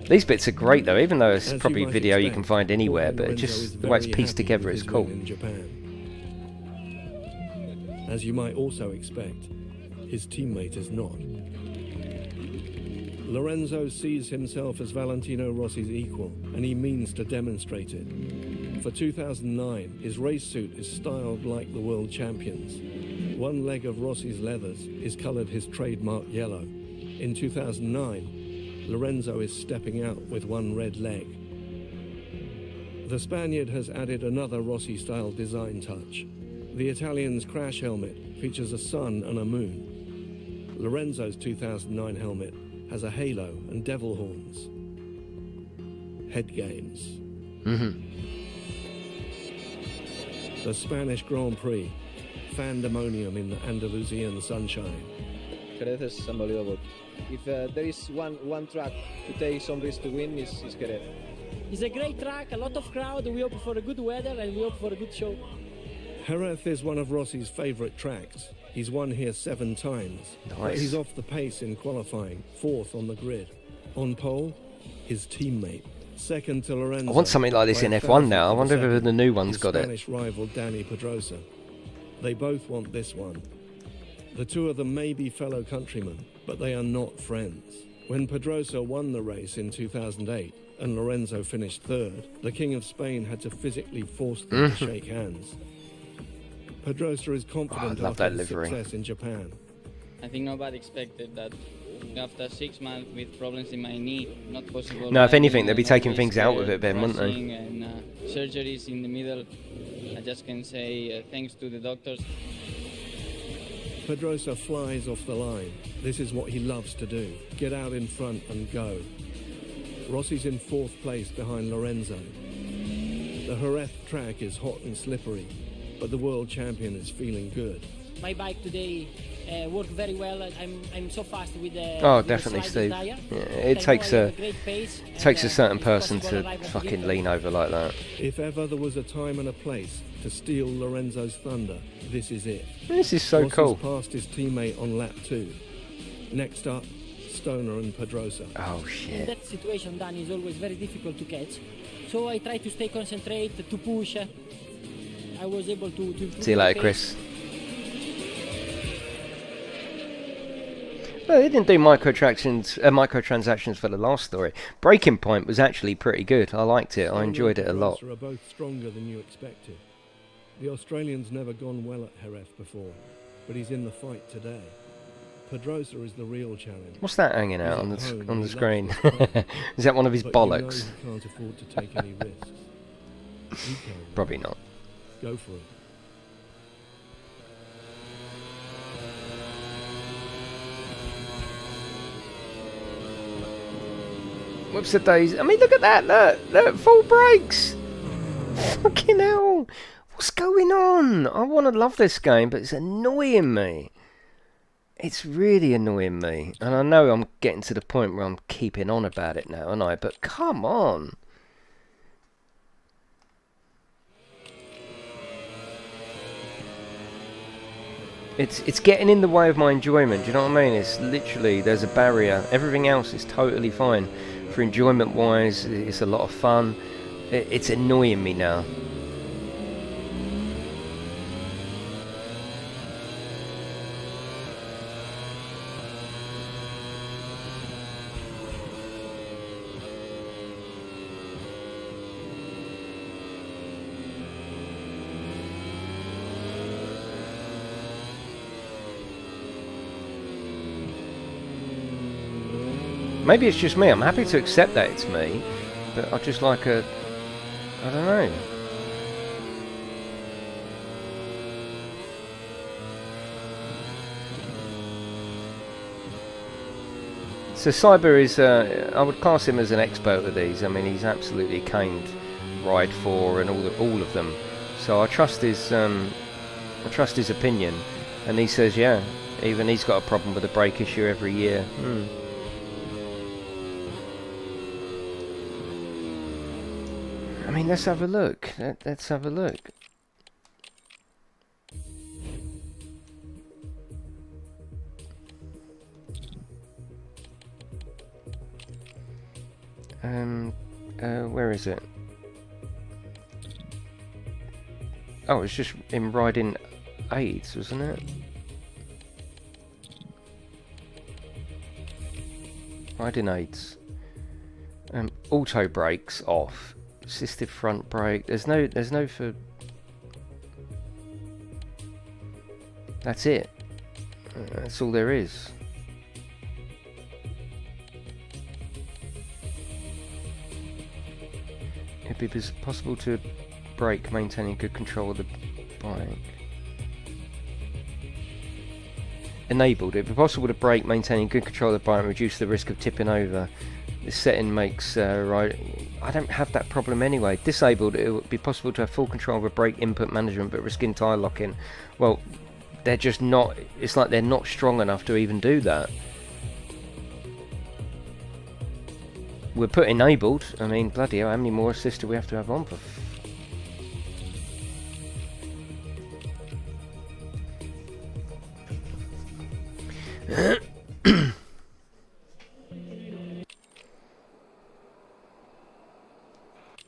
These bits are great though, even though it's probably video you can find anywhere, but it just the way it's pieced together is cool. As you might also expect, his teammate is not. Lorenzo sees himself as Valentino Rossi's equal, and he means to demonstrate it. For 2009, his race suit is styled like the world champions. One leg of Rossi's leathers is coloured his trademark yellow. In 2009, Lorenzo is stepping out with one red leg. The Spaniard has added another Rossi-style design touch. The Italian's crash helmet features a sun and a moon. Lorenzo's 2009 helmet has a halo and devil horns. Head games. The Spanish Grand Prix. Pandemonium in the Andalusian sunshine. Jerez is unbelievable. If there is one track to take some risk to win, is Jerez. It's a great track, a lot of crowd. We hope for a good weather and we hope for a good show. Jerez is one of Rossi's favourite tracks. He's won here 7 times. Nice. But he's off the pace in qualifying, 4th on the grid. On pole, his teammate, second to Lorenzo. I want something like this in F1 now. I wonder if the new one's got it. Spanish rival Danny Pedrosa. They both want this one. The two of them may be fellow countrymen, but they are not friends. When Pedrosa won the race in 2008 and Lorenzo finished 3rd, the King of Spain had to physically force them to shake hands. Pedrosa is confident after his success in Japan. I think nobody expected that after 6 months with problems in my knee, not possible. No, if anything, they'd be taking things out with it then, wouldn't they? And surgeries in the middle. I just can say thanks to the doctors. Pedrosa flies off the line. This is what he loves to do. Get out in front and go. Rossi's in 4th place behind Lorenzo. The Jerez track is hot and slippery, but the world champion is feeling good. My bike today worked very well. I'm so fast with the definitely, the Steve. tire. Yeah, it takes a certain person to fucking lean over like that. If ever there was a time and a place to steal Lorenzo's thunder, this is it. This is so Rossi's cool. passed his teammate on lap 2. Next up, Stoner and Pedrosa. Oh In shit. that situation, Dan, is always very difficult to catch. So I try to stay concentrated, to push. I was able to improve. See you my later, pace. Chris. No, they didn't do microtransactions for the last story. Breaking Point was actually pretty good. I liked it. I enjoyed it a lot. Are both stronger than you expected. The Australian's never gone well at Jerez before, but he's in the fight today. Pedrosa is the real challenge. What's that hanging out on the screen? Is that one of his bollocks? You know he can't afford to take any risks. You can. Probably not. Go for it. Whoops the days. I mean, look at that. Look, full brakes. Fucking hell. What's going on? I want to love this game, but it's annoying me. It's really annoying me. And I know I'm getting to the point where I'm keeping on about it now, aren't I? But come on. It's getting in the way of my enjoyment. Do you know what I mean? It's literally, there's a barrier. Everything else is totally fine. For enjoyment wise, it's a lot of fun. It's annoying me now. Maybe it's just me. I'm happy to accept that it's me, but I just like I don't know. So Cyber is, I would class him as an expert with these. I mean, he's absolutely caned Ride 4 and all of them. So I trust his opinion, and he says, yeah, even he's got a problem with a brake issue every year. I mean, let's have a look. Let's have a look. Where is it? Oh, it's just in riding aids, wasn't it? Riding aids. Auto brakes off. Assisted front brake. There's no for. That's it. That's all there is. It'd be possible to brake maintaining good control of the bike. Enabled. It'd be possible to brake maintaining good control of the bike and reduce the risk of tipping over. This setting makes right. I don't have that problem anyway. Disabled. It would be possible to have full control over brake input management, but risking tyre locking. Well, they're just not. It's like they're not strong enough to even do that. We're put enabled. I mean, bloody hell, how many more assists do we have to have on for?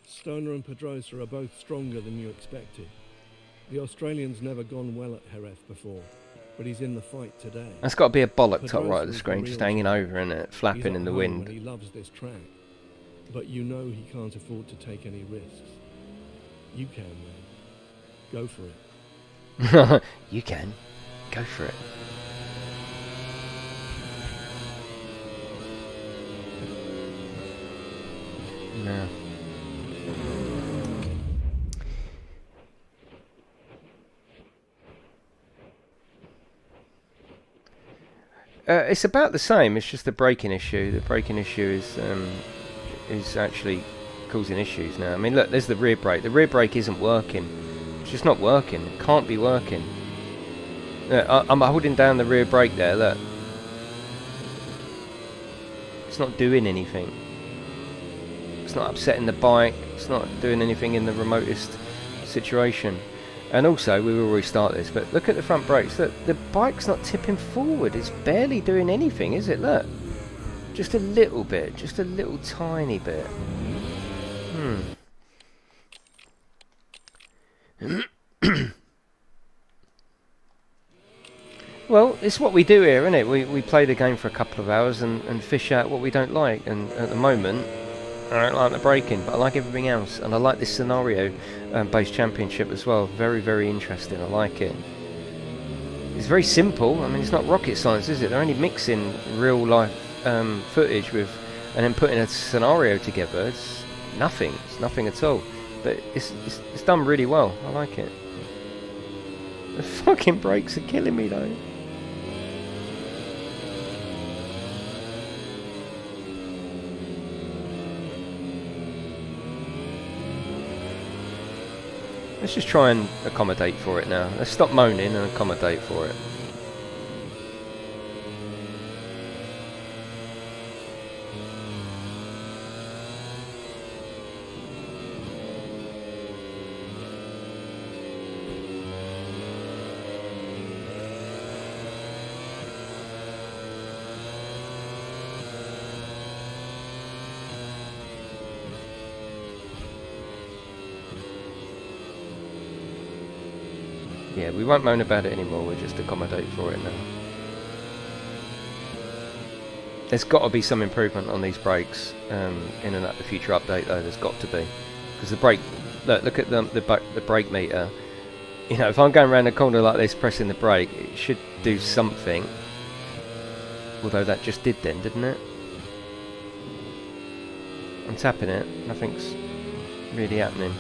Stoner and Pedrosa are both stronger than you expected. The Australian's never gone well at Jerez before, but he's in the fight today. That's got to be a bollock top Pedrosa right of the is screen, the just real hanging champion. over, isn't it? Flapping He's in the at home wind. and he loves this track, but you know he can't afford to take any risks. You can, man. Go for it. You can. Go for it. No. It's about the same. It's just the braking issue. The braking issue is actually causing issues now. I mean, look, there's the rear brake. The rear brake isn't working. It's just not working. It can't be working. I'm holding down the rear brake there. Look, it's not doing anything. It's not upsetting the bike. It's not doing anything in the remotest situation. And also, we will restart this, but look at the front brakes. Look, the bike's not tipping forward. It's barely doing anything, is it? Look. Just a little bit. Just a little tiny bit. Well, it's what we do here, isn't it? We play the game for a couple of hours and fish out what we don't like. And at the moment, I don't like the braking, but I like everything else. And I like this scenario-based championship as well. Very, very interesting. I like it. It's very simple. I mean, it's not rocket science, is it? They're only mixing real-life footage with, and then putting a scenario together. It's nothing. It's nothing at all. But it's done really well. I like it. The fucking brakes are killing me though. Let's just try and accommodate for it now. Let's stop moaning and accommodate for it. Yeah, we won't moan about it anymore, we'll just accommodate for it now. There's got to be some improvement on these brakes in the future update though, there's got to be. Because the brake, look at the brake meter. You know, if I'm going around the corner like this pressing the brake, it should do something. Although that just did then, didn't it? I'm tapping it, nothing's really happening.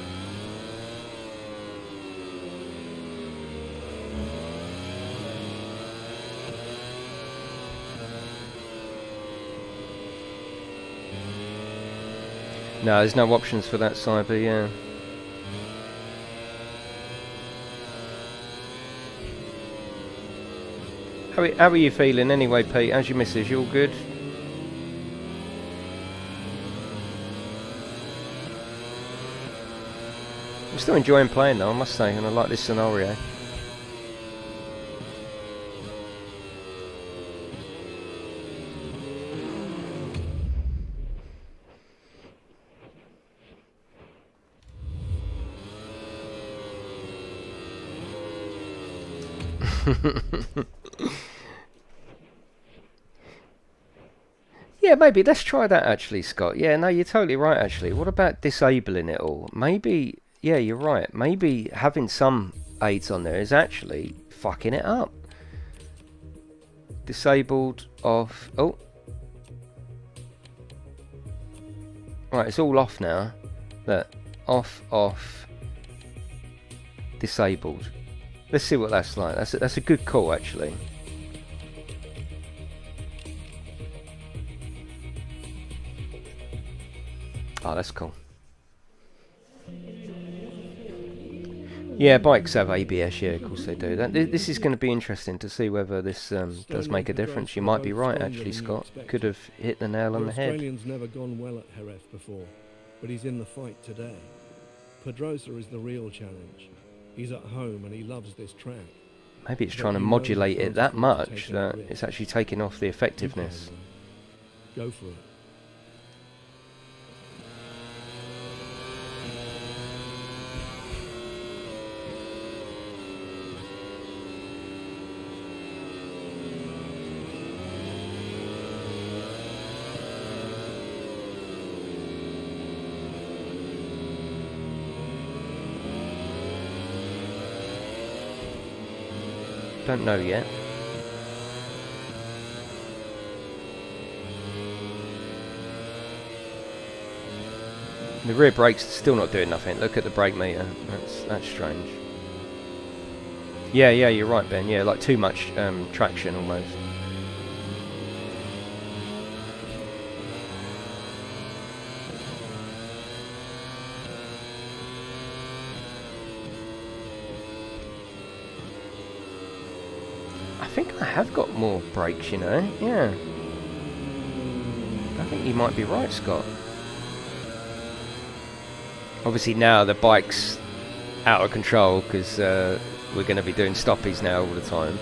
No, there's no options for that cyber, yeah. How are you feeling anyway, Pete? How's your missus? You all good? I'm still enjoying playing though, I must say, and I like this scenario. Yeah, maybe let's try that actually, Scott. Yeah, no, you're totally right actually. What about disabling it all? Maybe, yeah, you're right. Maybe having some aids on there is actually fucking it up. Disabled, off. Oh. Right, it's all off now. Look, off, off, disabled. Let's see what that's like. That's a good call actually. Oh, that's cool. Yeah, bikes have ABS, yeah, of course they do. This is going to be interesting to see whether this does make a difference. You might be right, actually, Scott. Could have hit the nail on the head. Australian's never gone well at Jerez before, but he's in the fight today. Pedrosa is the real challenge. He's at home and he loves this track. Maybe it's trying to modulate it that much that it's actually taking off the effectiveness. Go for it. Don't know yet. The rear brake's still not doing nothing. Look at the brake meter. That's strange. Yeah, you're right, Ben. Yeah, like too much traction almost. I think I have got more brakes, you know. Yeah. I think you might be right, Scott. Obviously now the bike's out of control because we're going to be doing stoppies now all the time.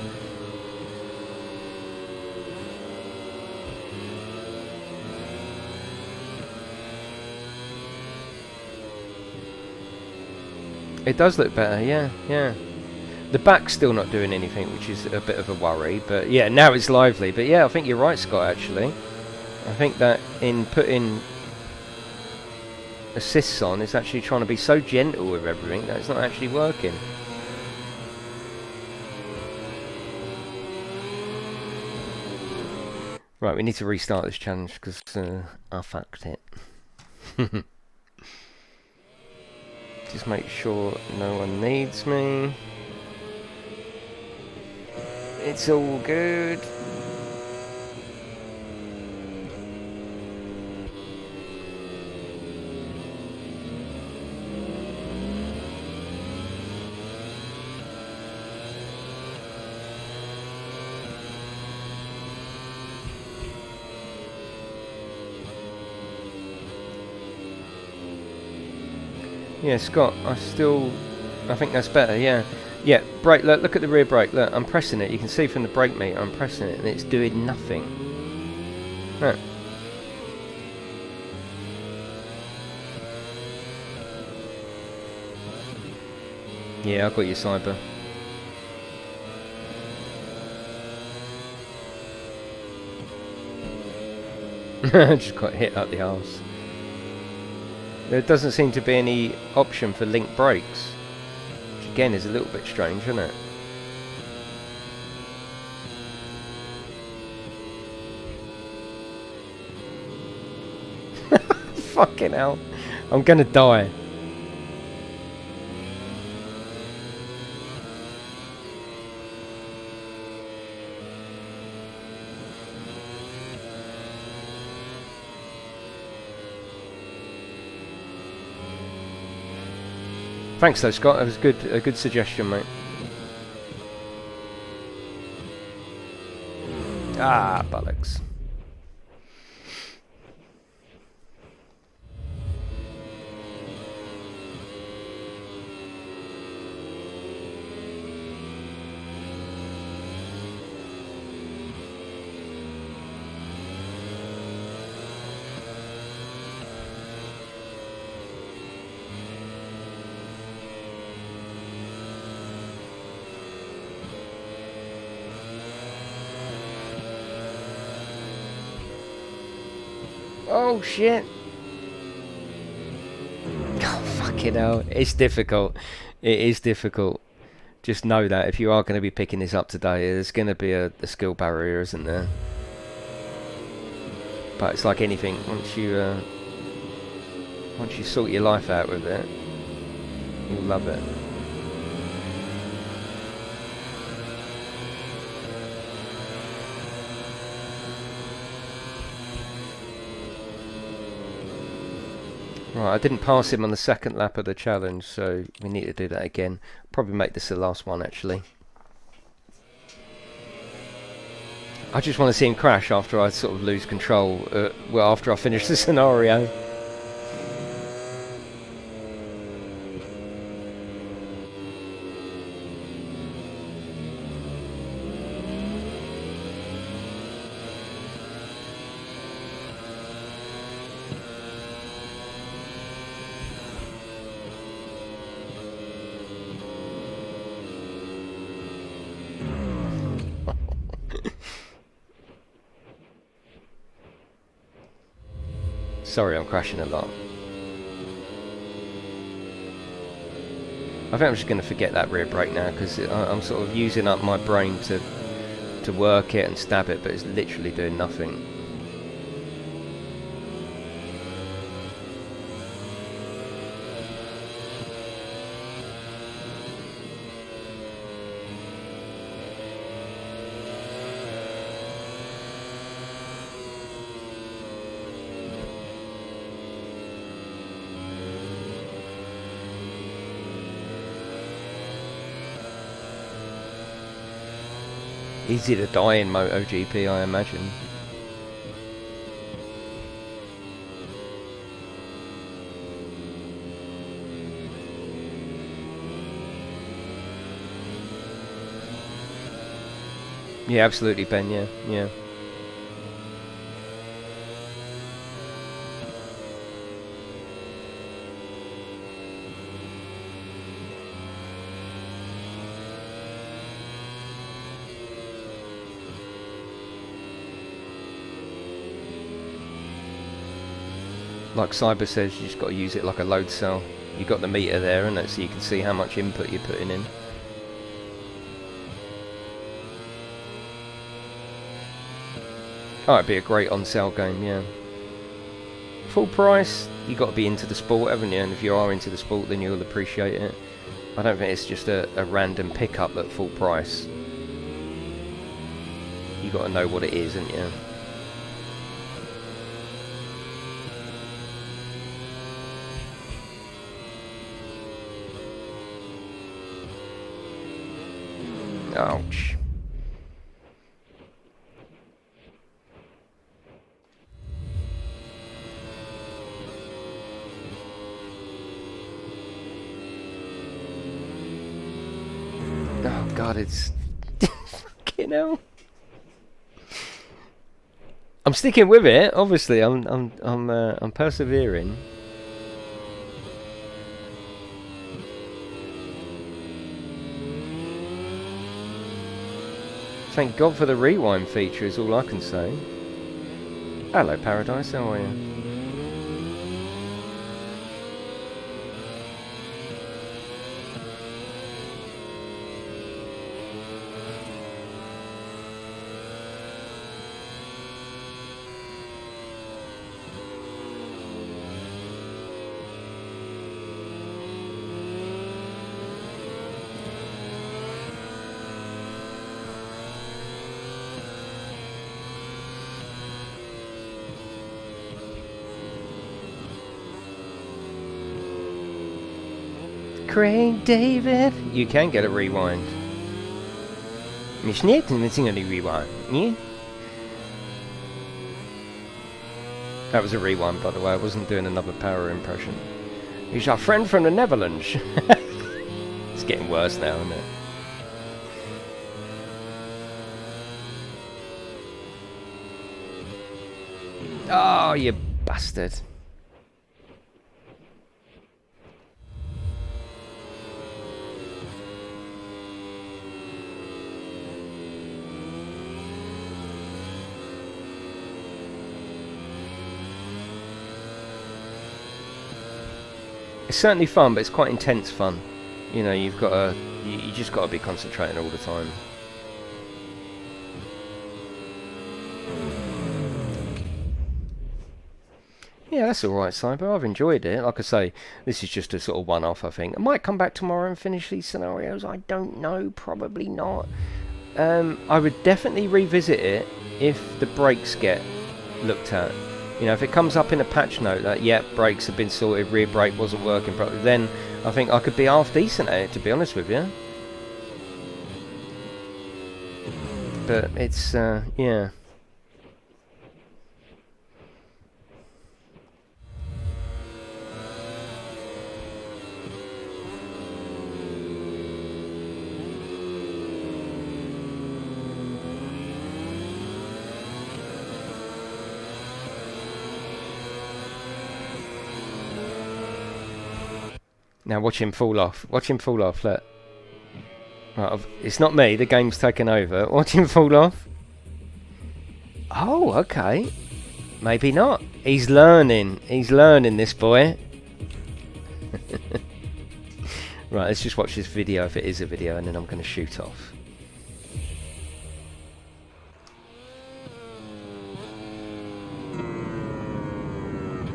It does look better, yeah. The back's still not doing anything, which is a bit of a worry. But yeah, now it's lively. But yeah, I think you're right, Scott, actually. I think that in putting assists on, it's actually trying to be so gentle with everything that it's not actually working. Right, we need to restart this challenge because I fucked it. Just make sure no one needs me. It's all good. Yeah, Scott, I think that's better, yeah. Yeah, brake, look at the rear brake, look, I'm pressing it, you can see from the brake meter, I'm pressing it, and it's doing nothing. Right. Yeah, I've got your cyber. Just got hit up the arse. There doesn't seem to be any option for link brakes, which again is a little bit strange, isn't it? Fucking hell. I'm gonna die. Thanks though, Scott. That was a good suggestion, mate. Ah, bollocks. Oh shit. Oh fucking hell. It's difficult. It is difficult. Just know that if you are going to be picking this up today, there's going to be a skill barrier, isn't there? But it's like anything, once you sort your life out with it, you'll love it. Right, I didn't pass him on the second lap of the challenge, so we need to do that again. Probably make this the last one, actually. I just want to see him crash after I sort of lose control, well, after I finish the scenario. Sorry, I'm crashing a lot. I think I'm just going to forget that rear brake now, because I'm sort of using up my brain to work it and stab it, but it's literally doing nothing. Easy to die in MotoGP, I imagine. Yeah, absolutely, Ben, yeah. Like Cyber says, you just got to use it like a load cell. You got the meter there, and so you can see how much input you're putting in. Oh, it'd be a great on-sale game, yeah. Full price, you got to be into the sport, haven't you? And if you are into the sport, then you'll appreciate it. I don't think it's just a random pickup at full price. You got to know what it is, haven't you? Ouch. Oh god, it's fucking hell. I'm sticking with it. Obviously, I'm persevering. Thank God for the rewind feature is all I can say. Hello Paradise, how are you? Craig David. You can get a rewind. Mich nicht missing any rewind, yeah? That was a rewind, by the way. I wasn't doing another Power impression. He's our friend from the Netherlands. It's getting worse now, isn't it? Oh, you bastard. It's certainly fun, but it's quite intense fun. You know, you've got to, you just got to be concentrating all the time. Yeah, that's alright, Cyber. I've enjoyed it. Like I say, this is just a sort of one-off, I think. I might come back tomorrow and finish these scenarios. I don't know. Probably not. I would definitely revisit it if the brakes get looked at. You know, if it comes up in a patch note that, yep, brakes have been sorted, rear brake wasn't working properly, then I think I could be half decent at it, to be honest with you. But it's, yeah. Now watch him fall off. Watch him fall off, look. Right, it's not me, the game's taken over. Watch him fall off. Oh, okay. Maybe not. He's learning. He's learning, this boy. Right, let's just watch this video if it is a video, and then I'm going to shoot off.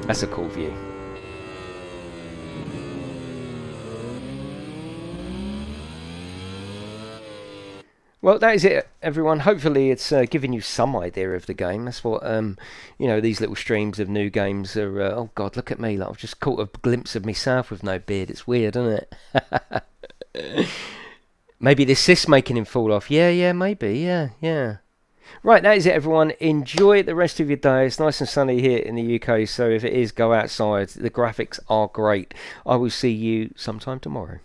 That's a cool view. Well, that is it, everyone. Hopefully it's given you some idea of the game. That's what, you know, these little streams of new games are... oh, God, look at me. Like, I've just caught a glimpse of myself with no beard. It's weird, isn't it? Maybe this cyst making him fall off. Yeah, maybe. Yeah. Right, that is it, everyone. Enjoy the rest of your day. It's nice and sunny here in the UK, so if it is, go outside. The graphics are great. I will see you sometime tomorrow.